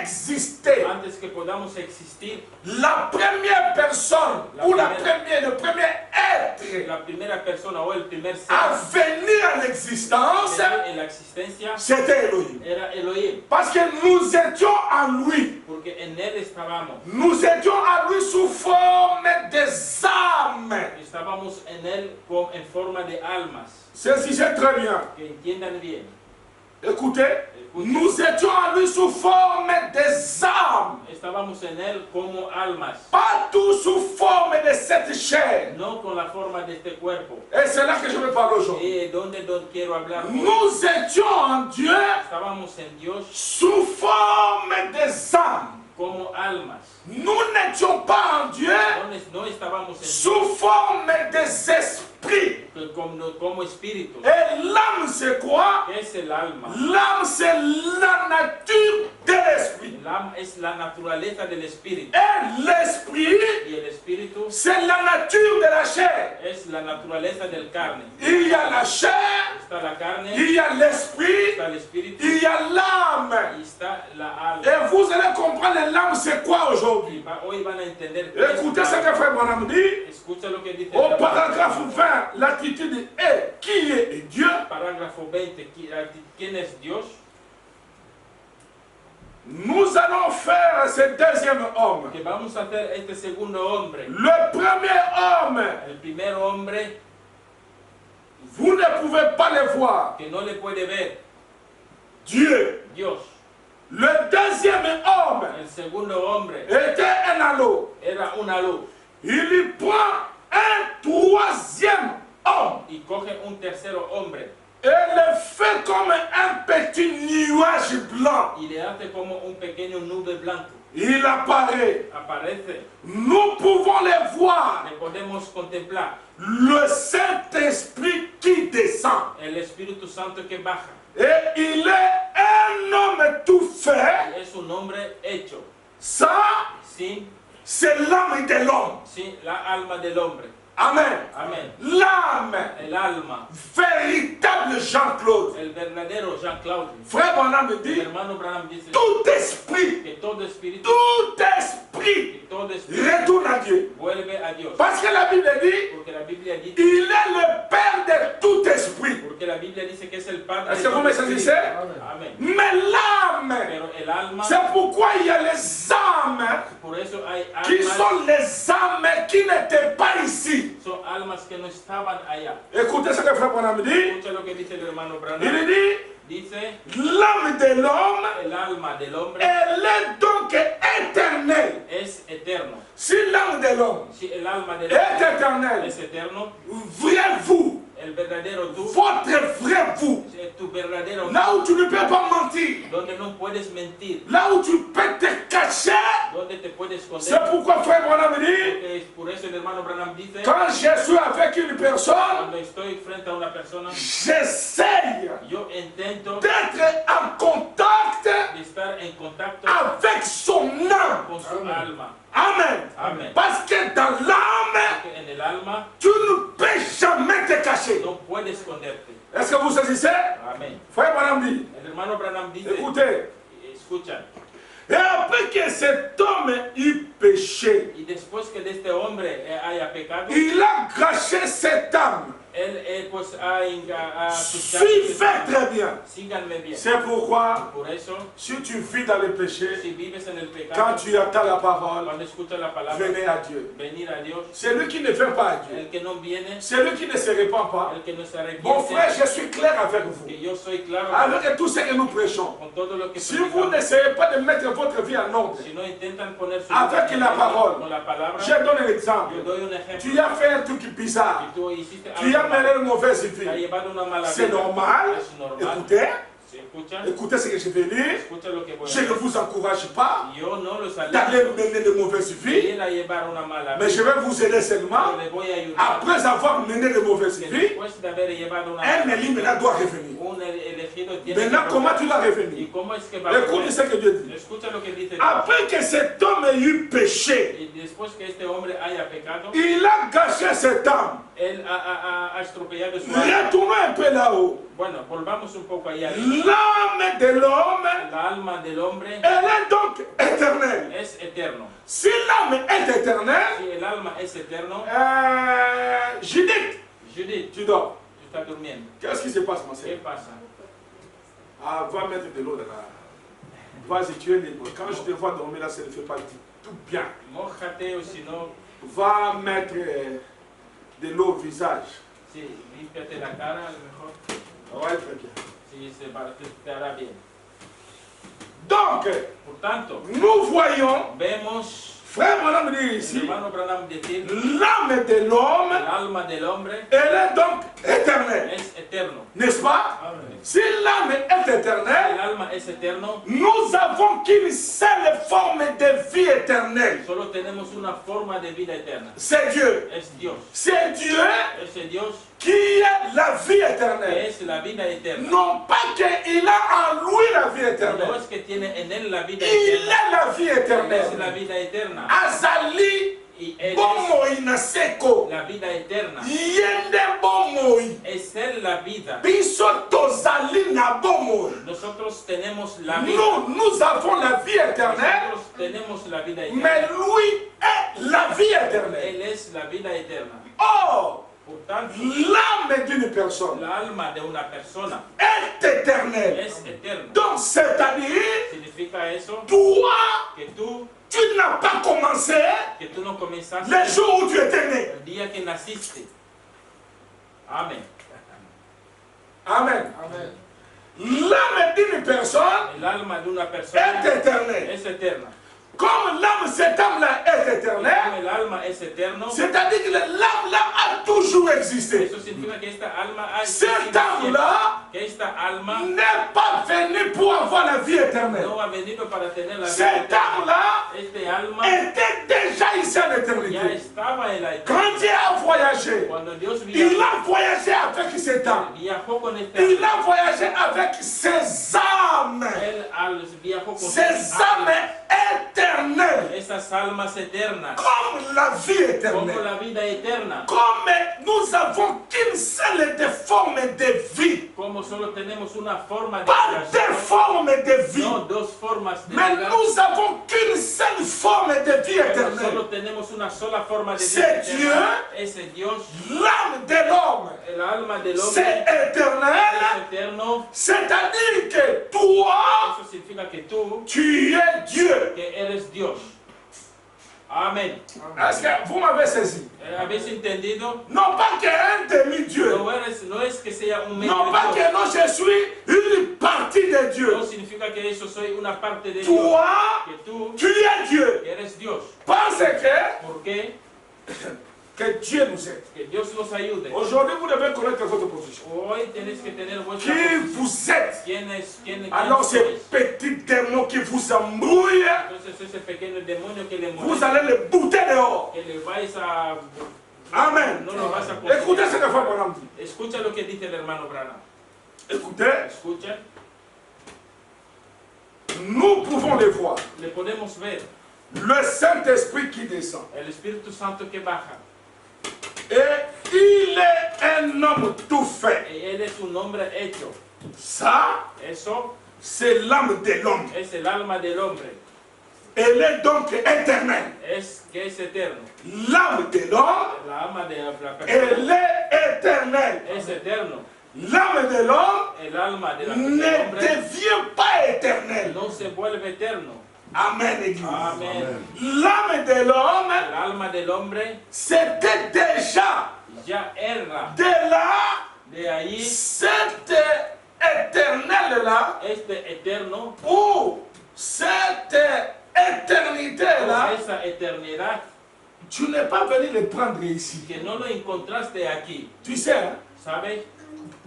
[SPEAKER 2] exister,
[SPEAKER 1] antes que podamos existir,
[SPEAKER 2] la première personne ou le premier être
[SPEAKER 1] la primera persona o el primer ser
[SPEAKER 2] à venir à l'existence,
[SPEAKER 1] en la existencia
[SPEAKER 2] c'était Elohim.
[SPEAKER 1] era Elohim,
[SPEAKER 2] Parce que nous étions en lui.
[SPEAKER 1] porque en él estábamos.
[SPEAKER 2] Nous étions en lui sous forme des âmes.
[SPEAKER 1] Estábamos en él en forma de almas.
[SPEAKER 2] C'est très bien.
[SPEAKER 1] Que entiendan bien.
[SPEAKER 2] Écoutez, nous étions en lui sous forme des âmes.
[SPEAKER 1] Estábamos en él como almas,
[SPEAKER 2] Pas tout sous forme de cette chair.
[SPEAKER 1] no con la forma de este cuerpo.
[SPEAKER 2] Et c'est là que je veux parler aujourd'hui.
[SPEAKER 1] Y donde quiero hablar hoy.
[SPEAKER 2] Nous étions en Dieu
[SPEAKER 1] Estábamos en Dios
[SPEAKER 2] sous forme des nous n'étions pas en Dieu
[SPEAKER 1] no estábamos en
[SPEAKER 2] sous forme des esprits.
[SPEAKER 1] como espíritu.
[SPEAKER 2] Et l'âme, c'est quoi?
[SPEAKER 1] ¿Qué es el alma?
[SPEAKER 2] L'âme, c'est la nature de l'esprit.
[SPEAKER 1] El alma es la naturaleza del espíritu.
[SPEAKER 2] Et l'esprit,
[SPEAKER 1] Y el espíritu
[SPEAKER 2] c'est la nature de la chair.
[SPEAKER 1] es la naturaleza del carne.
[SPEAKER 2] Il y a la chair,
[SPEAKER 1] Está la carne,
[SPEAKER 2] il y a l'esprit,
[SPEAKER 1] está el espíritu
[SPEAKER 2] il y a l'âme.
[SPEAKER 1] y está la alma.
[SPEAKER 2] Et vous allez comprendre l'âme, c'est quoi aujourd'hui?
[SPEAKER 1] Hoy van a entender qué es
[SPEAKER 2] Écoutez
[SPEAKER 1] el
[SPEAKER 2] ce
[SPEAKER 1] alma.
[SPEAKER 2] que Frère Branham dit.
[SPEAKER 1] Escucha lo que dice
[SPEAKER 2] Au
[SPEAKER 1] el
[SPEAKER 2] paragraphe 20, l'attitude est qui est Dieu.
[SPEAKER 1] parágrafo 20. ¿Quién es Dios?
[SPEAKER 2] Nous allons faire ce deuxième homme.
[SPEAKER 1] Que vamos a hacer este segundo hombre.
[SPEAKER 2] Le premier homme,
[SPEAKER 1] El primer hombre
[SPEAKER 2] vous ne pouvez pas le voir.
[SPEAKER 1] que no le puede ver,
[SPEAKER 2] Dieu.
[SPEAKER 1] Dios.
[SPEAKER 2] Le deuxième homme
[SPEAKER 1] El segundo hombre
[SPEAKER 2] était un anneau.
[SPEAKER 1] era una luz
[SPEAKER 2] Il y prend un troisième homme
[SPEAKER 1] y coge un tercero hombre
[SPEAKER 2] et le fait comme un petit nuage blanc.
[SPEAKER 1] y le hace como un pequeño nube blanco.
[SPEAKER 2] Il apparaît.
[SPEAKER 1] Aparece,
[SPEAKER 2] Nous pouvons le voir.
[SPEAKER 1] le podemos contemplar.
[SPEAKER 2] Le Saint-Esprit qui descend.
[SPEAKER 1] El Espíritu Santo que baja.
[SPEAKER 2] Et il est un homme tout fait.
[SPEAKER 1] Y es un hombre hecho
[SPEAKER 2] Ça,
[SPEAKER 1] sin
[SPEAKER 2] c'est l'âme de l'homme.
[SPEAKER 1] la alma del hombre.
[SPEAKER 2] Amen.
[SPEAKER 1] Amén.
[SPEAKER 2] L'âme,
[SPEAKER 1] El alma,
[SPEAKER 2] véritable Jean-Claude.
[SPEAKER 1] el verdadero Jean-Claude.
[SPEAKER 2] Frère Branham
[SPEAKER 1] El
[SPEAKER 2] dit,
[SPEAKER 1] hermano Branham dice
[SPEAKER 2] tout esprit,
[SPEAKER 1] que todo espíritu,
[SPEAKER 2] que
[SPEAKER 1] todo espíritu
[SPEAKER 2] retourne à Dieu.
[SPEAKER 1] vuelve a Dios.
[SPEAKER 2] Parce que la Bible dit,
[SPEAKER 1] Porque la Biblia dice,
[SPEAKER 2] il est le Père de tout esprit.
[SPEAKER 1] porque la Biblia dice que es el Padre
[SPEAKER 2] Est-ce
[SPEAKER 1] de
[SPEAKER 2] que vous
[SPEAKER 1] todo
[SPEAKER 2] me
[SPEAKER 1] espíritu.
[SPEAKER 2] saisissez?
[SPEAKER 1] Amén.
[SPEAKER 2] Mais l'âme,
[SPEAKER 1] Pero el alma,
[SPEAKER 2] c'est pourquoi il y a les âmes
[SPEAKER 1] por eso hay
[SPEAKER 2] qui
[SPEAKER 1] almas,
[SPEAKER 2] sont les âmes qui n'étaient pas ici.
[SPEAKER 1] son almas que no estaban allá.
[SPEAKER 2] Écoutez ce que Frère Branham dit.
[SPEAKER 1] Escucha lo que dice el hermano Branham.
[SPEAKER 2] Il dit,
[SPEAKER 1] Dice,
[SPEAKER 2] l'âme de l'homme,
[SPEAKER 1] el alma del hombre
[SPEAKER 2] elle est donc éternelle.
[SPEAKER 1] es eterno.
[SPEAKER 2] Si l'âme de l'homme
[SPEAKER 1] Si el alma del
[SPEAKER 2] est
[SPEAKER 1] hombre
[SPEAKER 2] éternelle,
[SPEAKER 1] es eterno,
[SPEAKER 2] vrai vous,
[SPEAKER 1] el verdadero tú,
[SPEAKER 2] votre vrai vous,
[SPEAKER 1] tu verdadero
[SPEAKER 2] là où tu ne peux pas mentir,
[SPEAKER 1] donde no puedes mentir,
[SPEAKER 2] là où tu peux te cacher,
[SPEAKER 1] donde te puedes esconder.
[SPEAKER 2] c'est pourquoi Frère Branham dit,
[SPEAKER 1] Porque es por eso el hermano Branham dice,
[SPEAKER 2] quand je suis avec une personne,
[SPEAKER 1] cuando estoy frente a una persona,
[SPEAKER 2] j'essaye
[SPEAKER 1] yo intento
[SPEAKER 2] d'être en contact
[SPEAKER 1] de estar en contacto
[SPEAKER 2] avec son âme.
[SPEAKER 1] con su alma.
[SPEAKER 2] Amen.
[SPEAKER 1] Amen.
[SPEAKER 2] Parce que dans l'âme,
[SPEAKER 1] Porque en el alma
[SPEAKER 2] tu ne peux jamais te cacher.
[SPEAKER 1] no puedes esconderte.
[SPEAKER 2] Est-ce que vous saisissez?
[SPEAKER 1] Amén.
[SPEAKER 2] Frère Branham dit,
[SPEAKER 1] El hermano Branham dice,
[SPEAKER 2] écoutez,
[SPEAKER 1] escucha,
[SPEAKER 2] et après que cet homme eut péché,
[SPEAKER 1] y después que de este hombre haya pecado,
[SPEAKER 2] il a gâché cette âme.
[SPEAKER 1] él pues ha
[SPEAKER 2] Suivez très bien.
[SPEAKER 1] Síganme bien.
[SPEAKER 2] C'est pourquoi,
[SPEAKER 1] Por eso,
[SPEAKER 2] si tu vis dans le péché,
[SPEAKER 1] si vives en el pecado,
[SPEAKER 2] quand tu attends la parole,
[SPEAKER 1] cuando escuchas la palabra,
[SPEAKER 2] venez à Dieu.
[SPEAKER 1] venir a Dios,
[SPEAKER 2] Celui qui ne vient pas à Dieu,
[SPEAKER 1] el que no viene,
[SPEAKER 2] celui qui ne se répand pas.
[SPEAKER 1] el que no se
[SPEAKER 2] Mon frère,
[SPEAKER 1] arrepiente,
[SPEAKER 2] je suis clair avec vous.
[SPEAKER 1] que yo soy claro
[SPEAKER 2] Avec tout ce que nous prêchons.
[SPEAKER 1] con todo lo que
[SPEAKER 2] Si vous
[SPEAKER 1] predicamos.
[SPEAKER 2] n'essayez pas de mettre votre vie en ordre,
[SPEAKER 1] Si no intentan poner su
[SPEAKER 2] avec la parole,
[SPEAKER 1] con la palabra,
[SPEAKER 2] je donne un exemple.
[SPEAKER 1] yo doy un ejemplo.
[SPEAKER 2] Tu as fait un truc bizarre.
[SPEAKER 1] Si tú hiciste
[SPEAKER 2] Tu as
[SPEAKER 1] algo
[SPEAKER 2] mené
[SPEAKER 1] malo,
[SPEAKER 2] une mauvaise
[SPEAKER 1] te ha
[SPEAKER 2] vie.
[SPEAKER 1] llevado una mala
[SPEAKER 2] C'est
[SPEAKER 1] vida,
[SPEAKER 2] normal.
[SPEAKER 1] es normal.
[SPEAKER 2] Écoutez,
[SPEAKER 1] Si escuchan,
[SPEAKER 2] écoutez ce que je vais lire.
[SPEAKER 1] escucha lo que voy a
[SPEAKER 2] Je ne
[SPEAKER 1] decir.
[SPEAKER 2] vous encourage pas
[SPEAKER 1] Yo no los
[SPEAKER 2] d'aller
[SPEAKER 1] alento
[SPEAKER 2] mener de mauvaises
[SPEAKER 1] de
[SPEAKER 2] vies,
[SPEAKER 1] ir a llevar una mala
[SPEAKER 2] mais je
[SPEAKER 1] vida,
[SPEAKER 2] vais vous aider seulement.
[SPEAKER 1] pero le voy a ayudar.
[SPEAKER 2] Après avoir mené de mauvaises
[SPEAKER 1] Que
[SPEAKER 2] vies,
[SPEAKER 1] después de haber llevado una
[SPEAKER 2] un
[SPEAKER 1] mala
[SPEAKER 2] élu
[SPEAKER 1] vida,
[SPEAKER 2] maintenant doit revenir.
[SPEAKER 1] un elegido tiene
[SPEAKER 2] Maintenant,
[SPEAKER 1] que
[SPEAKER 2] comment
[SPEAKER 1] volver.
[SPEAKER 2] tu dois
[SPEAKER 1] ¿Y
[SPEAKER 2] revenir?
[SPEAKER 1] cómo es que va a
[SPEAKER 2] Écoute
[SPEAKER 1] volver?
[SPEAKER 2] ce que Dieu dit.
[SPEAKER 1] Escucha lo que dice Dios.
[SPEAKER 2] Après que cet homme ait eu péché,
[SPEAKER 1] Y después que este hombre haya pecado,
[SPEAKER 2] il a gâché cette âme.
[SPEAKER 1] él ha estropeado su alma.
[SPEAKER 2] Retournons un peu là-haut.
[SPEAKER 1] Bueno, volvamos un poco allá.
[SPEAKER 2] L'âme de l'homme,
[SPEAKER 1] La alma del hombre
[SPEAKER 2] elle est donc éternelle.
[SPEAKER 1] es eterno.
[SPEAKER 2] Si l'âme est éternelle,
[SPEAKER 1] Si el alma es eterno,
[SPEAKER 2] Judith,
[SPEAKER 1] Judith,
[SPEAKER 2] tu dors.
[SPEAKER 1] está durmiendo.
[SPEAKER 2] Qu'est-ce qui se passe, ma
[SPEAKER 1] ¿Qué
[SPEAKER 2] sœur?
[SPEAKER 1] pasa?
[SPEAKER 2] Ah, va mettre de l'eau là. Vas-y, tu es libre. Quand je te vois dormir là, ça ne fait pas tout bien.
[SPEAKER 1] Mójate o si no,
[SPEAKER 2] Va mettre de l'eau au visage.
[SPEAKER 1] sí, límpiate la cara a lo mejor.
[SPEAKER 2] Ouais, très bien.
[SPEAKER 1] Sí, te hará bien.
[SPEAKER 2] Donc,
[SPEAKER 1] Por tanto,
[SPEAKER 2] nous voyons,
[SPEAKER 1] vemos
[SPEAKER 2] frère Branham dit
[SPEAKER 1] el
[SPEAKER 2] ici,
[SPEAKER 1] hermano Branham decir,
[SPEAKER 2] l'âme de
[SPEAKER 1] el
[SPEAKER 2] l'homme,
[SPEAKER 1] alma del hombre
[SPEAKER 2] elle est donc éternelle.
[SPEAKER 1] es eterno.
[SPEAKER 2] N'est-ce pas? Si l'âme est
[SPEAKER 1] El
[SPEAKER 2] éternelle,
[SPEAKER 1] alma es eterno,
[SPEAKER 2] nous avons qu'une seule forme de vie éternelle.
[SPEAKER 1] Solo tenemos una forma de vida eterna.
[SPEAKER 2] C'est Dieu.
[SPEAKER 1] Es Dios.
[SPEAKER 2] C'est Dieu
[SPEAKER 1] Es Dios
[SPEAKER 2] qui est la vie
[SPEAKER 1] que
[SPEAKER 2] éternelle.
[SPEAKER 1] es la vida eterna.
[SPEAKER 2] Non pas qu'il a en lui la vie
[SPEAKER 1] No
[SPEAKER 2] éternelle.
[SPEAKER 1] es que tiene en él la vida
[SPEAKER 2] Il
[SPEAKER 1] eterna.
[SPEAKER 2] est la vie
[SPEAKER 1] Él es la
[SPEAKER 2] éternelle.
[SPEAKER 1] vida eterna.
[SPEAKER 2] Azali
[SPEAKER 1] Y él
[SPEAKER 2] bomo inaseko.
[SPEAKER 1] es la vida eterna.
[SPEAKER 2] Yende bomo.
[SPEAKER 1] Es él la vida.
[SPEAKER 2] Biso tozali na bomo.
[SPEAKER 1] Nosotros tenemos la vida.
[SPEAKER 2] Nous avons la vie éternelle,
[SPEAKER 1] Nosotros tenemos la vida
[SPEAKER 2] mais
[SPEAKER 1] eterna.
[SPEAKER 2] lui est la vie éternelle.
[SPEAKER 1] Él es la vida eterna.
[SPEAKER 2] Or,
[SPEAKER 1] Por tanto,
[SPEAKER 2] l'âme d'une personne
[SPEAKER 1] la alma de una persona
[SPEAKER 2] est éternelle.
[SPEAKER 1] es eterna.
[SPEAKER 2] Donc, c'est-à-dire,
[SPEAKER 1] Significa eso
[SPEAKER 2] toi,
[SPEAKER 1] que tú
[SPEAKER 2] n'as pas commencé
[SPEAKER 1] no comenzaste
[SPEAKER 2] le jour où tu étais né.
[SPEAKER 1] el día que naciste. Amén.
[SPEAKER 2] Amen. L'âme d'une personne
[SPEAKER 1] El alma de una persona
[SPEAKER 2] est éternelle.
[SPEAKER 1] es eterna.
[SPEAKER 2] Comme l'âme, cette âme-là est
[SPEAKER 1] Como
[SPEAKER 2] éternelle,
[SPEAKER 1] el alma es eterno,
[SPEAKER 2] c'est-à-dire que l'âme-là a toujours existé.
[SPEAKER 1] eso significa que esta alma ha
[SPEAKER 2] Cette
[SPEAKER 1] existido siempre.
[SPEAKER 2] âme-là
[SPEAKER 1] Que esta alma
[SPEAKER 2] n'est pas venue pour avoir la vie éternelle.
[SPEAKER 1] no ha venido para tener la vida
[SPEAKER 2] Cette
[SPEAKER 1] eterna.
[SPEAKER 2] âme-là
[SPEAKER 1] Este alma
[SPEAKER 2] était déjà ici en
[SPEAKER 1] ya
[SPEAKER 2] éternité.
[SPEAKER 1] estaba en la
[SPEAKER 2] Quand
[SPEAKER 1] eternidad.
[SPEAKER 2] Dieu a voyagé,
[SPEAKER 1] Cuando Dios
[SPEAKER 2] il a voyagé avec cette âme.
[SPEAKER 1] viajó con esta
[SPEAKER 2] Il a voyagé avec ses âmes.
[SPEAKER 1] viajó con
[SPEAKER 2] Ces âmes éternelles.
[SPEAKER 1] esas almas eternas,
[SPEAKER 2] Comme la vie
[SPEAKER 1] como
[SPEAKER 2] éternelle.
[SPEAKER 1] la vida eterna.
[SPEAKER 2] Comme nous avons qu'une seule des formes de vie.
[SPEAKER 1] Como solo tenemos una forma de
[SPEAKER 2] Pas deux
[SPEAKER 1] creación,
[SPEAKER 2] formes de vie.
[SPEAKER 1] no dos formas de
[SPEAKER 2] Mais
[SPEAKER 1] vida,
[SPEAKER 2] nous avons qu'une seule forme de vie
[SPEAKER 1] pero
[SPEAKER 2] éternelle.
[SPEAKER 1] solo tenemos una sola forma de
[SPEAKER 2] C'est
[SPEAKER 1] vida
[SPEAKER 2] Dieu.
[SPEAKER 1] eterna. Ese Dios,
[SPEAKER 2] L'âme de l'homme,
[SPEAKER 1] el alma del
[SPEAKER 2] c'est
[SPEAKER 1] hombre, es
[SPEAKER 2] éternel.
[SPEAKER 1] eterno.
[SPEAKER 2] C'est-à-dire que toi,
[SPEAKER 1] Eso significa que tú,
[SPEAKER 2] tu es Dieu.
[SPEAKER 1] que eres Dios. Amén.
[SPEAKER 2] Est-ce que vous m'avez saisi?
[SPEAKER 1] ¿Habéis entendido?
[SPEAKER 2] Non pas qu'un demi-Dieu.
[SPEAKER 1] No es que sea un medio
[SPEAKER 2] Non pas
[SPEAKER 1] de
[SPEAKER 2] que non, je suis une partie de
[SPEAKER 1] Dios.
[SPEAKER 2] Dieu.
[SPEAKER 1] No significa que eso soy una parte de Dios.
[SPEAKER 2] Toi,
[SPEAKER 1] Que tú,
[SPEAKER 2] tu es Dieu.
[SPEAKER 1] que eres Dios.
[SPEAKER 2] Parce que
[SPEAKER 1] ¿Por qué?
[SPEAKER 2] Dieu nous aide.
[SPEAKER 1] Que Dios nos ayude.
[SPEAKER 2] Aujourd'hui, vous devez connaître votre position.
[SPEAKER 1] Hoy tienes que tener vuestra
[SPEAKER 2] Qui
[SPEAKER 1] posición.
[SPEAKER 2] vous êtes?
[SPEAKER 1] ¿Quién
[SPEAKER 2] Alors,
[SPEAKER 1] sois?
[SPEAKER 2] ces petits démons qui vous embrouillent,
[SPEAKER 1] Entonces ese pequeño demonio que le
[SPEAKER 2] vous
[SPEAKER 1] molesta,
[SPEAKER 2] allez le bouter dehors.
[SPEAKER 1] que le vais a...
[SPEAKER 2] Amen.
[SPEAKER 1] No lo vas a
[SPEAKER 2] Écoutez ce
[SPEAKER 1] conseguir.
[SPEAKER 2] que Frère Branham dit.
[SPEAKER 1] Escucha lo que dice el hermano Branham.
[SPEAKER 2] Écoutez,
[SPEAKER 1] Escucha.
[SPEAKER 2] nous pouvons les voir.
[SPEAKER 1] Le podemos ver.
[SPEAKER 2] Le Saint-Esprit qui descend.
[SPEAKER 1] El Espíritu Santo que baja.
[SPEAKER 2] Et il est un homme tout fait.
[SPEAKER 1] Y él es un hombre hecho.
[SPEAKER 2] Ça,
[SPEAKER 1] Eso
[SPEAKER 2] c'est l'âme de l'homme.
[SPEAKER 1] es el alma del hombre.
[SPEAKER 2] Elle est donc éternelle.
[SPEAKER 1] Que es eterno.
[SPEAKER 2] L'âme de l'homme,
[SPEAKER 1] La alma de la persona
[SPEAKER 2] elle est éternelle.
[SPEAKER 1] es eterno.
[SPEAKER 2] L'âme de l'homme
[SPEAKER 1] El alma de la
[SPEAKER 2] ne
[SPEAKER 1] del hombre
[SPEAKER 2] devient pas éternelle.
[SPEAKER 1] no se vuelve eterno.
[SPEAKER 2] Amen, Église.
[SPEAKER 1] Amén.
[SPEAKER 2] L'âme de l'homme,
[SPEAKER 1] El alma del hombre
[SPEAKER 2] c'était déjà
[SPEAKER 1] ya era
[SPEAKER 2] de là,
[SPEAKER 1] de ahí
[SPEAKER 2] cette éternelle-là,
[SPEAKER 1] este eterno,
[SPEAKER 2] ou cette éternité-là,
[SPEAKER 1] esa eternidad
[SPEAKER 2] tu n'es pas venu le prendre ici.
[SPEAKER 1] que no lo encontraste aquí.
[SPEAKER 2] Tu sais, hein,
[SPEAKER 1] ¿Sabes?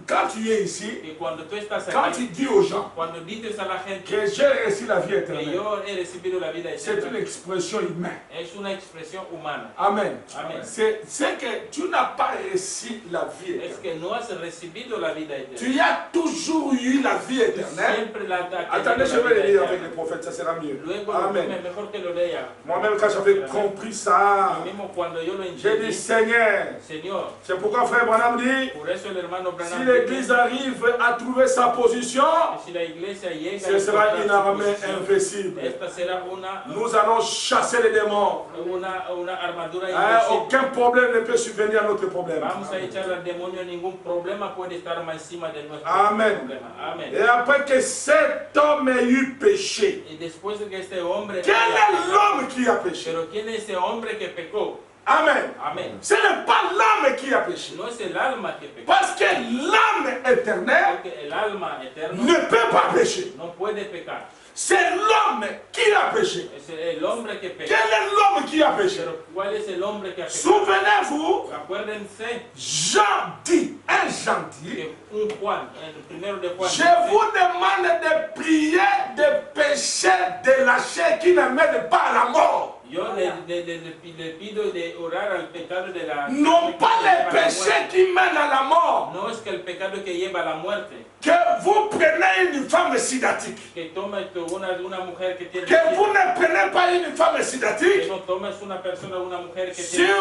[SPEAKER 2] quand tu es ici,
[SPEAKER 1] Que cuando tú estás
[SPEAKER 2] quand
[SPEAKER 1] aquí,
[SPEAKER 2] tu dis aux gens
[SPEAKER 1] cuando dices a la gente
[SPEAKER 2] que j'ai reçu la vie
[SPEAKER 1] que
[SPEAKER 2] éternelle,
[SPEAKER 1] yo he recibido la vida
[SPEAKER 2] c'est une
[SPEAKER 1] eterna,
[SPEAKER 2] expression humaine.
[SPEAKER 1] es una expresión humana.
[SPEAKER 2] Amen.
[SPEAKER 1] Amen.
[SPEAKER 2] C'est que tu n'as pas reçu la vie
[SPEAKER 1] Es
[SPEAKER 2] éternelle.
[SPEAKER 1] que no has recibido la vida eterna.
[SPEAKER 2] Tu as toujours eu la vie éternelle.
[SPEAKER 1] Siempre la has tenido
[SPEAKER 2] Attendez, je
[SPEAKER 1] la
[SPEAKER 2] vais
[SPEAKER 1] vida
[SPEAKER 2] le lire
[SPEAKER 1] eterna.
[SPEAKER 2] avec les prophètes, ça sera mieux.
[SPEAKER 1] Luego,
[SPEAKER 2] Amen.
[SPEAKER 1] mejor que lo lea.
[SPEAKER 2] Moi-même, quand j'avais compris ça,
[SPEAKER 1] Y mismo cuando yo lo
[SPEAKER 2] j'ai dit,
[SPEAKER 1] entendí,
[SPEAKER 2] Seigneur,
[SPEAKER 1] Señor,
[SPEAKER 2] c'est pourquoi Frère Branham dit,
[SPEAKER 1] por eso el hermano
[SPEAKER 2] si
[SPEAKER 1] Branham
[SPEAKER 2] l'Église
[SPEAKER 1] dice
[SPEAKER 2] arrive à trouver sa position,
[SPEAKER 1] que si la iglesia llega
[SPEAKER 2] ce
[SPEAKER 1] a
[SPEAKER 2] sera
[SPEAKER 1] encontrar
[SPEAKER 2] une
[SPEAKER 1] su
[SPEAKER 2] armée
[SPEAKER 1] posición,
[SPEAKER 2] invincible.
[SPEAKER 1] esta será
[SPEAKER 2] Nous allons chasser les démons.
[SPEAKER 1] una armadura
[SPEAKER 2] Hein,
[SPEAKER 1] invisible.
[SPEAKER 2] aucun problème ne peut subvenir à notre problème.
[SPEAKER 1] Vamos a echar al demonio, ningún problema puede estar más encima de nuestro
[SPEAKER 2] Amen.
[SPEAKER 1] problema. Amén.
[SPEAKER 2] Et après que cet homme ait eu péché,
[SPEAKER 1] Y después de que este hombre
[SPEAKER 2] quel
[SPEAKER 1] haya
[SPEAKER 2] est
[SPEAKER 1] pecado,
[SPEAKER 2] l'homme qui a péché?
[SPEAKER 1] pero ¿quién es ese hombre que pecó?
[SPEAKER 2] Amen.
[SPEAKER 1] Amén.
[SPEAKER 2] Ce n'est pas l'âme qui a péché.
[SPEAKER 1] No es el alma que pecó,
[SPEAKER 2] Parce que l'âme éternelle
[SPEAKER 1] porque el alma eterna
[SPEAKER 2] ne peut pas pécher.
[SPEAKER 1] no puede pecar.
[SPEAKER 2] C'est l'homme qui a péché.
[SPEAKER 1] Es el hombre que
[SPEAKER 2] Quel
[SPEAKER 1] peca.
[SPEAKER 2] est l'homme qui a péché?
[SPEAKER 1] Pero ¿cuál es el hombre que ha pecado?
[SPEAKER 2] Souvenez-vous,
[SPEAKER 1] Acuérdense,
[SPEAKER 2] Jean dit un gentil,
[SPEAKER 1] que un Juan, el primero de Juan,
[SPEAKER 2] je vous demande de prier des péchés de la chair qui ne mènent pas à la mort.
[SPEAKER 1] yo le pido de orar al pecado de la
[SPEAKER 2] Non pas les péchés qui mènent à la mort.
[SPEAKER 1] No es que el pecado que lleva a la muerte.
[SPEAKER 2] Que vous prenez une femme sidatique.
[SPEAKER 1] Que tomes una mujer que tiene
[SPEAKER 2] Que vous ne prenez pas une femme
[SPEAKER 1] que
[SPEAKER 2] sidatique.
[SPEAKER 1] no tomes una persona, una mujer que
[SPEAKER 2] Si
[SPEAKER 1] tiene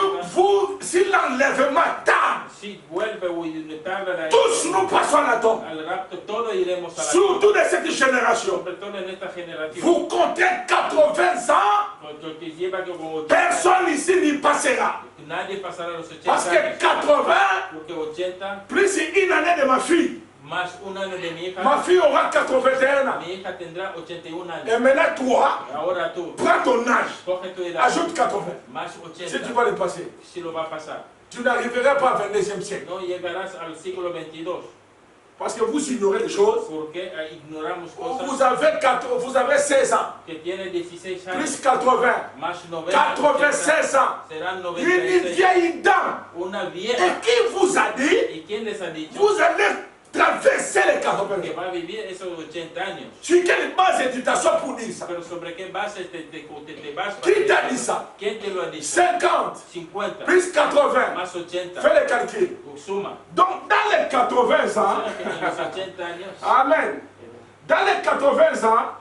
[SPEAKER 2] si l'enlèvement tarde,
[SPEAKER 1] si vuelve y tarda
[SPEAKER 2] tous nous passons à la tombe.
[SPEAKER 1] al rapto, todos iremos a la
[SPEAKER 2] Surtout de cette génération.
[SPEAKER 1] sobre todo en esta generación.
[SPEAKER 2] Vous comptez 80 ans,
[SPEAKER 1] Porque lleva que como 80,
[SPEAKER 2] personne ici n'y passera.
[SPEAKER 1] nadie pasará los 80
[SPEAKER 2] Parce que
[SPEAKER 1] años.
[SPEAKER 2] 80,
[SPEAKER 1] Porque 80
[SPEAKER 2] plus une année de ma fille.
[SPEAKER 1] más un año de mi hija.
[SPEAKER 2] Ma fille aura 81 ans.
[SPEAKER 1] Mi hija tendrá 81 años.
[SPEAKER 2] Et maintenant, toi,
[SPEAKER 1] Ahora tú,
[SPEAKER 2] prends ton âge,
[SPEAKER 1] coge tu edad,
[SPEAKER 2] ajoute 80.
[SPEAKER 1] más
[SPEAKER 2] Si
[SPEAKER 1] 80,
[SPEAKER 2] tu vas le passer,
[SPEAKER 1] si lo va a pasar.
[SPEAKER 2] tu n'arriveras pas au 22e siècle.
[SPEAKER 1] No llegarás al siglo 22,
[SPEAKER 2] Parce que vous ignorez des choses.
[SPEAKER 1] porque ignoramos cosas
[SPEAKER 2] Vous avez 16 ans,
[SPEAKER 1] que tiene 16 años,
[SPEAKER 2] plus 80,
[SPEAKER 1] más 90,
[SPEAKER 2] 96 ans.
[SPEAKER 1] serán
[SPEAKER 2] Une
[SPEAKER 1] 96.
[SPEAKER 2] vieille dame.
[SPEAKER 1] Una
[SPEAKER 2] Et
[SPEAKER 1] vieja.
[SPEAKER 2] qui vous a dit,
[SPEAKER 1] ¿Y quién les ha dicho
[SPEAKER 2] vous allez traverser les 80
[SPEAKER 1] que
[SPEAKER 2] ans?
[SPEAKER 1] va a vivir esos 80 años?
[SPEAKER 2] Sur quelle base d'éducation pour dire ça?
[SPEAKER 1] Pero sobre qué base te vas para
[SPEAKER 2] Qui t'a
[SPEAKER 1] eso?
[SPEAKER 2] dit ça?
[SPEAKER 1] ¿Quién te lo ha dicho?
[SPEAKER 2] 50
[SPEAKER 1] 50
[SPEAKER 2] plus 80.
[SPEAKER 1] más 80.
[SPEAKER 2] Fais les calculs.
[SPEAKER 1] Suma.
[SPEAKER 2] Donc, dans les 80 ans,
[SPEAKER 1] ¿Sabes que en los 80 años,
[SPEAKER 2] Amen. Dans les 80 ans,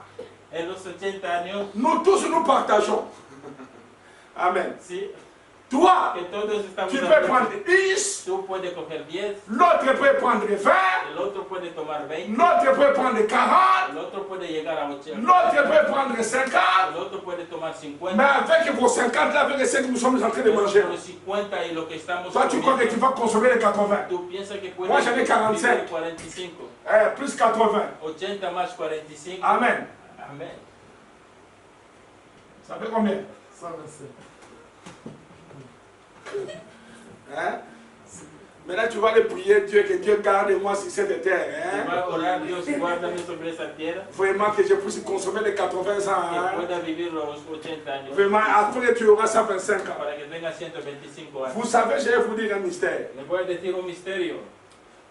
[SPEAKER 1] en los 80 años,
[SPEAKER 2] nous tous nous partageons. Amen.
[SPEAKER 1] sí,
[SPEAKER 2] Toi,
[SPEAKER 1] que todos estamos
[SPEAKER 2] tu
[SPEAKER 1] de
[SPEAKER 2] peux
[SPEAKER 1] acuerdo.
[SPEAKER 2] prendre 10,
[SPEAKER 1] Tú puedes coger 10,
[SPEAKER 2] l'autre peut prendre 20,
[SPEAKER 1] el otro puede tomar 20,
[SPEAKER 2] l'autre peut prendre 40,
[SPEAKER 1] el otro puede llegar a 80,
[SPEAKER 2] l'autre peut prendre 50.
[SPEAKER 1] el otro puede tomar
[SPEAKER 2] Mais
[SPEAKER 1] 50.
[SPEAKER 2] avec vos 50 là, avec les 5 que nous sommes en train de manger,
[SPEAKER 1] Con los 50 y lo que estamos
[SPEAKER 2] toi tu crois que tu vas consommer les 80.
[SPEAKER 1] tú piensas que puedes
[SPEAKER 2] Moi, j'en ai 45.
[SPEAKER 1] vivir 45,
[SPEAKER 2] Plus 80.
[SPEAKER 1] 80 más 45.
[SPEAKER 2] Amen.
[SPEAKER 1] Amén.
[SPEAKER 2] Ça fait combien?
[SPEAKER 4] 125.
[SPEAKER 2] Hein? Maintenant tu vas aller prier Dieu, que Dieu garde moi sur cette terre.
[SPEAKER 1] Va a
[SPEAKER 2] Hein?
[SPEAKER 1] orar, Dios, guárdame sobre esa tierra,
[SPEAKER 2] Vraiment que je puisse consommer les 80 ans.
[SPEAKER 1] que
[SPEAKER 2] Hein?
[SPEAKER 1] pueda vivir los 80 años,
[SPEAKER 2] Vraiment, après tu auras 125 ans.
[SPEAKER 1] para que tenga 125 años.
[SPEAKER 2] Vous savez, je vais vous dire un mystère.
[SPEAKER 1] Les voy a decir un misterio,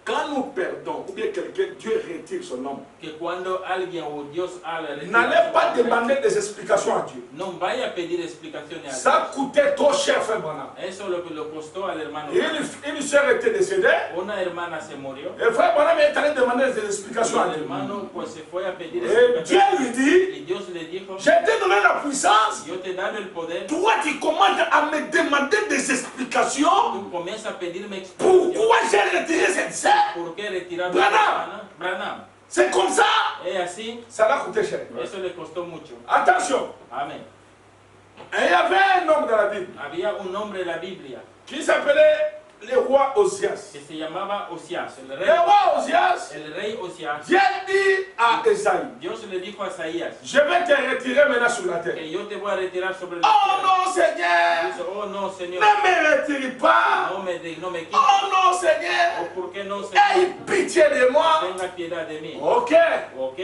[SPEAKER 2] Quand nous perdons, ou bien quelqu'un, Dieu retire son nom.
[SPEAKER 1] que cuando alguien o Dios habla,
[SPEAKER 2] N'allez pas demander des explications à Dieu.
[SPEAKER 1] no vaya a pedir explicaciones a
[SPEAKER 2] Ça coûtait trop cher, frère Branham.
[SPEAKER 1] Dios. Eso es lo que le costó al hermano.
[SPEAKER 2] Une soeur était décédée.
[SPEAKER 1] Una hermana se murió,
[SPEAKER 2] Et frère Branham est allé demander des explications à
[SPEAKER 1] el
[SPEAKER 2] Dieu.
[SPEAKER 1] hermano pues se fue a pedir
[SPEAKER 2] Et Dieu
[SPEAKER 1] explicaciones.
[SPEAKER 2] lui dit,
[SPEAKER 1] Y Dios le dijo,
[SPEAKER 2] je t'ai donné la puissance.
[SPEAKER 1] yo te he dado el poder,
[SPEAKER 2] Toi, tu commences à me demander des explications.
[SPEAKER 1] tú comienzas a pedirme explicaciones.
[SPEAKER 2] Pourquoi j'ai retiré cette sœur?
[SPEAKER 1] ¿Por qué retirar a
[SPEAKER 2] Branham.
[SPEAKER 1] la hermana? Branham.
[SPEAKER 2] C'est comme ça.
[SPEAKER 1] Es así,
[SPEAKER 2] Ça l'a coûté cher.
[SPEAKER 1] eso le costó mucho.
[SPEAKER 2] Attention.
[SPEAKER 1] Amén.
[SPEAKER 2] Et il y avait un homme dans la Bible
[SPEAKER 1] Había un hombre en la Biblia
[SPEAKER 2] qui s'appelait le roi Osias.
[SPEAKER 1] que se llamaba Osías,
[SPEAKER 2] Le roi Osias
[SPEAKER 1] el rey Osías.
[SPEAKER 2] Dieu dit à Esaïe,
[SPEAKER 1] Dios le dijo a Isaías
[SPEAKER 2] je vais te retirer maintenant sur la terre.
[SPEAKER 1] que yo te voy a retirar sobre la
[SPEAKER 2] Oh
[SPEAKER 1] tierra.
[SPEAKER 2] non, Seigneur,
[SPEAKER 1] Dice, oh no, Señor,
[SPEAKER 2] ne me retire pas.
[SPEAKER 1] no me quites.
[SPEAKER 2] Oh non, Seigneur,
[SPEAKER 1] ¿O por qué no,
[SPEAKER 2] aie
[SPEAKER 1] Señor?
[SPEAKER 2] pitié de moi.
[SPEAKER 1] Tenga piedad de mí.
[SPEAKER 2] Ok,
[SPEAKER 1] Ok.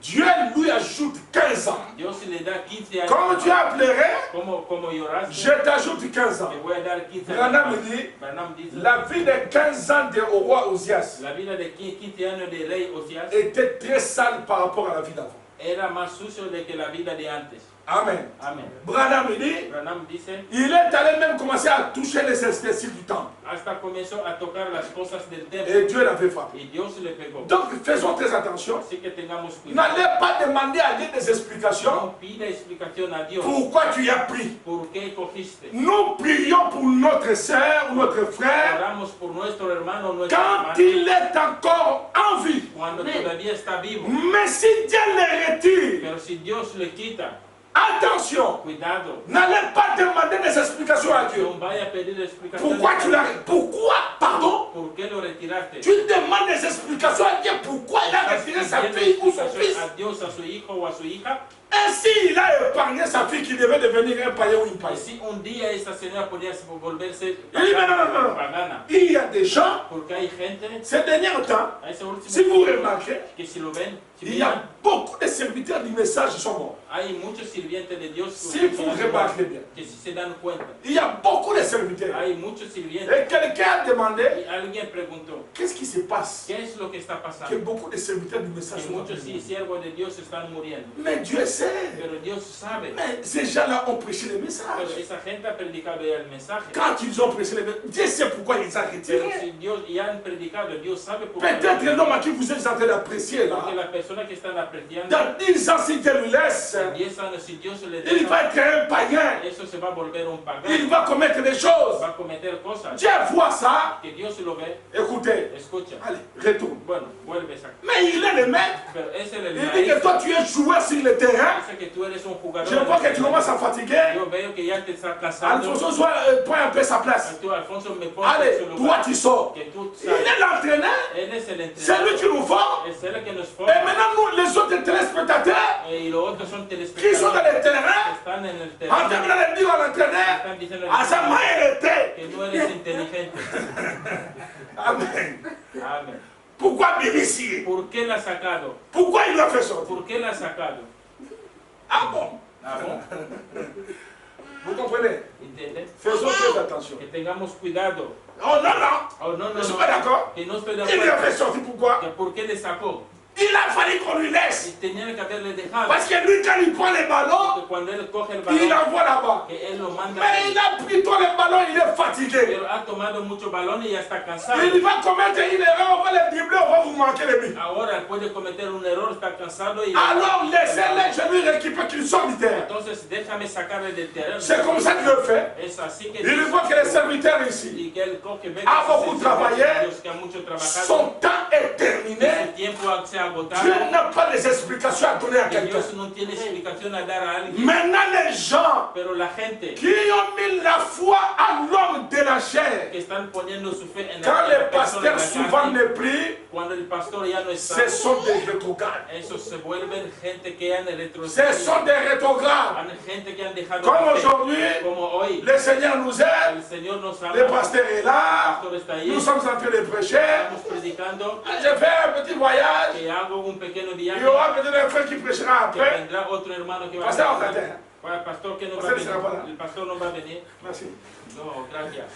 [SPEAKER 2] Dieu lui ajoute 15 ans.
[SPEAKER 1] Dios le da 15 años.
[SPEAKER 2] Comme tu as pleuré,
[SPEAKER 1] Como lloraste,
[SPEAKER 2] je t'ajoute 15 ans.
[SPEAKER 1] te voy a dar 15
[SPEAKER 2] Branham
[SPEAKER 1] años.
[SPEAKER 2] dit,
[SPEAKER 1] Branham dice,
[SPEAKER 2] la vie de 15 ans de au roi Osias
[SPEAKER 1] la vida de 15 años de rey Osías
[SPEAKER 2] était très sale par rapport à la vie d'avant.
[SPEAKER 1] era más sucio de que la vida de antes.
[SPEAKER 2] Amen.
[SPEAKER 1] Amén.
[SPEAKER 2] Branham dit,
[SPEAKER 1] Branham dice,
[SPEAKER 2] il est allé même commencer à toucher les esthétiques du temps.
[SPEAKER 1] hasta comenzó a tocar las cosas del
[SPEAKER 2] Et
[SPEAKER 1] templo
[SPEAKER 2] Dieu l'avait frappé.
[SPEAKER 1] y Dios le pegó.
[SPEAKER 2] Donc faisons très attention.
[SPEAKER 1] Así que tengamos cuidado.
[SPEAKER 2] N'allez pas demander à Dieu des explications.
[SPEAKER 1] No pida explicación a Dios.
[SPEAKER 2] Pourquoi tu as pris?
[SPEAKER 1] ¿Por qué cogiste?
[SPEAKER 2] Nous prions pour notre sœur ou notre frère
[SPEAKER 1] Oramos por nuestro hermano, nuestra
[SPEAKER 2] quand
[SPEAKER 1] hermana,
[SPEAKER 2] il est encore en vie.
[SPEAKER 1] cuando todavía está vivo.
[SPEAKER 2] Mais si Dieu le retire,
[SPEAKER 1] Pero si Dios le quita,
[SPEAKER 2] attention,
[SPEAKER 1] cuidado.
[SPEAKER 2] n'allez pas demander des explications à Dieu.
[SPEAKER 1] No vaya a pedir explicaciones.
[SPEAKER 2] Pourquoi tu l'as... Pourquoi? Pardon?
[SPEAKER 1] ¿Por qué lo retiraste?
[SPEAKER 2] Tu demandes des explications à Dieu. Pourquoi il a retiré sa fille ou son fils?
[SPEAKER 1] A Dios, a su hijo o a su hija.
[SPEAKER 2] Ainsi, il a épargné sa fille qui devait devenir un païen ou une
[SPEAKER 1] Y
[SPEAKER 2] païenne.
[SPEAKER 1] si un día esa señora podía volverse
[SPEAKER 2] Il non.
[SPEAKER 1] pagana.
[SPEAKER 2] Il y a des gens,
[SPEAKER 1] Porque hay gente,
[SPEAKER 2] ces derniers temps,
[SPEAKER 1] a ese último
[SPEAKER 2] si vous
[SPEAKER 1] tiempo,
[SPEAKER 2] remarquez,
[SPEAKER 1] que si lo ven,
[SPEAKER 2] Il y a beaucoup de serviteurs du message qui sont morts.
[SPEAKER 1] Hay muchos sirvientes de Dios
[SPEAKER 2] Si vous remarquez bien,
[SPEAKER 1] que si se dan cuenta.
[SPEAKER 2] il y a beaucoup de serviteurs.
[SPEAKER 1] Hay muchos sirvientes.
[SPEAKER 2] Et quelqu'un a demandé,
[SPEAKER 1] Y alguien preguntó,
[SPEAKER 2] qu'est-ce qui se passe?
[SPEAKER 1] ¿qué es lo que está
[SPEAKER 2] Que
[SPEAKER 1] pasando?
[SPEAKER 2] beaucoup de serviteurs du message
[SPEAKER 1] Que
[SPEAKER 2] sont morts.
[SPEAKER 1] muchos siervos de Dios están muriendo.
[SPEAKER 2] Mais Dieu sait.
[SPEAKER 1] Pero Dios sabe.
[SPEAKER 2] Mais ces gens-là ont prêché le
[SPEAKER 1] Pero
[SPEAKER 2] message.
[SPEAKER 1] esa gente ha predicado ya el mensaje.
[SPEAKER 2] Quand ils ont prêché le message, Dieu sait pourquoi ils ont
[SPEAKER 1] Pero
[SPEAKER 2] retiré.
[SPEAKER 1] si Dios ya han predicado, Dios sabe por qué.
[SPEAKER 2] Peut-être l'homme à qui vous êtes en train d'apprécier
[SPEAKER 1] Porque
[SPEAKER 2] là,
[SPEAKER 1] la persona que están apreciando,
[SPEAKER 2] dans 10 ans, si Dieu lui laisse,
[SPEAKER 1] en 10 años, si Dios le
[SPEAKER 2] il
[SPEAKER 1] deja,
[SPEAKER 2] va être un païen.
[SPEAKER 1] eso se va a volver un pagano.
[SPEAKER 2] Il va commettre des choses.
[SPEAKER 1] Va a cometer cosas.
[SPEAKER 2] Dieu voit ça.
[SPEAKER 1] Que Dios lo ve,
[SPEAKER 2] Écoutez,
[SPEAKER 1] escucha.
[SPEAKER 2] allez, retourne.
[SPEAKER 1] Bueno, vuelves a.
[SPEAKER 2] Mais il est le maître.
[SPEAKER 1] Pero es el
[SPEAKER 2] Il dit que
[SPEAKER 1] maestro.
[SPEAKER 2] toi, tu es joueur sur le terrain.
[SPEAKER 1] Dice que tú eres un jugador.
[SPEAKER 2] Je vois que tu commences à fatiguer.
[SPEAKER 1] Yo veo que ya te está casando.
[SPEAKER 2] Alfonso, prends un peu sa place.
[SPEAKER 1] Tú, Alfonso, me pones
[SPEAKER 2] Allez,
[SPEAKER 1] en su
[SPEAKER 2] toi,
[SPEAKER 1] lugar.
[SPEAKER 2] tu sors.
[SPEAKER 1] Que tú
[SPEAKER 2] Il
[SPEAKER 1] sabes.
[SPEAKER 2] est l'entraîneur.
[SPEAKER 1] Él es el
[SPEAKER 2] C'est
[SPEAKER 1] entrenador.
[SPEAKER 2] lui qui nous forme.
[SPEAKER 1] Es él el que nos
[SPEAKER 2] Et
[SPEAKER 1] forma.
[SPEAKER 2] maintenant, nous, les autres téléspectateurs,
[SPEAKER 1] Y los otros son
[SPEAKER 2] qui sont
[SPEAKER 1] telespectadores.
[SPEAKER 2] dans le
[SPEAKER 1] Que
[SPEAKER 2] terrain,
[SPEAKER 1] están en el
[SPEAKER 2] en train
[SPEAKER 1] terreno.
[SPEAKER 2] de dire à l'entraîneur,
[SPEAKER 1] Están diciendo
[SPEAKER 2] à sa main, elle était.
[SPEAKER 1] que no eres inteligente.
[SPEAKER 2] Amen.
[SPEAKER 1] Amén.
[SPEAKER 2] Pourquoi bénéficier?
[SPEAKER 1] ¿Por qué la ha sacado?
[SPEAKER 2] Pourquoi il l'a fait sortir?
[SPEAKER 1] ¿Por qué la ha sacado?
[SPEAKER 2] Ah bon?
[SPEAKER 1] Ah, bon.
[SPEAKER 2] Vous comprenez?
[SPEAKER 1] ¿Entiendes?
[SPEAKER 2] Faisons très attention.
[SPEAKER 1] Que tengamos cuidado.
[SPEAKER 2] Oh non, non.
[SPEAKER 1] Oh, no,
[SPEAKER 2] Je
[SPEAKER 1] no,
[SPEAKER 2] ne suis
[SPEAKER 1] no.
[SPEAKER 2] pas d'accord.
[SPEAKER 1] Que no estoy de
[SPEAKER 2] Il l'a
[SPEAKER 1] acuerdo.
[SPEAKER 2] fait sortir. Pourquoi?
[SPEAKER 1] Que ¿Por qué le sacó?
[SPEAKER 2] Il a fallu qu'on lui
[SPEAKER 1] Y
[SPEAKER 2] laisse.
[SPEAKER 1] tenía que haberle dejado.
[SPEAKER 2] Parce que lui, quand il prend les ballons,
[SPEAKER 1] Que cuando él coge el
[SPEAKER 2] il
[SPEAKER 1] balón,
[SPEAKER 2] envoie là-bas.
[SPEAKER 1] que él lo manda.
[SPEAKER 2] Mais il a pris tous les ballons, il est fatigué.
[SPEAKER 1] Pero ha tomado muchos balones y ya está cansado.
[SPEAKER 2] Il va commettre une erreur, on va le dribbler, on va vous manquer les buts.
[SPEAKER 1] Ahora puede cometer un error, está cansado y...
[SPEAKER 2] Alors laissez-le, je lui récupère qu'il sorte du terrain.
[SPEAKER 1] Entonces déjame sacarle del terreno.
[SPEAKER 2] C'est comme ça qu'il le fait.
[SPEAKER 1] Es así que...
[SPEAKER 2] Il voit que les serviteurs ici,
[SPEAKER 1] Y que él coge, ve
[SPEAKER 2] Ha
[SPEAKER 1] que
[SPEAKER 2] beaucoup
[SPEAKER 1] se-
[SPEAKER 2] travaillé.
[SPEAKER 1] Dios que ha mucho trabajado.
[SPEAKER 2] son temps est terminé.
[SPEAKER 1] Su tiempo se ha agotado.
[SPEAKER 2] Dieu n'a pas les explications à donner à
[SPEAKER 1] Que
[SPEAKER 2] quelqu'un.
[SPEAKER 1] Dios no tiene explicación a dar a alguien.
[SPEAKER 2] Maintenant, les gens
[SPEAKER 1] Pero la gente
[SPEAKER 2] qui ont mis la foi à l'homme de la chair,
[SPEAKER 1] que están poniendo su fe en
[SPEAKER 2] quand
[SPEAKER 1] la
[SPEAKER 2] les
[SPEAKER 1] persona de
[SPEAKER 2] pasteurs
[SPEAKER 1] la
[SPEAKER 2] souvent
[SPEAKER 1] carne,
[SPEAKER 2] ne prient,
[SPEAKER 1] cuando el pastor ya no está,
[SPEAKER 2] ce sont des rétrogrades.
[SPEAKER 1] esos se vuelven gente que han
[SPEAKER 2] Ce
[SPEAKER 1] retrocedido.
[SPEAKER 2] sont des rétrogrades.
[SPEAKER 1] Han gente que han dejado
[SPEAKER 2] Comme
[SPEAKER 1] la fe.
[SPEAKER 2] aujourd'hui,
[SPEAKER 1] Como hoy,
[SPEAKER 2] le Seigneur nous aide,
[SPEAKER 1] el Señor nos ama,
[SPEAKER 2] le pasteur est
[SPEAKER 1] el
[SPEAKER 2] là,
[SPEAKER 1] pastor está ahí,
[SPEAKER 2] nous sommes en train de prêcher.
[SPEAKER 1] estamos predicando,
[SPEAKER 2] Je fais un petit voyage,
[SPEAKER 1] que hago un pequeño
[SPEAKER 2] il y
[SPEAKER 1] viaje,
[SPEAKER 2] aura peut-être un frère qui prêchera
[SPEAKER 1] que
[SPEAKER 2] après.
[SPEAKER 1] vendrá otro hermano que va a
[SPEAKER 2] Pastor,
[SPEAKER 1] venir.
[SPEAKER 2] Ocatera.
[SPEAKER 1] Para el pastor que no va a
[SPEAKER 2] Pastor
[SPEAKER 1] venir.
[SPEAKER 2] será para-
[SPEAKER 1] El pastor no va a venir.
[SPEAKER 2] Merci.
[SPEAKER 1] No, gracias.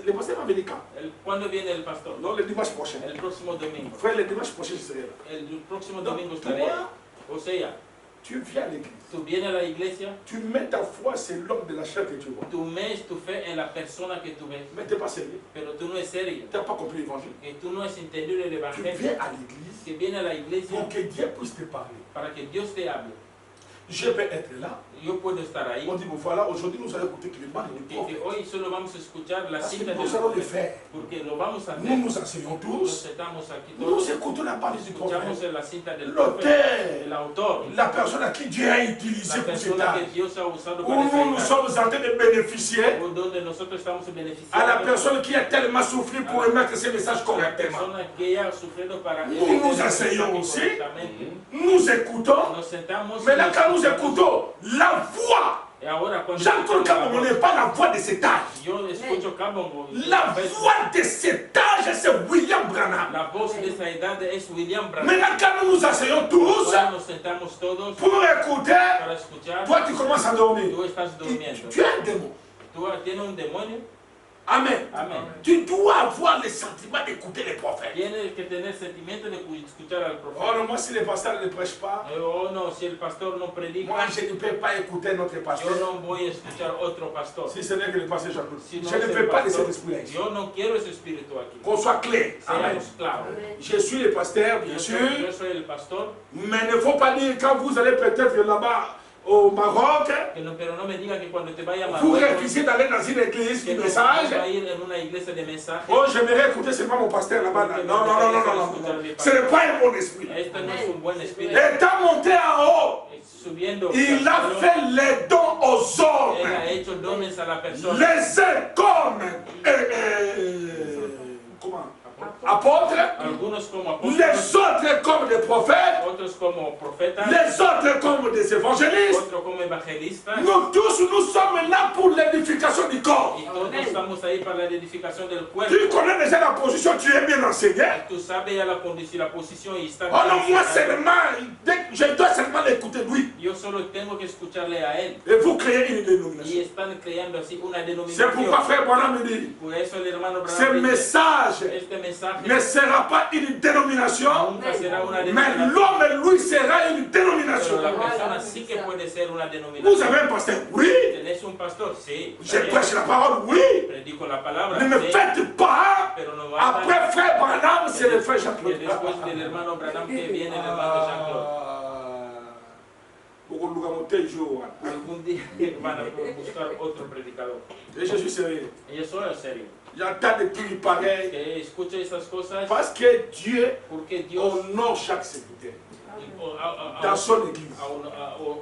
[SPEAKER 2] Le pasteur va venir quand?
[SPEAKER 1] ¿Cuándo viene el pastor?
[SPEAKER 2] Non, le dimanche prochain.
[SPEAKER 1] El próximo domingo.
[SPEAKER 2] Frère, le dimanche prochain, je serai là.
[SPEAKER 1] El próximo
[SPEAKER 2] Donc,
[SPEAKER 1] domingo estaré.
[SPEAKER 2] toi,
[SPEAKER 1] O sea,
[SPEAKER 2] tu viens à l'église.
[SPEAKER 1] tú vienes a la iglesia,
[SPEAKER 2] Tu mets ta foi, c'est l'homme de la chair que tu vois.
[SPEAKER 1] tú metes tu fe en la persona que tú ves,
[SPEAKER 2] Mais tu n'es pas sérieux.
[SPEAKER 1] pero tú no es serio.
[SPEAKER 2] Tu n'as pas compris l'évangile.
[SPEAKER 1] Que tú no es entendido el
[SPEAKER 2] Tu
[SPEAKER 1] evangelio.
[SPEAKER 2] viens à l'église
[SPEAKER 1] Que viene a la iglesia
[SPEAKER 2] pour que Dieu puisse te parler.
[SPEAKER 1] para que Dios te hable.
[SPEAKER 2] Je peux être là.
[SPEAKER 1] Yo puedo estar ahí.
[SPEAKER 2] On dit, bon voilà, aujourd'hui nous allons écouter Clément et
[SPEAKER 1] Que
[SPEAKER 2] le prophète.
[SPEAKER 1] hoy solo vamos a escuchar la
[SPEAKER 2] Parce que
[SPEAKER 1] cinta
[SPEAKER 2] nous
[SPEAKER 1] del
[SPEAKER 2] allons le
[SPEAKER 1] profeta.
[SPEAKER 2] faire.
[SPEAKER 1] Porque lo vamos a
[SPEAKER 2] Nous
[SPEAKER 1] hacer.
[SPEAKER 2] nous enseignons
[SPEAKER 1] Nos
[SPEAKER 2] tous.
[SPEAKER 1] sentamos aquí
[SPEAKER 2] Nous
[SPEAKER 1] todos.
[SPEAKER 2] écoutons la parole du
[SPEAKER 1] Escuchamos
[SPEAKER 2] prophète.
[SPEAKER 1] en la cinta del profeta.
[SPEAKER 2] L'auteur,
[SPEAKER 1] El autor.
[SPEAKER 2] la personne à qui Dieu a utilisé
[SPEAKER 1] La
[SPEAKER 2] pour cet
[SPEAKER 1] persona
[SPEAKER 2] âge.
[SPEAKER 1] que Dios ha usado
[SPEAKER 2] Où
[SPEAKER 1] para esa
[SPEAKER 2] nous
[SPEAKER 1] edad.
[SPEAKER 2] sommes en train de bénéficier
[SPEAKER 1] Donde nosotros estamos
[SPEAKER 2] à la
[SPEAKER 1] beneficiando.
[SPEAKER 2] personne qui a tellement souffert pour émettre ces messages
[SPEAKER 1] La
[SPEAKER 2] correctement.
[SPEAKER 1] persona que ha sufrido para
[SPEAKER 2] Nous nous enseignons aussi.
[SPEAKER 1] correctamente.
[SPEAKER 2] Nous écoutons.
[SPEAKER 1] Nos sentamos.
[SPEAKER 2] Mais là,
[SPEAKER 1] y
[SPEAKER 2] quand nous
[SPEAKER 1] escuchamos.
[SPEAKER 2] écoutons la voix,
[SPEAKER 1] Y ahora cuando
[SPEAKER 2] Jean-Claude Kabongo n'est pas la voix de cet âge.
[SPEAKER 1] yo escucho Kabongo.
[SPEAKER 2] La voix de cet âge, c'est William Branham.
[SPEAKER 1] La voz de esa edad es William Branham.
[SPEAKER 2] Maintenant, quand nous nous enseignons tous
[SPEAKER 1] Ahora nos sentamos todos
[SPEAKER 2] pour écouter,
[SPEAKER 1] para escuchar.
[SPEAKER 2] toi tu commences à dormir.
[SPEAKER 1] Tú estás durmiendo.
[SPEAKER 2] Tu es un démon.
[SPEAKER 1] Tú tienes un demonio.
[SPEAKER 2] Amen.
[SPEAKER 1] Amén.
[SPEAKER 2] Tu dois avoir le sentiment d'écouter les prophètes.
[SPEAKER 1] Tienes que tener sentimiento de escuchar al
[SPEAKER 2] Oh
[SPEAKER 1] profeta.
[SPEAKER 2] non, moi si les pasteurs ne prêchent pas,
[SPEAKER 1] Oh no, si el pastor no predica,
[SPEAKER 2] moi je ne peux pas écouter notre
[SPEAKER 1] yo
[SPEAKER 2] pasteur.
[SPEAKER 1] no voy a escuchar otro pastor.
[SPEAKER 2] Si ce n'est que le pasteur Jean-Claude.
[SPEAKER 1] Si no
[SPEAKER 2] Je ne
[SPEAKER 1] es el
[SPEAKER 2] peux pas de
[SPEAKER 1] pastor,
[SPEAKER 2] cet esprit-là ici.
[SPEAKER 1] yo no quiero ese espíritu aquí.
[SPEAKER 2] Qu'on soit clair. Amen.
[SPEAKER 1] Seamos claros.
[SPEAKER 2] Je suis le pasteur, bien
[SPEAKER 1] Yo
[SPEAKER 2] sûr.
[SPEAKER 1] soy el pastor,
[SPEAKER 2] Mais il ne faut pas dire quand vous allez peut-être là-bas au Maroc,
[SPEAKER 1] pero no me diga que cuando te vaya a
[SPEAKER 2] vous
[SPEAKER 1] Marruecos,
[SPEAKER 2] refusez d'aller dans une église,
[SPEAKER 1] que
[SPEAKER 2] un
[SPEAKER 1] no
[SPEAKER 2] message.
[SPEAKER 1] vas a ir en una iglesia de mensaje.
[SPEAKER 2] Oh, j'aimerais écouter seulement mon pasteur là-bas. Non, non, non, non, non, non. Ce n'est pas un bon esprit.
[SPEAKER 1] Esto no es un buen espíritu.
[SPEAKER 2] Étant monté en haut,
[SPEAKER 1] Subiendo,
[SPEAKER 2] il a fait les dons aux
[SPEAKER 1] él
[SPEAKER 2] hommes.
[SPEAKER 1] ha hecho dones a la persona.
[SPEAKER 2] Les uns comme. Comment? apôtres,
[SPEAKER 1] algunos como apóstoles,
[SPEAKER 2] les autres comme des prophètes,
[SPEAKER 1] otros como profetas,
[SPEAKER 2] les autres comme des évangélistes.
[SPEAKER 1] otros como evangelistas.
[SPEAKER 2] Nous tous, nous sommes là pour l'édification du corps.
[SPEAKER 1] Y todos estamos ahí para la edificación del cuerpo.
[SPEAKER 2] Tu connais déjà la position, tu es bien enseigné.
[SPEAKER 1] Tú sabes ya la posición y está
[SPEAKER 2] Oh non, moi
[SPEAKER 1] bien.
[SPEAKER 2] seulement, je dois seulement l'écouter lui.
[SPEAKER 1] Yo solo tengo que escucharle a él.
[SPEAKER 2] Et vous créez une
[SPEAKER 1] Y
[SPEAKER 2] dénomination.
[SPEAKER 1] están creando así una
[SPEAKER 2] C'est
[SPEAKER 1] denominación.
[SPEAKER 2] pourquoi frère Branham me dit,
[SPEAKER 1] Por eso el hermano
[SPEAKER 2] ce
[SPEAKER 1] Branham dice,
[SPEAKER 2] message
[SPEAKER 1] este mensaje
[SPEAKER 2] ne sera pas une dénomination,
[SPEAKER 1] nunca será una
[SPEAKER 2] mais
[SPEAKER 1] denominación.
[SPEAKER 2] l'homme, lui, sera une dénomination.
[SPEAKER 1] Pero la persona sí que puede ser una
[SPEAKER 2] Vous
[SPEAKER 1] denominación.
[SPEAKER 2] avez un pasteur? Oui.
[SPEAKER 1] ¿Tenés un pastor? Sí.
[SPEAKER 2] Je prêche la parole? Oui.
[SPEAKER 1] Predico la palabra.
[SPEAKER 2] Ne me
[SPEAKER 1] Sí.
[SPEAKER 2] faites pas,
[SPEAKER 1] Pero no va a
[SPEAKER 2] après frère Branham, c'est le frère
[SPEAKER 1] que
[SPEAKER 2] Jean-Claude.
[SPEAKER 1] después del hermano Branham que viene el hermano Jean-Claude. Algún día van a buscar otro predicador.
[SPEAKER 2] Et je suis sérieux.
[SPEAKER 1] Y yo soy serio.
[SPEAKER 2] J'entends des trucs pareils.
[SPEAKER 1] Que escuche esas cosas
[SPEAKER 2] Parce que Dieu
[SPEAKER 1] porque Dios
[SPEAKER 2] honore chaque serviteur
[SPEAKER 1] a-
[SPEAKER 2] dans son église.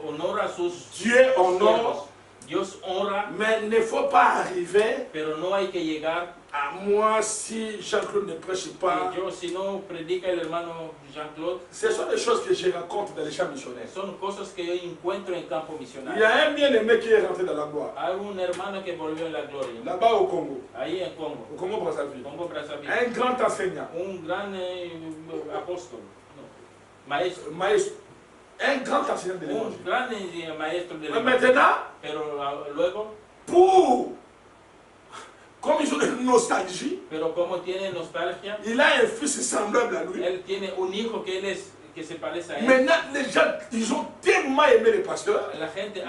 [SPEAKER 1] honora a sus
[SPEAKER 2] Dieu honore,
[SPEAKER 1] siervos. Dios honra,
[SPEAKER 2] mais il ne faut pas arriver
[SPEAKER 1] pero no hay que llegar.
[SPEAKER 2] à moi si Jean-Claude ne prêche pas.
[SPEAKER 1] Yo, si no predica el hermano Jean-Claude,
[SPEAKER 2] Ce sont des choses que je rencontre dans les champs missionnaires.
[SPEAKER 1] son cosas que yo encuentro en campo
[SPEAKER 2] Il y
[SPEAKER 1] misionario.
[SPEAKER 2] a un bien-aimé qui est rentré dans la gloire,
[SPEAKER 1] Hay un hermano que volvió en la gloria,
[SPEAKER 2] là-bas au Congo,
[SPEAKER 1] ahí en Congo,
[SPEAKER 2] au Congo-Brazzaville.
[SPEAKER 1] Congo Brazzaville.
[SPEAKER 2] Un grand enseignant,
[SPEAKER 1] Un gran apóstol, no, maestro,
[SPEAKER 2] maestro, un grand enseignant de
[SPEAKER 1] un
[SPEAKER 2] l'évangile.
[SPEAKER 1] gran maestro de
[SPEAKER 2] Mais
[SPEAKER 1] la
[SPEAKER 2] maintenant,
[SPEAKER 1] pero luego,
[SPEAKER 2] comme ils ont une nostalgie,
[SPEAKER 1] pero como tiene nostalgia,
[SPEAKER 2] il a un fils semblable à lui.
[SPEAKER 1] él tiene un hijo que se parece a él.
[SPEAKER 2] Maintenant, les gens, ils ont tellement aimé le pasteur,
[SPEAKER 1] La gente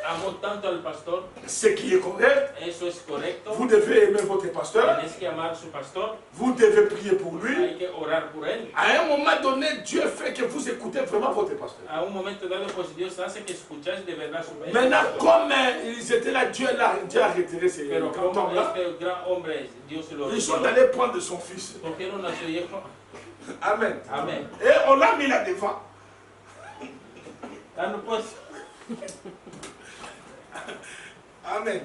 [SPEAKER 1] amó tanto al pastor,
[SPEAKER 2] ce qui est correct.
[SPEAKER 1] eso es correcto.
[SPEAKER 2] Vous devez aimer votre pasteur,
[SPEAKER 1] Tienes que amar a su pastor,
[SPEAKER 2] vous devez prier pour lui.
[SPEAKER 1] hay que orar por él.
[SPEAKER 2] À un moment donné, Dieu fait que vous écoutez vraiment votre pasteur.
[SPEAKER 1] A un momento dado, pues Dios hace que escuchas de verdad su voz.
[SPEAKER 2] Maintenant, comme ils étaient là, Dieu a retiré ces
[SPEAKER 1] Pero como
[SPEAKER 2] cantons-là.
[SPEAKER 1] este gran hombre, Dios se lo
[SPEAKER 2] Ils sont
[SPEAKER 1] retiró.
[SPEAKER 2] allés prendre son fils.
[SPEAKER 1] Cogieron a su hijo.
[SPEAKER 2] Amen.
[SPEAKER 1] Amén.
[SPEAKER 2] Et on l'a mis là devant.
[SPEAKER 1] Ah, no, pues.
[SPEAKER 2] Amen.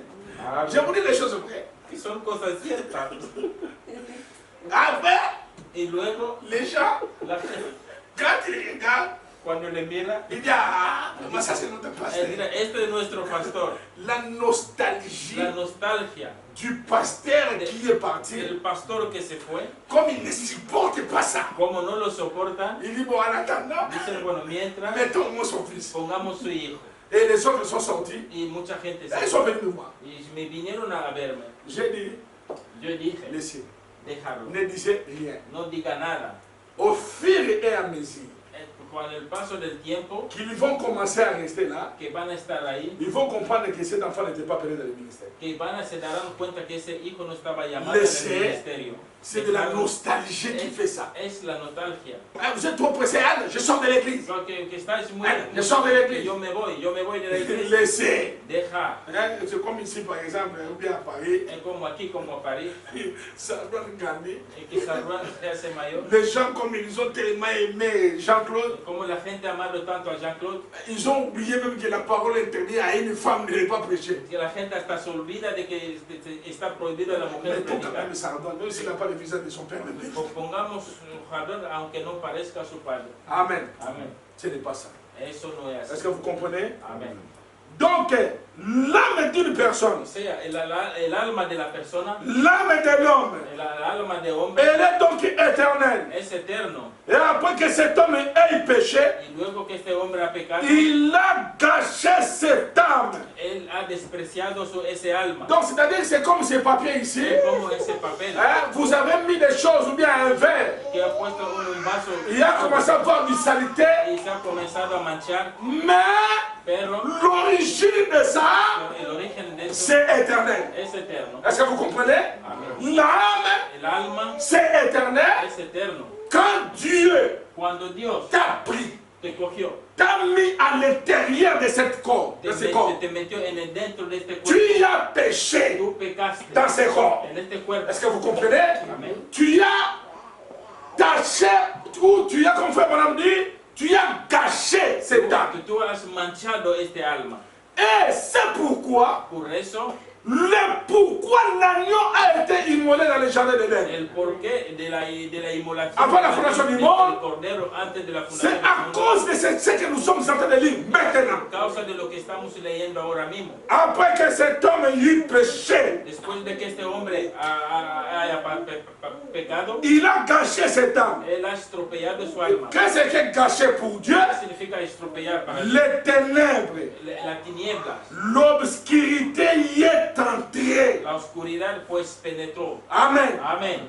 [SPEAKER 2] Je vous dis les choses vraies.
[SPEAKER 1] Y son cosas ciertas.
[SPEAKER 2] Après,
[SPEAKER 1] Y luego,
[SPEAKER 2] les gens,
[SPEAKER 1] la gente,
[SPEAKER 2] quand ils regardent,
[SPEAKER 1] cuando le mira,
[SPEAKER 2] ils disent ah, mais ça c'est notre pasteur.
[SPEAKER 1] mira, este es nuestro pastor.
[SPEAKER 2] La nostalgie
[SPEAKER 1] La nostalgia
[SPEAKER 2] du pasteur qui est parti,
[SPEAKER 1] del pastor que se fue,
[SPEAKER 2] comme il ne supporte pas ça,
[SPEAKER 1] como no lo soportan,
[SPEAKER 2] il dit bon, en attendant,
[SPEAKER 1] dicen, bueno, mientras
[SPEAKER 2] mettons-moi son fils.
[SPEAKER 1] pongamos su hijo.
[SPEAKER 2] Et les autres sont sortis,
[SPEAKER 1] Y mucha gente
[SPEAKER 2] ils
[SPEAKER 1] se
[SPEAKER 2] sont
[SPEAKER 1] fue.
[SPEAKER 2] venus me voir.
[SPEAKER 1] Y me vinieron a verme.
[SPEAKER 2] J'ai dit,
[SPEAKER 1] Yo dije,
[SPEAKER 2] laissez,
[SPEAKER 1] déjalo,
[SPEAKER 2] ne disez rien.
[SPEAKER 1] no diga nada.
[SPEAKER 2] Au fur et à mesure
[SPEAKER 1] Con el paso del tiempo,
[SPEAKER 2] qu'ils vont commencer à rester là,
[SPEAKER 1] que van a estar ahí,
[SPEAKER 2] ils vont comprendre que cet enfant n'était pas appelé dans le ministère.
[SPEAKER 1] se darán cuenta que ese hijo no estaba llamado en
[SPEAKER 2] Laissez.
[SPEAKER 1] el ministerio.
[SPEAKER 2] C'est de la nostalgie qui fait ça.
[SPEAKER 1] Es la nostalgia.
[SPEAKER 2] Ah, vous êtes trop pressé, Anne, je sors de l'église.
[SPEAKER 1] Que estáis muy...
[SPEAKER 2] Je sors de l'église.
[SPEAKER 1] Yo me voy de la iglesia.
[SPEAKER 2] Laissez.
[SPEAKER 1] Deja.
[SPEAKER 2] Hein, c'est comme ici, par exemple, ou bien à Paris,
[SPEAKER 1] Es como aquí, como a París,
[SPEAKER 2] ça doit regarder.
[SPEAKER 1] que Salvador se hace mayor.
[SPEAKER 2] Les gens, comme ils ont tellement aimé Jean-Claude,
[SPEAKER 1] Como la gente ha amado tanto a Jean-Claude,
[SPEAKER 2] ils ont oublié même que la parole interdite à une femme de ne pas prêcher.
[SPEAKER 1] que la gente hasta se olvida de que está prohibido a la
[SPEAKER 2] Mais
[SPEAKER 1] mujer
[SPEAKER 2] pour quand
[SPEAKER 1] predicar.
[SPEAKER 2] même ça donne, même s'il n'a pas le visage de son père, même.
[SPEAKER 1] Pongamos un jardín aunque no parezca su padre.
[SPEAKER 2] Amen.
[SPEAKER 1] Amén.
[SPEAKER 2] Ce n'est pas ça.
[SPEAKER 1] Eso no es
[SPEAKER 2] Est-ce
[SPEAKER 1] así.
[SPEAKER 2] que vous comprenez?
[SPEAKER 1] Amén.
[SPEAKER 2] Donc, l'âme d'une personne,
[SPEAKER 1] O sea, el alma de la persona,
[SPEAKER 2] l'âme de l'homme,
[SPEAKER 1] el alma de hombre
[SPEAKER 2] elle est donc éternelle.
[SPEAKER 1] es eterno.
[SPEAKER 2] Et après que cet homme ait péché,
[SPEAKER 1] Y luego que este hombre ha pecado,
[SPEAKER 2] il a gâché cette âme.
[SPEAKER 1] él ha despreciado ese alma.
[SPEAKER 2] Donc, c'est-à-dire que c'est comme ces papiers ici.
[SPEAKER 1] Es como ese papel
[SPEAKER 2] Hein, vous avez mis des choses ou bien un verre.
[SPEAKER 1] que ha puesto un vaso
[SPEAKER 2] Il a commencé à avoir une saleté,
[SPEAKER 1] y se ha comenzado a manchar,
[SPEAKER 2] mais
[SPEAKER 1] pero
[SPEAKER 2] l'origine de ça,
[SPEAKER 1] el origen de eso
[SPEAKER 2] c'est éternel.
[SPEAKER 1] es eterno.
[SPEAKER 2] Est-ce que vous comprenez?
[SPEAKER 1] Amén.
[SPEAKER 2] L'âme,
[SPEAKER 1] El alma
[SPEAKER 2] c'est éternel.
[SPEAKER 1] es eterno.
[SPEAKER 2] Quand Dieu
[SPEAKER 1] Cuando Dios
[SPEAKER 2] t'a pris,
[SPEAKER 1] te cogió,
[SPEAKER 2] t'a mis à l'intérieur de cette corps, de ce corps,
[SPEAKER 1] te metió dentro de este
[SPEAKER 2] tu
[SPEAKER 1] cuerpo,
[SPEAKER 2] as péché
[SPEAKER 1] tú pecaste
[SPEAKER 2] dans ce corps.
[SPEAKER 1] en este cuerpo.
[SPEAKER 2] Est-ce que vous comprenez?
[SPEAKER 1] Amén.
[SPEAKER 2] Tu as taché, ou tu as, comme frère Madame dit, tu as gâché cette âme.
[SPEAKER 1] Tú has manchado este alma.
[SPEAKER 2] Et c'est pourquoi
[SPEAKER 1] Por eso,
[SPEAKER 2] Pourquoi l'agneau a été immolé dans le jardin d'Éden?
[SPEAKER 1] El porqué de la inmolación
[SPEAKER 2] Avant la fondation du monde,
[SPEAKER 1] del cordero antes de la
[SPEAKER 2] c'est
[SPEAKER 1] fundación
[SPEAKER 2] à
[SPEAKER 1] del
[SPEAKER 2] cause de ce que nous sommes en train de lire maintenant.
[SPEAKER 1] por causa de lo que estamos leyendo ahora mismo.
[SPEAKER 2] Après que cet homme ait eu péché,
[SPEAKER 1] Después de que este hombre haya pecado,
[SPEAKER 2] il a gâché cette âme.
[SPEAKER 1] él ha estropeado su alma.
[SPEAKER 2] Qu'est-ce que gâché pour Dieu?
[SPEAKER 1] ¿Qué significa estropear para Dios?
[SPEAKER 2] Les ténèbres,
[SPEAKER 1] La tiniebla,
[SPEAKER 2] l'obscurité y est entrée.
[SPEAKER 1] la oscuridad pues penetró.
[SPEAKER 2] Amen.
[SPEAKER 1] Amén.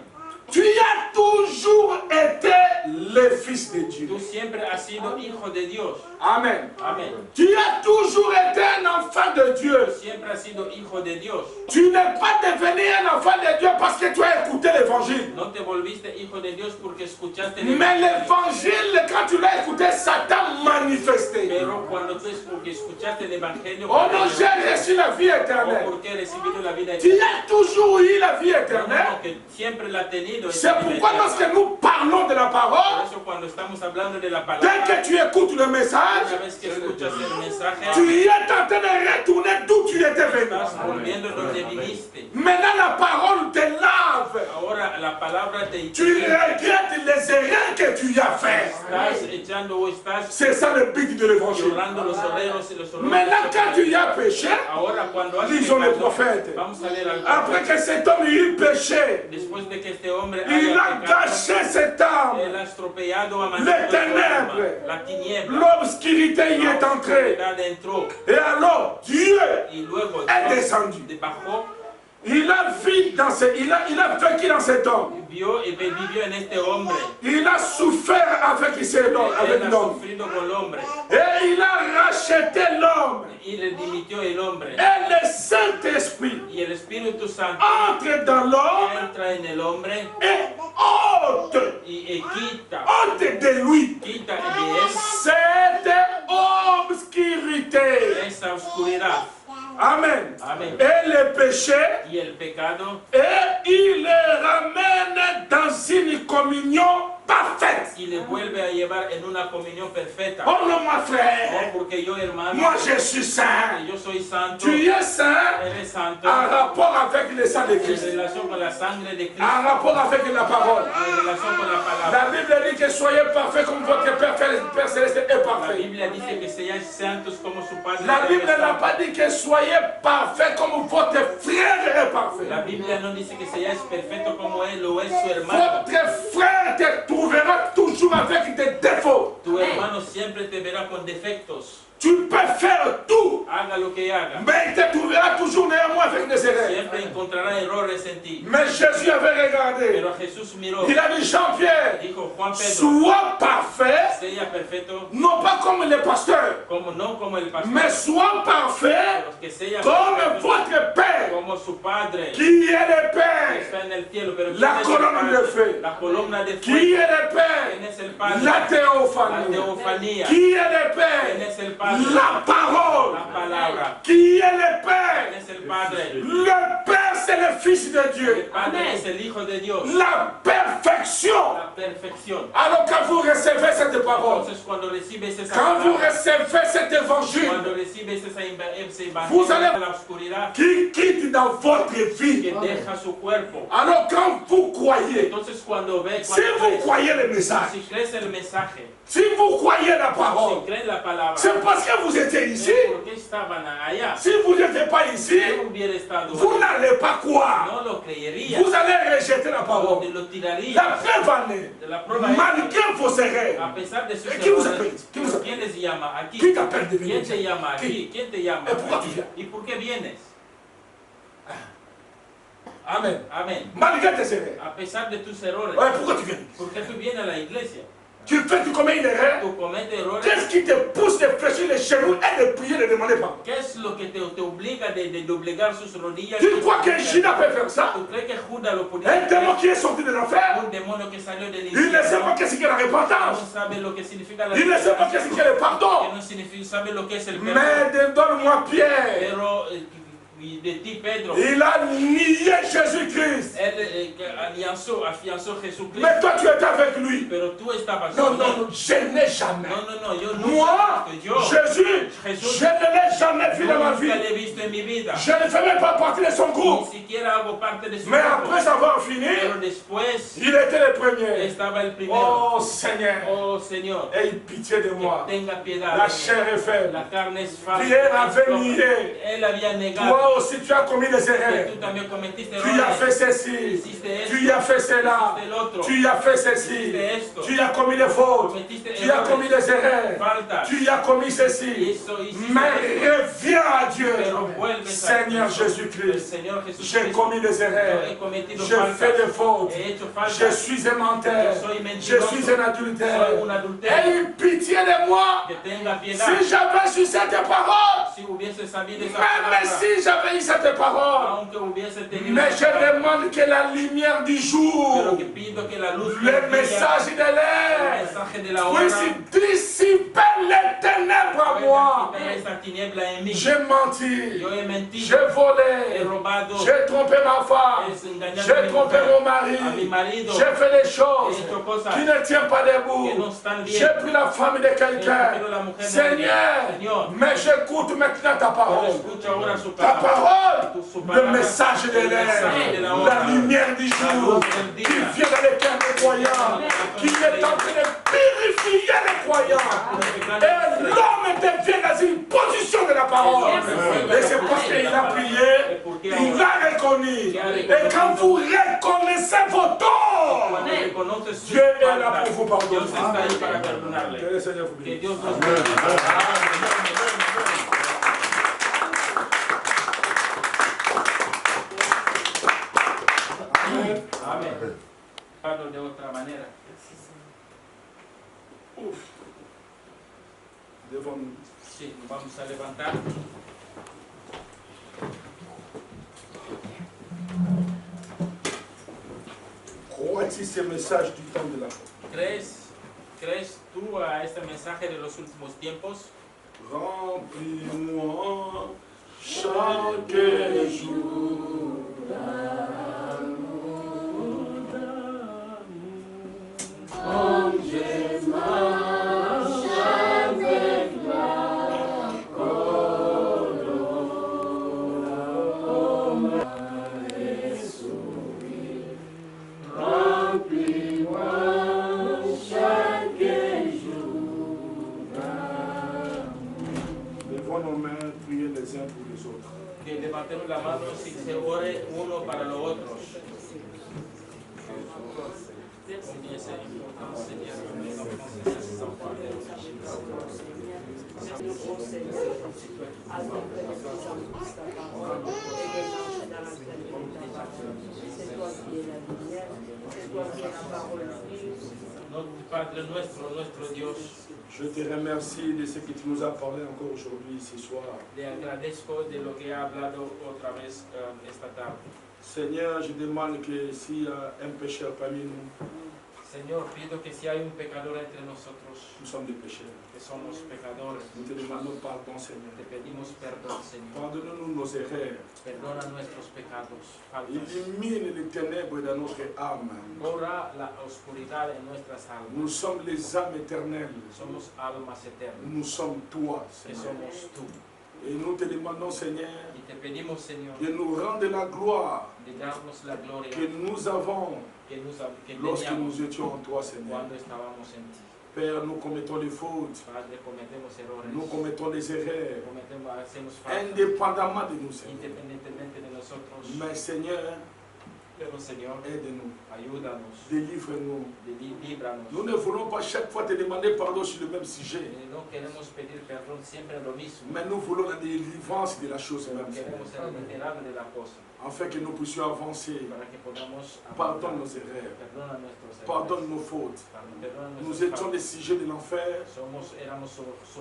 [SPEAKER 2] Tu as toujours été le Fils de Dieu.
[SPEAKER 1] Tú siempre has sido hijo de Dios.
[SPEAKER 2] Amen.
[SPEAKER 1] Amén.
[SPEAKER 2] Tu as toujours été un enfant de Dieu.
[SPEAKER 1] Tú siempre has sido hijo de Dios.
[SPEAKER 2] Tu n'es pas devenu un enfant de Dieu parce que tu as écouté l'évangile.
[SPEAKER 1] No te volviste hijo de Dios porque escuchaste el
[SPEAKER 2] Mais
[SPEAKER 1] evangelio.
[SPEAKER 2] l'évangile, quand tu l'as écouté, ça t'a manifesté.
[SPEAKER 1] Pero cuando tú porque escuchaste el evangelio,
[SPEAKER 2] Oh non, j'ai reçu la vie
[SPEAKER 1] o
[SPEAKER 2] éternelle.
[SPEAKER 1] porque has recibido la vida
[SPEAKER 2] Tu
[SPEAKER 1] eterna.
[SPEAKER 2] as toujours eu la vie
[SPEAKER 1] No,
[SPEAKER 2] éternelle.
[SPEAKER 1] que siempre la ha tenido.
[SPEAKER 2] C'est pourquoi lorsque nous parlons de la
[SPEAKER 1] Por
[SPEAKER 2] parole,
[SPEAKER 1] eso cuando estamos hablando de la
[SPEAKER 2] dès
[SPEAKER 1] palabra,
[SPEAKER 2] que tu écoutes le message,
[SPEAKER 1] una vez que escuchas el mensaje,
[SPEAKER 2] tu es en train de retourner d'où tu étais venu.
[SPEAKER 1] estás volviendo donde viniste.
[SPEAKER 2] Maintenant, la parole te lave.
[SPEAKER 1] Ahora la palabra te
[SPEAKER 2] Tu regrettes les erreurs que tu as fait.
[SPEAKER 1] estás echando o estás
[SPEAKER 2] C'est ça le but de l'évangile.
[SPEAKER 1] llorando los horreros y los horrores.
[SPEAKER 2] Maintenant, quand tu as péché,
[SPEAKER 1] Ahora cuando has
[SPEAKER 2] lisons les
[SPEAKER 1] pecado,
[SPEAKER 2] prophètes.
[SPEAKER 1] vamos a leer al
[SPEAKER 2] Après que cet homme ait eu péché,
[SPEAKER 1] después de que este hombre
[SPEAKER 2] il
[SPEAKER 1] haya
[SPEAKER 2] a
[SPEAKER 1] pecado,
[SPEAKER 2] gâché cette âme.
[SPEAKER 1] él ha estropeado, ha
[SPEAKER 2] Les
[SPEAKER 1] manchado su alma.
[SPEAKER 2] ténèbres.
[SPEAKER 1] La tiniebla,
[SPEAKER 2] L'obscurité y est
[SPEAKER 1] la
[SPEAKER 2] entrée.
[SPEAKER 1] oscuridad entró
[SPEAKER 2] Et alors, Dieu
[SPEAKER 1] y luego
[SPEAKER 2] est
[SPEAKER 1] Dios
[SPEAKER 2] descendu.
[SPEAKER 1] bajó,
[SPEAKER 2] Il a vécu dans vécu dans cet homme.
[SPEAKER 1] vio y vivió en este hombre.
[SPEAKER 2] Il a souffert avec
[SPEAKER 1] Él ha
[SPEAKER 2] l'homme.
[SPEAKER 1] sufrido con el hombre
[SPEAKER 2] Et il a racheté l'homme.
[SPEAKER 1] y redimió el hombre.
[SPEAKER 2] Et le Saint-Esprit
[SPEAKER 1] Y el Espíritu Santo
[SPEAKER 2] entre dans l'homme
[SPEAKER 1] entra en el hombre
[SPEAKER 2] et ôte,
[SPEAKER 1] y quita
[SPEAKER 2] de lui
[SPEAKER 1] de él
[SPEAKER 2] cette obscurité.
[SPEAKER 1] esa oscuridad.
[SPEAKER 2] Amen.
[SPEAKER 1] Amén.
[SPEAKER 2] Et le péché,
[SPEAKER 1] Y el pecado,
[SPEAKER 2] et il le ramène dans une communion parfaite.
[SPEAKER 1] y le vuelve a llevar en una comunión perfecta.
[SPEAKER 2] Oh non, mon
[SPEAKER 1] No,
[SPEAKER 2] frère,
[SPEAKER 1] porque yo, hermano,
[SPEAKER 2] moi je suis saint.
[SPEAKER 1] yo soy santo,
[SPEAKER 2] Tu es saint
[SPEAKER 1] eres santo,
[SPEAKER 2] en rapport avec le sang de
[SPEAKER 1] en
[SPEAKER 2] Christ,
[SPEAKER 1] relación con la sangre de Cristo,
[SPEAKER 2] en rapport avec la parole.
[SPEAKER 1] en relación con la palabra.
[SPEAKER 2] La Bible dit que soyez parfaits comme votre Père Céleste est
[SPEAKER 1] La
[SPEAKER 2] parfait.
[SPEAKER 1] Biblia dice que seáis santos como su Padre.
[SPEAKER 2] La
[SPEAKER 1] es
[SPEAKER 2] Bible n'a
[SPEAKER 1] santo.
[SPEAKER 2] pas dit que soyez parfaits comme votre frère est
[SPEAKER 1] La
[SPEAKER 2] parfait.
[SPEAKER 1] Biblia no dice que seáis perfecto como él lo es su hermano.
[SPEAKER 2] Votre frère te trouvera toujours avec des défauts.
[SPEAKER 1] Tu hermano siempre te verá con defectos.
[SPEAKER 2] Tu peux faire tout,
[SPEAKER 1] Haga lo que haga.
[SPEAKER 2] mais il te trouvera toujours néanmoins avec des erreurs.
[SPEAKER 1] Siempre encontrará errores en ti.
[SPEAKER 2] Mais Jésus avait regardé.
[SPEAKER 1] Pero Jesús miró,
[SPEAKER 2] Il a dit, Jean-Pierre,
[SPEAKER 1] dijo Juan Pedro,
[SPEAKER 2] sois parfait,
[SPEAKER 1] sea perfecto,
[SPEAKER 2] non pas comme les pasteurs,
[SPEAKER 1] como no como el pastor,
[SPEAKER 2] mais sois parfait
[SPEAKER 1] pero que sea
[SPEAKER 2] comme
[SPEAKER 1] perfecto
[SPEAKER 2] votre Père,
[SPEAKER 1] como su Padre
[SPEAKER 2] qui est le
[SPEAKER 1] que
[SPEAKER 2] Père,
[SPEAKER 1] está en el cielo. Pero
[SPEAKER 2] La
[SPEAKER 1] ¿quién es el
[SPEAKER 2] columna
[SPEAKER 1] Padre?
[SPEAKER 2] de feu.
[SPEAKER 1] La columna de
[SPEAKER 2] qui
[SPEAKER 1] fuego.
[SPEAKER 2] est le Père,
[SPEAKER 1] ¿Quién es el Padre?
[SPEAKER 2] la
[SPEAKER 1] La
[SPEAKER 2] théophanie,
[SPEAKER 1] teofanía.
[SPEAKER 2] qui est le
[SPEAKER 1] ¿Quién
[SPEAKER 2] Père,
[SPEAKER 1] es el Padre?
[SPEAKER 2] la parole,
[SPEAKER 1] La palabra.
[SPEAKER 2] qui est le
[SPEAKER 1] ¿Quién
[SPEAKER 2] Père,
[SPEAKER 1] es el Padre?
[SPEAKER 2] le Père c'est le Fils de
[SPEAKER 1] El
[SPEAKER 2] Dieu,
[SPEAKER 1] Padre es el Hijo de Dios.
[SPEAKER 2] la perfection.
[SPEAKER 1] La perfección.
[SPEAKER 2] Alors quand vous recevez cette parole,
[SPEAKER 1] Entonces cuando recibes esa
[SPEAKER 2] quand vous
[SPEAKER 1] palabra,
[SPEAKER 2] recevez cet évangile
[SPEAKER 1] cuando recibes ese
[SPEAKER 2] Vous
[SPEAKER 1] evangelio
[SPEAKER 2] allez-
[SPEAKER 1] de la oscuridad
[SPEAKER 2] qui quitte dans votre vie,
[SPEAKER 1] que deja su cuerpo,
[SPEAKER 2] alors quand vous croyez,
[SPEAKER 1] entonces cuando ves,
[SPEAKER 2] si vous croyez le message,
[SPEAKER 1] si crees el mensaje,
[SPEAKER 2] si vous croyez la
[SPEAKER 1] si
[SPEAKER 2] parole,
[SPEAKER 1] crees la palabra,
[SPEAKER 2] c'est parce que vous étiez ici.
[SPEAKER 1] ¿por qué estaban allá?
[SPEAKER 2] Si vous n'étiez pas ici,
[SPEAKER 1] Si no hubiera estado
[SPEAKER 2] vous
[SPEAKER 1] ahí,
[SPEAKER 2] n'allez pas croire.
[SPEAKER 1] no lo creería,
[SPEAKER 2] Vous allez rejeter la parole.
[SPEAKER 1] lo tiraría.
[SPEAKER 2] La preuve en est,
[SPEAKER 1] La prueba es,
[SPEAKER 2] malgré vos erreurs,
[SPEAKER 1] a pesar de sus
[SPEAKER 2] ¿Quién vous
[SPEAKER 1] errores,
[SPEAKER 2] appelle? ¿Quién vous appelle?
[SPEAKER 1] ¿quién les llama aquí?
[SPEAKER 2] qui t'appelle de
[SPEAKER 1] ¿Quién
[SPEAKER 2] venir?
[SPEAKER 1] te llama
[SPEAKER 2] Qui?
[SPEAKER 1] aquí? ¿Quién te llama
[SPEAKER 2] ¿Y por qué
[SPEAKER 1] aquí?
[SPEAKER 2] tú vienes?
[SPEAKER 1] ¿Y por qué vienes?
[SPEAKER 2] Amen.
[SPEAKER 1] Amén.
[SPEAKER 2] Malgré tes erreurs.
[SPEAKER 1] A pesar de tus errores,
[SPEAKER 2] Ouais, pourquoi tu viens?
[SPEAKER 1] ¿por qué tú vienes a la iglesia?
[SPEAKER 2] Tu commets une erreur.
[SPEAKER 1] Tú cometes errores.
[SPEAKER 2] Qu'est-ce qui te pousse de fléchir les genoux et de prier, de demander pardon?
[SPEAKER 1] ¿Qué es lo que te obliga de doblegar sus rodillas?
[SPEAKER 2] Tu crois qu'un Judas peut faire ça?
[SPEAKER 1] ¿Tú crees que Judas lo podía
[SPEAKER 2] Un démon
[SPEAKER 1] hacer?
[SPEAKER 2] qui est sorti de l'enfer,
[SPEAKER 1] Un demonio que salió del
[SPEAKER 2] il ne sait pas
[SPEAKER 1] infierno
[SPEAKER 2] qu'est-ce qu'est la
[SPEAKER 1] no
[SPEAKER 2] repentance.
[SPEAKER 1] sabe lo que significa la
[SPEAKER 2] Il ne sait pas qu'est-ce qu'est le
[SPEAKER 1] que
[SPEAKER 2] pardon.
[SPEAKER 1] no significa, sabe lo que es el perdón.
[SPEAKER 2] Mais donne-moi Pierre.
[SPEAKER 1] Pero de ti, Pedro.
[SPEAKER 2] Il a nié Jésus-Christ.
[SPEAKER 1] Él afianzó Jesucristo.
[SPEAKER 2] Mais toi, tu étais avec lui.
[SPEAKER 1] Pero tú estabas
[SPEAKER 2] Non,
[SPEAKER 1] con él.
[SPEAKER 2] non, je n'ai jamais.
[SPEAKER 1] No, yo nunca
[SPEAKER 2] Moi,
[SPEAKER 1] he visto. Yo,
[SPEAKER 2] Jésus,
[SPEAKER 1] Jesús,
[SPEAKER 2] je ne l'ai jamais vu dans ma
[SPEAKER 1] nunca
[SPEAKER 2] vie.
[SPEAKER 1] le he visto en mi vida.
[SPEAKER 2] Je ne fais même pas partie de son
[SPEAKER 1] Ni
[SPEAKER 2] groupe.
[SPEAKER 1] siquiera hago parte de su
[SPEAKER 2] Mais
[SPEAKER 1] grupo.
[SPEAKER 2] après avoir fini,
[SPEAKER 1] Pero después
[SPEAKER 2] il était le premier.
[SPEAKER 1] estaba el primero.
[SPEAKER 2] Oh Seigneur,
[SPEAKER 1] Oh Señor,
[SPEAKER 2] aie pitié de moi.
[SPEAKER 1] que tenga piedad.
[SPEAKER 2] La
[SPEAKER 1] de mí.
[SPEAKER 2] chair est faible.
[SPEAKER 1] La carne es falsa.
[SPEAKER 2] Pierre avait
[SPEAKER 1] es floja.
[SPEAKER 2] nié.
[SPEAKER 1] Él había negado.
[SPEAKER 2] Toi aussi, tu as commis des
[SPEAKER 1] Que
[SPEAKER 2] erreurs.
[SPEAKER 1] tú también cometiste
[SPEAKER 2] Tu as fait
[SPEAKER 1] errores.
[SPEAKER 2] ceci.
[SPEAKER 1] Hiciste esto.
[SPEAKER 2] Tu as fait cela.
[SPEAKER 1] Hiciste el otro.
[SPEAKER 2] Tu as fait ceci.
[SPEAKER 1] Hiciste esto.
[SPEAKER 2] Tu as commis des fautes.
[SPEAKER 1] Cometiste
[SPEAKER 2] Tu as
[SPEAKER 1] errores.
[SPEAKER 2] commis des erreurs.
[SPEAKER 1] Faltas.
[SPEAKER 2] Tu as commis ceci.
[SPEAKER 1] Eso hiciste
[SPEAKER 2] Mais
[SPEAKER 1] esto.
[SPEAKER 2] reviens à Dieu.
[SPEAKER 1] Pero vuelves a
[SPEAKER 2] Seigneur
[SPEAKER 1] Cristo. El
[SPEAKER 2] Jésus-Christ,
[SPEAKER 1] Señor
[SPEAKER 2] j'ai
[SPEAKER 1] Jesucristo.
[SPEAKER 2] commis des
[SPEAKER 1] Yo he
[SPEAKER 2] erreurs.
[SPEAKER 1] cometido
[SPEAKER 2] J'ai
[SPEAKER 1] faltas.
[SPEAKER 2] fait des fautes.
[SPEAKER 1] He hecho faltas.
[SPEAKER 2] Je suis un menteur.
[SPEAKER 1] Yo soy
[SPEAKER 2] Je
[SPEAKER 1] mentiroso.
[SPEAKER 2] suis un adultère.
[SPEAKER 1] Soy un adultero.
[SPEAKER 2] Aie pitié de moi.
[SPEAKER 1] Que tenga piedad.
[SPEAKER 2] Si j'avais su cette parole,
[SPEAKER 1] Si hubiese sabido esa
[SPEAKER 2] même
[SPEAKER 1] palabra,
[SPEAKER 2] si j'avais eu cette parole,
[SPEAKER 1] aunque hubiese tenido
[SPEAKER 2] mais
[SPEAKER 1] esa
[SPEAKER 2] je
[SPEAKER 1] palabra,
[SPEAKER 2] demande que la lumière du jour,
[SPEAKER 1] pero que pido que la luz
[SPEAKER 2] le
[SPEAKER 1] que brilla,
[SPEAKER 2] message de
[SPEAKER 1] el
[SPEAKER 2] l'air,
[SPEAKER 1] mensaje de la hora,
[SPEAKER 2] puisse dissiper les ténèbres à moi.
[SPEAKER 1] pueda quitar esa tiniebla en mí.
[SPEAKER 2] J'ai menti,
[SPEAKER 1] Yo he mentido,
[SPEAKER 2] j'ai
[SPEAKER 1] he
[SPEAKER 2] volé,
[SPEAKER 1] robado,
[SPEAKER 2] j'ai trompé ma femme,
[SPEAKER 1] he engañado a
[SPEAKER 2] j'ai
[SPEAKER 1] mi
[SPEAKER 2] trompé
[SPEAKER 1] mujer,
[SPEAKER 2] mon mari,
[SPEAKER 1] a mi marido,
[SPEAKER 2] j'ai fait des choses
[SPEAKER 1] he hecho cosas
[SPEAKER 2] qui ne tiennent pas
[SPEAKER 1] que
[SPEAKER 2] debout.
[SPEAKER 1] no están bien.
[SPEAKER 2] J'ai pris la femme de quelqu'un.
[SPEAKER 1] He cogido la mujer de
[SPEAKER 2] Seigneur,
[SPEAKER 1] alguien. Señor,
[SPEAKER 2] mais j'écoute maintenant ta
[SPEAKER 1] pero
[SPEAKER 2] parole.
[SPEAKER 1] escucha ahora su
[SPEAKER 2] Ta
[SPEAKER 1] palabra.
[SPEAKER 2] parole,
[SPEAKER 1] Su
[SPEAKER 2] le
[SPEAKER 1] palabra,
[SPEAKER 2] message de
[SPEAKER 1] el mensaje de
[SPEAKER 2] l'air,
[SPEAKER 1] la hora,
[SPEAKER 2] la lumière du
[SPEAKER 1] la
[SPEAKER 2] jour,
[SPEAKER 1] luz del
[SPEAKER 2] qui
[SPEAKER 1] día,
[SPEAKER 2] vient dans les cœurs des croyants, qui est en train de purifier les croyants. Et l'homme devient dans une position de la parole. Et c'est parce qu'il a prié, il a reconnu. Et quand vous reconnaissez vos torts,
[SPEAKER 1] Cuando reconoces sus
[SPEAKER 2] Dieu est là
[SPEAKER 1] faltas,
[SPEAKER 2] pour vous pardonner.
[SPEAKER 1] Dios está ahí para perdonarle.
[SPEAKER 2] Que le Seigneur vous
[SPEAKER 1] Que
[SPEAKER 2] bénisse.
[SPEAKER 1] Dios nos bendiga. Amén. Hablo de otra manera.
[SPEAKER 2] Ouf. Devant nous.
[SPEAKER 1] Sí, nos vamos a levantar.
[SPEAKER 2] Crois-tu ce message du temps de la fin?
[SPEAKER 1] ¿Crees tú a este mensaje de los últimos tiempos?
[SPEAKER 2] Remplis-moi chaque jour
[SPEAKER 3] Comme je marche avec toi, comme et souris, remplis-moi chaque jour.
[SPEAKER 2] Levons nos mains, priez les uns pour les autres.
[SPEAKER 1] Que levantemos la mano y se ore uno para los otros. Comience à enseigner les enfants de ces enfants de
[SPEAKER 3] Seigneur, oh Seigneur, avant que nous puissions ta parole et de marcher dans la clarté de ta parole. C'est toi qui es la lumière, c'est toi qui es la parole vive.
[SPEAKER 1] Notre Padre nuestro Dios,
[SPEAKER 2] Je te remercie de ce que tu nous as parlé encore aujourd'hui, ce soir.
[SPEAKER 1] le agradezco de lo que ha hablado otra vez esta tarde.
[SPEAKER 2] Seigneur, je demande que s'il y a un pécheur parmi nous,
[SPEAKER 1] Señor, pido que si hay un pecador entre nosotros,
[SPEAKER 2] nous sommes des pécheurs.
[SPEAKER 1] que somos pecadores,
[SPEAKER 2] Nous te demandons pardon, Seigneur.
[SPEAKER 1] te pedimos perdón, Señor.
[SPEAKER 2] Pardonne-nous nos erreurs.
[SPEAKER 1] Perdona nuestros pecados, faltas.
[SPEAKER 2] Illumine les ténèbres dans notre âme.
[SPEAKER 1] Borra la oscuridad en nuestras
[SPEAKER 2] Nous
[SPEAKER 1] almas.
[SPEAKER 2] sommes les âmes éternelles.
[SPEAKER 1] Somos almas eternas,
[SPEAKER 2] Nous sommes toi,
[SPEAKER 1] que
[SPEAKER 2] Seigneur.
[SPEAKER 1] somos tú.
[SPEAKER 2] Et nous te demandons, Seigneur,
[SPEAKER 1] Y te pedimos, Señor,
[SPEAKER 2] de nous rendre la gloire
[SPEAKER 1] de darnos la gloria
[SPEAKER 2] que nous avons
[SPEAKER 1] que
[SPEAKER 2] lorsque
[SPEAKER 1] teníamos
[SPEAKER 2] nous étions en toi, Seigneur.
[SPEAKER 1] cuando estábamos en ti.
[SPEAKER 2] Père, nous commettons des fautes,
[SPEAKER 1] Padre, cometemos errores,
[SPEAKER 2] nous commettons des erreurs,
[SPEAKER 1] hacemos faltas,
[SPEAKER 2] indépendamment de nous, Seigneur.
[SPEAKER 1] independientemente de nosotros.
[SPEAKER 2] Mais Seigneur,
[SPEAKER 1] Pero, Señor,
[SPEAKER 2] aide-nous,
[SPEAKER 1] ayúdanos,
[SPEAKER 2] délivre-nous.
[SPEAKER 1] líbranos.
[SPEAKER 2] Nous ne voulons pas chaque fois te demander pardon sur le même sujet,
[SPEAKER 1] No queremos pedir perdón siempre lo mismo.
[SPEAKER 2] mais nous voulons la délivrance de la chose même, Seigneur,
[SPEAKER 1] Queremos ser literados de la cosa
[SPEAKER 2] afin que nous puissions avancer.
[SPEAKER 1] para que podamos
[SPEAKER 2] Pardonne nos erreurs,
[SPEAKER 1] Perdona nuestros errores.
[SPEAKER 2] pardonne nos fautes.
[SPEAKER 1] Perdona
[SPEAKER 2] Nous
[SPEAKER 1] nuestros
[SPEAKER 2] étions des sujets de l'enfer,
[SPEAKER 1] éramos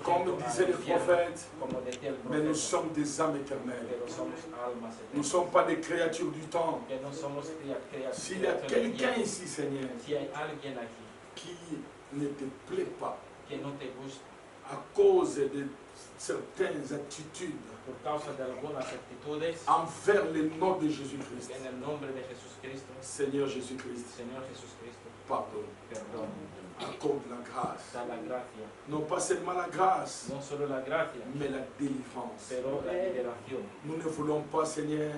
[SPEAKER 2] comme
[SPEAKER 1] sujetos
[SPEAKER 2] disaient
[SPEAKER 1] al
[SPEAKER 2] les
[SPEAKER 1] infierno,
[SPEAKER 2] prophètes,
[SPEAKER 1] como decía el
[SPEAKER 2] mais nous
[SPEAKER 1] profeta,
[SPEAKER 2] sommes des âmes éternelles.
[SPEAKER 1] pero somos almas
[SPEAKER 2] Nous ne
[SPEAKER 1] eternas,
[SPEAKER 2] sommes pas des créatures du temps.
[SPEAKER 1] que no somos
[SPEAKER 2] S'il y a quelqu'un ici, Seigneur,
[SPEAKER 1] Si hay alguien aquí
[SPEAKER 2] qui ne te plaît pas
[SPEAKER 1] que no te gusta
[SPEAKER 2] à cause de certaines attitudes
[SPEAKER 1] por causa de algunas actitudes
[SPEAKER 2] envers le nom de Jésus-Christ.
[SPEAKER 1] en el nombre de Jesucristo.
[SPEAKER 2] Seigneur Jésus-Christ,
[SPEAKER 1] Señor Jesucristo,
[SPEAKER 2] pardonne,
[SPEAKER 1] perdón,
[SPEAKER 2] accorde la grâce.
[SPEAKER 1] da la gracia,
[SPEAKER 2] Non pas seulement la grâce,
[SPEAKER 1] no solo la gracia,
[SPEAKER 2] mais la délivrance.
[SPEAKER 1] pero la liberación.
[SPEAKER 2] Nous ne voulons pas, Seigneur,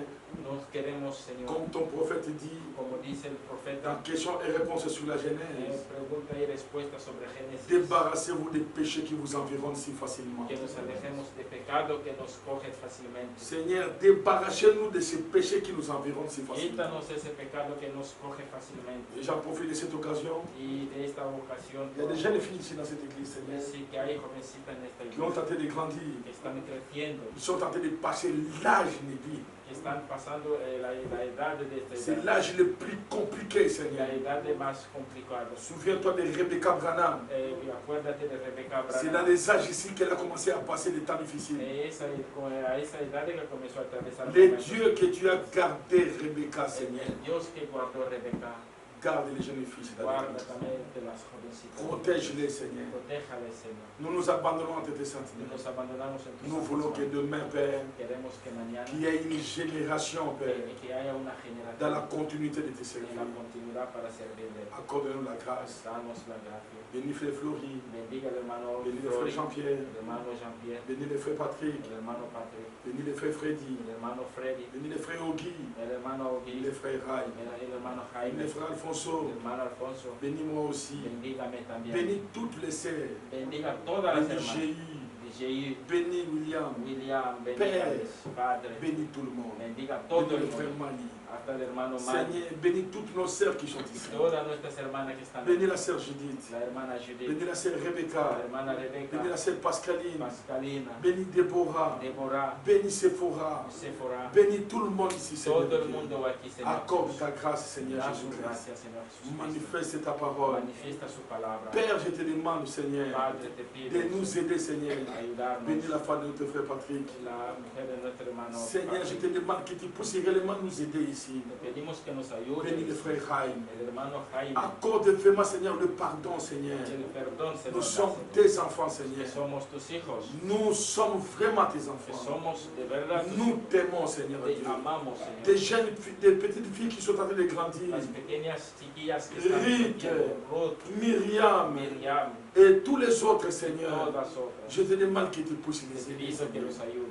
[SPEAKER 1] Nos queremos, Señor,
[SPEAKER 2] comme ton prophète dit,
[SPEAKER 1] como dice el
[SPEAKER 2] dans
[SPEAKER 1] profeta,
[SPEAKER 2] questions et réponses sur la Genèse,
[SPEAKER 1] pregunta y respuesta sobre Génesis,
[SPEAKER 2] débarrassez-vous des péchés qui vous environnent si facilement.
[SPEAKER 1] que nos alejemos de pecado que nos coge fácilmente.
[SPEAKER 2] Seigneur, débarrassez-nous de ces péchés qui nous environnent si facilement.
[SPEAKER 1] Quítanos ese pecado que nos coge fácilmente.
[SPEAKER 2] Et j'en profite de cette occasion.
[SPEAKER 1] Y de esta ocasión,
[SPEAKER 2] Il y a des jeunes filles ici dans cette église, Seigneur,
[SPEAKER 1] sí que hay jovencitas en esta
[SPEAKER 2] qui ont
[SPEAKER 1] iglesia
[SPEAKER 2] tenté de grandir.
[SPEAKER 1] que están creciendo,
[SPEAKER 2] Ils sont tentés de passer l'âge Nébi.
[SPEAKER 1] que están pasando la edad de esta
[SPEAKER 2] C'est
[SPEAKER 1] edad,
[SPEAKER 2] l'âge le plus compliqué, Seigneur.
[SPEAKER 1] la edad más complicada.
[SPEAKER 2] Souviens-toi de Rebecca Branham.
[SPEAKER 1] Y acuérdate de Rebeca
[SPEAKER 2] C'est dans
[SPEAKER 1] Abraham.
[SPEAKER 2] les âges ici qu'elle a commencé à passer des temps difficiles.
[SPEAKER 1] A esa edad que comenzó a atravesar
[SPEAKER 2] Les
[SPEAKER 1] momentos.
[SPEAKER 2] dieux que tu as gardés, Rebecca, Seigneur,
[SPEAKER 1] El Dios que guardó a Rebeca,
[SPEAKER 2] garde les jeunes filles dans
[SPEAKER 1] guarda
[SPEAKER 2] l'église.
[SPEAKER 1] también de las jovencitas.
[SPEAKER 2] Protège-les, Seigneur.
[SPEAKER 1] Protéjales, Señor.
[SPEAKER 2] Nous nous abandonnons entre tes
[SPEAKER 1] Y
[SPEAKER 2] sentiments.
[SPEAKER 1] nos abandonamos en tus
[SPEAKER 2] Nous voulons que
[SPEAKER 1] manos.
[SPEAKER 2] demain, Père,
[SPEAKER 1] Queremos que mañana
[SPEAKER 2] qu'il y ait une génération, Père,
[SPEAKER 1] que haya una
[SPEAKER 2] dans la
[SPEAKER 1] generación
[SPEAKER 2] continuité de tes
[SPEAKER 1] en la
[SPEAKER 2] services.
[SPEAKER 1] continuidad para servirle.
[SPEAKER 2] Accorde-nous la grâce.
[SPEAKER 1] Danos la gracia.
[SPEAKER 2] Bénis frère Florie.
[SPEAKER 1] Bendiga al hermano
[SPEAKER 2] Bénis le frère
[SPEAKER 1] Flori,
[SPEAKER 2] Jean-Pierre.
[SPEAKER 1] el hermano Jean-Pierre,
[SPEAKER 2] Bénis le frère Patrick.
[SPEAKER 1] el hermano Patrick,
[SPEAKER 2] Bénis le frère Freddy.
[SPEAKER 1] el hermano Freddy,
[SPEAKER 2] Bénis le frère Ogui.
[SPEAKER 1] el hermano
[SPEAKER 2] Bénis
[SPEAKER 1] Ogui,
[SPEAKER 2] le frère Rai.
[SPEAKER 1] el hermano
[SPEAKER 2] Bénis
[SPEAKER 1] Jaime,
[SPEAKER 2] le frère Alfonso.
[SPEAKER 1] el hermano Alfonso.
[SPEAKER 2] Bénis-moi aussi.
[SPEAKER 1] Bendígame también.
[SPEAKER 2] Bénis toutes les sœurs.
[SPEAKER 1] Bendiga a todas las
[SPEAKER 2] Bénis
[SPEAKER 1] hermanas.
[SPEAKER 2] Jéhu.
[SPEAKER 1] DJ,
[SPEAKER 2] Bénis William.
[SPEAKER 1] William, bendígales, Padre.
[SPEAKER 2] Bénis tout le monde.
[SPEAKER 1] Bendiga a todo
[SPEAKER 2] Bénis
[SPEAKER 1] el
[SPEAKER 2] le frère
[SPEAKER 1] mundo,
[SPEAKER 2] Mali.
[SPEAKER 1] hasta el hermano Mani,
[SPEAKER 2] Seigneur, bénis toutes nos sœurs qui sont ici.
[SPEAKER 1] todas nuestras hermanas que están
[SPEAKER 2] Bénis
[SPEAKER 1] aquí.
[SPEAKER 2] la sœur Judith.
[SPEAKER 1] La hermana Judith,
[SPEAKER 2] Bénis la sœur
[SPEAKER 1] la
[SPEAKER 2] Rebecca.
[SPEAKER 1] hermana
[SPEAKER 2] Bénis
[SPEAKER 1] Rebeca,
[SPEAKER 2] la sœur Pascaline.
[SPEAKER 1] Pascalina,
[SPEAKER 2] Bénis Déborah.
[SPEAKER 1] Deborah,
[SPEAKER 2] Bénis Sephora.
[SPEAKER 1] Sephora,
[SPEAKER 2] Bénis tout le monde ici, Seigneur.
[SPEAKER 1] todo el mundo aquí, Señor.
[SPEAKER 2] Accorde ta grâce, Seigneur
[SPEAKER 1] Da su
[SPEAKER 2] Jésus-Christ.
[SPEAKER 1] gracia, Señor Jesucristo.
[SPEAKER 2] Manifeste ta parole.
[SPEAKER 1] Manifiesta su palabra.
[SPEAKER 2] Père, je te demande, Seigneur,
[SPEAKER 1] Padre, te pido
[SPEAKER 2] de nous aider, Seigneur.
[SPEAKER 1] ayudarnos.
[SPEAKER 2] Bénis la femme de notre frère Patrick.
[SPEAKER 1] La mujer de nuestro hermano.
[SPEAKER 2] Seigneur, je
[SPEAKER 1] Patrick.
[SPEAKER 2] te demande que tu puisses réellement nous aider ici.
[SPEAKER 1] Te pedimos que nos ayude.
[SPEAKER 2] Bénis le frère Chaim.
[SPEAKER 1] El hermano Jaime.
[SPEAKER 2] Accorde vraiment, Seigneur, le pardon, Seigneur.
[SPEAKER 1] El perdón se
[SPEAKER 2] Nous
[SPEAKER 1] nos da,
[SPEAKER 2] sommes
[SPEAKER 1] Señor.
[SPEAKER 2] tes enfants,
[SPEAKER 1] Que
[SPEAKER 2] Seigneur.
[SPEAKER 1] somos tus hijos.
[SPEAKER 2] Nous sommes vraiment tes
[SPEAKER 1] Que
[SPEAKER 2] enfants.
[SPEAKER 1] somos de verdad tus
[SPEAKER 2] Nous
[SPEAKER 1] hijos.
[SPEAKER 2] t'aimons, Seigneur
[SPEAKER 1] Te
[SPEAKER 2] Dieu.
[SPEAKER 1] amamos,
[SPEAKER 2] Des
[SPEAKER 1] Señor.
[SPEAKER 2] jeunes, des petites filles qui sont en train de grandir.
[SPEAKER 1] Las pequeñas chiquillas que están
[SPEAKER 2] Rick,
[SPEAKER 1] creciendo, Ruth,
[SPEAKER 2] Myriam
[SPEAKER 1] Miriam,
[SPEAKER 2] et tous les autres, Seigneur.
[SPEAKER 1] todas otras.
[SPEAKER 2] Je te demande que tu puisses
[SPEAKER 1] Te
[SPEAKER 2] les aider,
[SPEAKER 1] pido que
[SPEAKER 2] Seigneur.
[SPEAKER 1] los ayudes.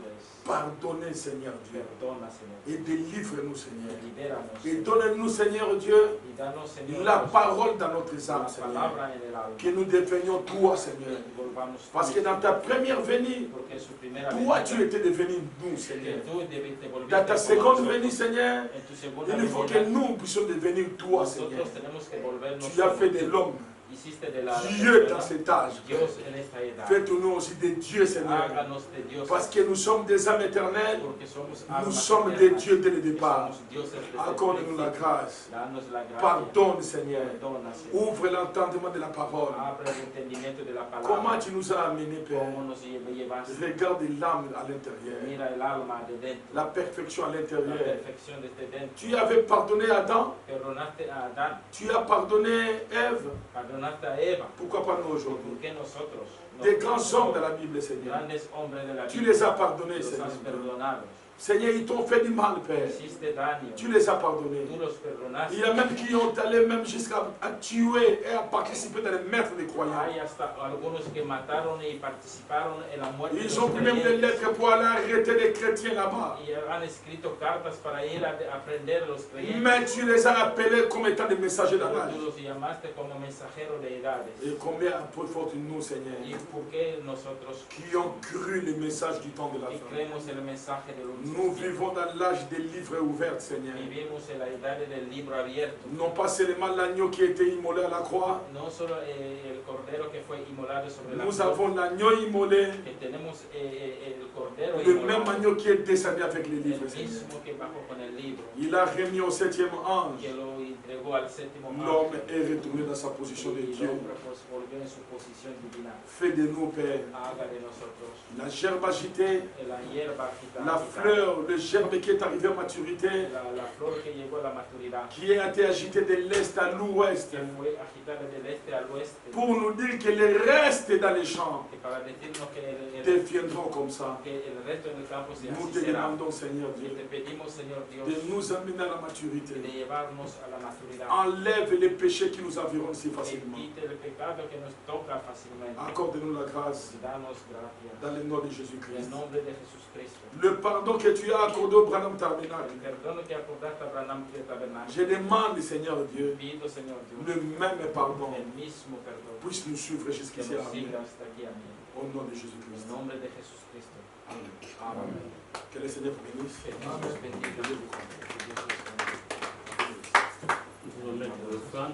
[SPEAKER 2] Pardonnez, Seigneur Dieu.
[SPEAKER 1] Perdona, Señor.
[SPEAKER 2] Et délivre-nous, Seigneur.
[SPEAKER 1] Libéranos.
[SPEAKER 2] Et
[SPEAKER 1] Señor.
[SPEAKER 2] donne-nous, Seigneur Dieu,
[SPEAKER 1] Y danos, Señor,
[SPEAKER 2] la
[SPEAKER 1] Dios,
[SPEAKER 2] parole dans notre âme,
[SPEAKER 1] la
[SPEAKER 2] Seigneur.
[SPEAKER 1] palabra en el alma.
[SPEAKER 2] Que nous devenions toi, Seigneur.
[SPEAKER 1] Que volvamos
[SPEAKER 2] Parce que
[SPEAKER 1] tuyos,
[SPEAKER 2] dans ta première venue,
[SPEAKER 1] porque en su primera
[SPEAKER 2] toi,
[SPEAKER 1] venida,
[SPEAKER 2] tu étais devenu nous,
[SPEAKER 1] que
[SPEAKER 2] Seigneur.
[SPEAKER 1] tú te volviste
[SPEAKER 2] Dans ta
[SPEAKER 1] como
[SPEAKER 2] seconde
[SPEAKER 1] nosotros.
[SPEAKER 2] venue, Seigneur,
[SPEAKER 1] En tu segunda
[SPEAKER 2] il faut que
[SPEAKER 1] venida,
[SPEAKER 2] nous puissions devenir toi, Seigneur.
[SPEAKER 1] nosotros tenemos que volvernos
[SPEAKER 2] Tu as fait de
[SPEAKER 1] como
[SPEAKER 2] l'homme
[SPEAKER 1] hiciste de la
[SPEAKER 2] Dieu
[SPEAKER 1] persona,
[SPEAKER 2] dans cet âge.
[SPEAKER 1] Dios en esta edad.
[SPEAKER 2] Faites-nous aussi des dieux, Seigneur.
[SPEAKER 1] Háganos de Dios,
[SPEAKER 2] Parce que nous sommes des âmes éternelles.
[SPEAKER 1] porque somos
[SPEAKER 2] Nous
[SPEAKER 1] almas
[SPEAKER 2] sommes des
[SPEAKER 1] eternas,
[SPEAKER 2] dieux dès le
[SPEAKER 1] que
[SPEAKER 2] départ.
[SPEAKER 1] somos dioses desde el
[SPEAKER 2] Accorde-nous la
[SPEAKER 1] principio.
[SPEAKER 2] grâce.
[SPEAKER 1] Danos la gracia.
[SPEAKER 2] Pardonne, Seigneur.
[SPEAKER 1] Perdona, Señor.
[SPEAKER 2] Ouvre l'entendement de la parole.
[SPEAKER 1] Abre el entendimiento de la palabra.
[SPEAKER 2] Comment tu nous as amenés, Père.
[SPEAKER 1] Cómo nos llevaste.
[SPEAKER 2] Regarde l'âme à l'intérieur.
[SPEAKER 1] Mira el alma de dentro.
[SPEAKER 2] La perfection à
[SPEAKER 1] La
[SPEAKER 2] l'intérieur.
[SPEAKER 1] perfección desde dentro.
[SPEAKER 2] Tu avais pardonné Adam.
[SPEAKER 1] Perdonaste a Adán.
[SPEAKER 2] Tu as pardonné Ève.
[SPEAKER 1] Perdonaste a Eva.
[SPEAKER 2] Pourquoi pas nous
[SPEAKER 1] ¿Por
[SPEAKER 2] aujourd'hui?
[SPEAKER 1] qué nosotros?
[SPEAKER 2] Des grands hommes de la Bible, Seigneur.
[SPEAKER 1] Grandes hombres de la
[SPEAKER 2] Tu
[SPEAKER 1] Biblia.
[SPEAKER 2] les as pardonnés,
[SPEAKER 1] Los
[SPEAKER 2] Seigneur.
[SPEAKER 1] has perdonado.
[SPEAKER 2] Seigneur, ils t'ont fait du mal, Père.
[SPEAKER 1] Hiciste daño.
[SPEAKER 2] Tu les as pardonnés.
[SPEAKER 1] Tú los perdonaste.
[SPEAKER 2] Il y a même qui ont allé même jusqu'à à tuer et à participer dans les maîtres des croyants.
[SPEAKER 1] Hay hasta algunos que mataron y participaron en la muerte de
[SPEAKER 2] Ils
[SPEAKER 1] los
[SPEAKER 2] ont pris même des
[SPEAKER 1] creyentes.
[SPEAKER 2] lettres pour aller arrêter les chrétiens là-bas.
[SPEAKER 1] Y han escrito cartas para ir a aprender a los creyentes.
[SPEAKER 2] Mais tu les as appelés comme étant des messagers
[SPEAKER 1] Pero
[SPEAKER 2] d'âge.
[SPEAKER 1] tú los llamaste como mensajeros de edades.
[SPEAKER 2] Et combien plus fort nous, Seigneur,
[SPEAKER 1] ¿Y por qué nosotros
[SPEAKER 2] qui ont cru le message du temps de la
[SPEAKER 1] que
[SPEAKER 2] fin.
[SPEAKER 1] creemos el mensaje de los
[SPEAKER 2] Nous vivons dans l'âge des livres ouverts, Seigneur.
[SPEAKER 1] Vivimos en la edad del libro abierto.
[SPEAKER 2] Non pas seulement l'agneau qui a été immolé à la croix,
[SPEAKER 1] No solo el cordero que fue inmolado sobre la
[SPEAKER 2] nous
[SPEAKER 1] cruz,
[SPEAKER 2] avons l'agneau immolé,
[SPEAKER 1] que tenemos el cordero
[SPEAKER 2] le même
[SPEAKER 1] inmolado,
[SPEAKER 2] agneau qui est descendu avec les
[SPEAKER 1] el
[SPEAKER 2] livres, Seigneur.
[SPEAKER 1] mismo que bajó con el libro,
[SPEAKER 2] Il a remis au septième ange
[SPEAKER 1] que lo llegó al séptimo
[SPEAKER 2] l'homme
[SPEAKER 1] ángel
[SPEAKER 2] est retourné dans sa position de
[SPEAKER 1] y el
[SPEAKER 2] Dieu.
[SPEAKER 1] hombre pues volvió en su posición divina.
[SPEAKER 2] Fais de nous, Père,
[SPEAKER 1] Haga de nosotros
[SPEAKER 2] la gerbe agitée,
[SPEAKER 1] la hierba agitada,
[SPEAKER 2] la fleur, le gerbe qui est arrivé à maturité,
[SPEAKER 1] la flor que llegó a la maturidad,
[SPEAKER 2] qui a été agité de l'est à l'ouest,
[SPEAKER 1] que fue agitada del este al oeste,
[SPEAKER 2] pour nous dire que le reste dans les champs
[SPEAKER 1] que para decirnos que
[SPEAKER 2] deviendront comme ça.
[SPEAKER 1] que el resto del campo se
[SPEAKER 2] Nous
[SPEAKER 1] así
[SPEAKER 2] te
[SPEAKER 1] será.
[SPEAKER 2] demandons, Seigneur
[SPEAKER 1] Y
[SPEAKER 2] Dieu,
[SPEAKER 1] te pedimos, Señor Dios,
[SPEAKER 2] de nous amener à la
[SPEAKER 1] de
[SPEAKER 2] maturité.
[SPEAKER 1] llevarnos a la maturidad.
[SPEAKER 2] Enlève les péchés qui nous environnent si
[SPEAKER 1] Que
[SPEAKER 2] facilement.
[SPEAKER 1] quite el pecado que nos toca fácilmente.
[SPEAKER 2] Accorde-nous la grâce
[SPEAKER 1] Danos gracia.
[SPEAKER 2] dans le nom de
[SPEAKER 1] En el
[SPEAKER 2] Jésus-Christ.
[SPEAKER 1] nombre de Jesucristo.
[SPEAKER 2] Le pardon que tu as accordé au Branham Tabernacle,
[SPEAKER 1] El perdón que acordaste a Abraham de tabernáculo.
[SPEAKER 2] je demande, Seigneur Dieu,
[SPEAKER 1] Pido, Señor Dios,
[SPEAKER 2] le même pardon
[SPEAKER 1] el mismo perdón
[SPEAKER 2] puisse nous suivre
[SPEAKER 1] que
[SPEAKER 2] jusqu'ici.
[SPEAKER 1] nos
[SPEAKER 2] Amen.
[SPEAKER 1] siga hasta aquí. Amén.
[SPEAKER 2] Au nom de
[SPEAKER 1] En
[SPEAKER 2] Jésus-Christ.
[SPEAKER 1] el nombre de Jesucristo.
[SPEAKER 2] Amen.
[SPEAKER 1] Amén.
[SPEAKER 2] Que le Seigneur vous bénisse.
[SPEAKER 1] Que Dios nos bendiga.
[SPEAKER 2] Que Dieu vous
[SPEAKER 1] Que Dios nos bendiga.
[SPEAKER 4] Vous remettre le fan.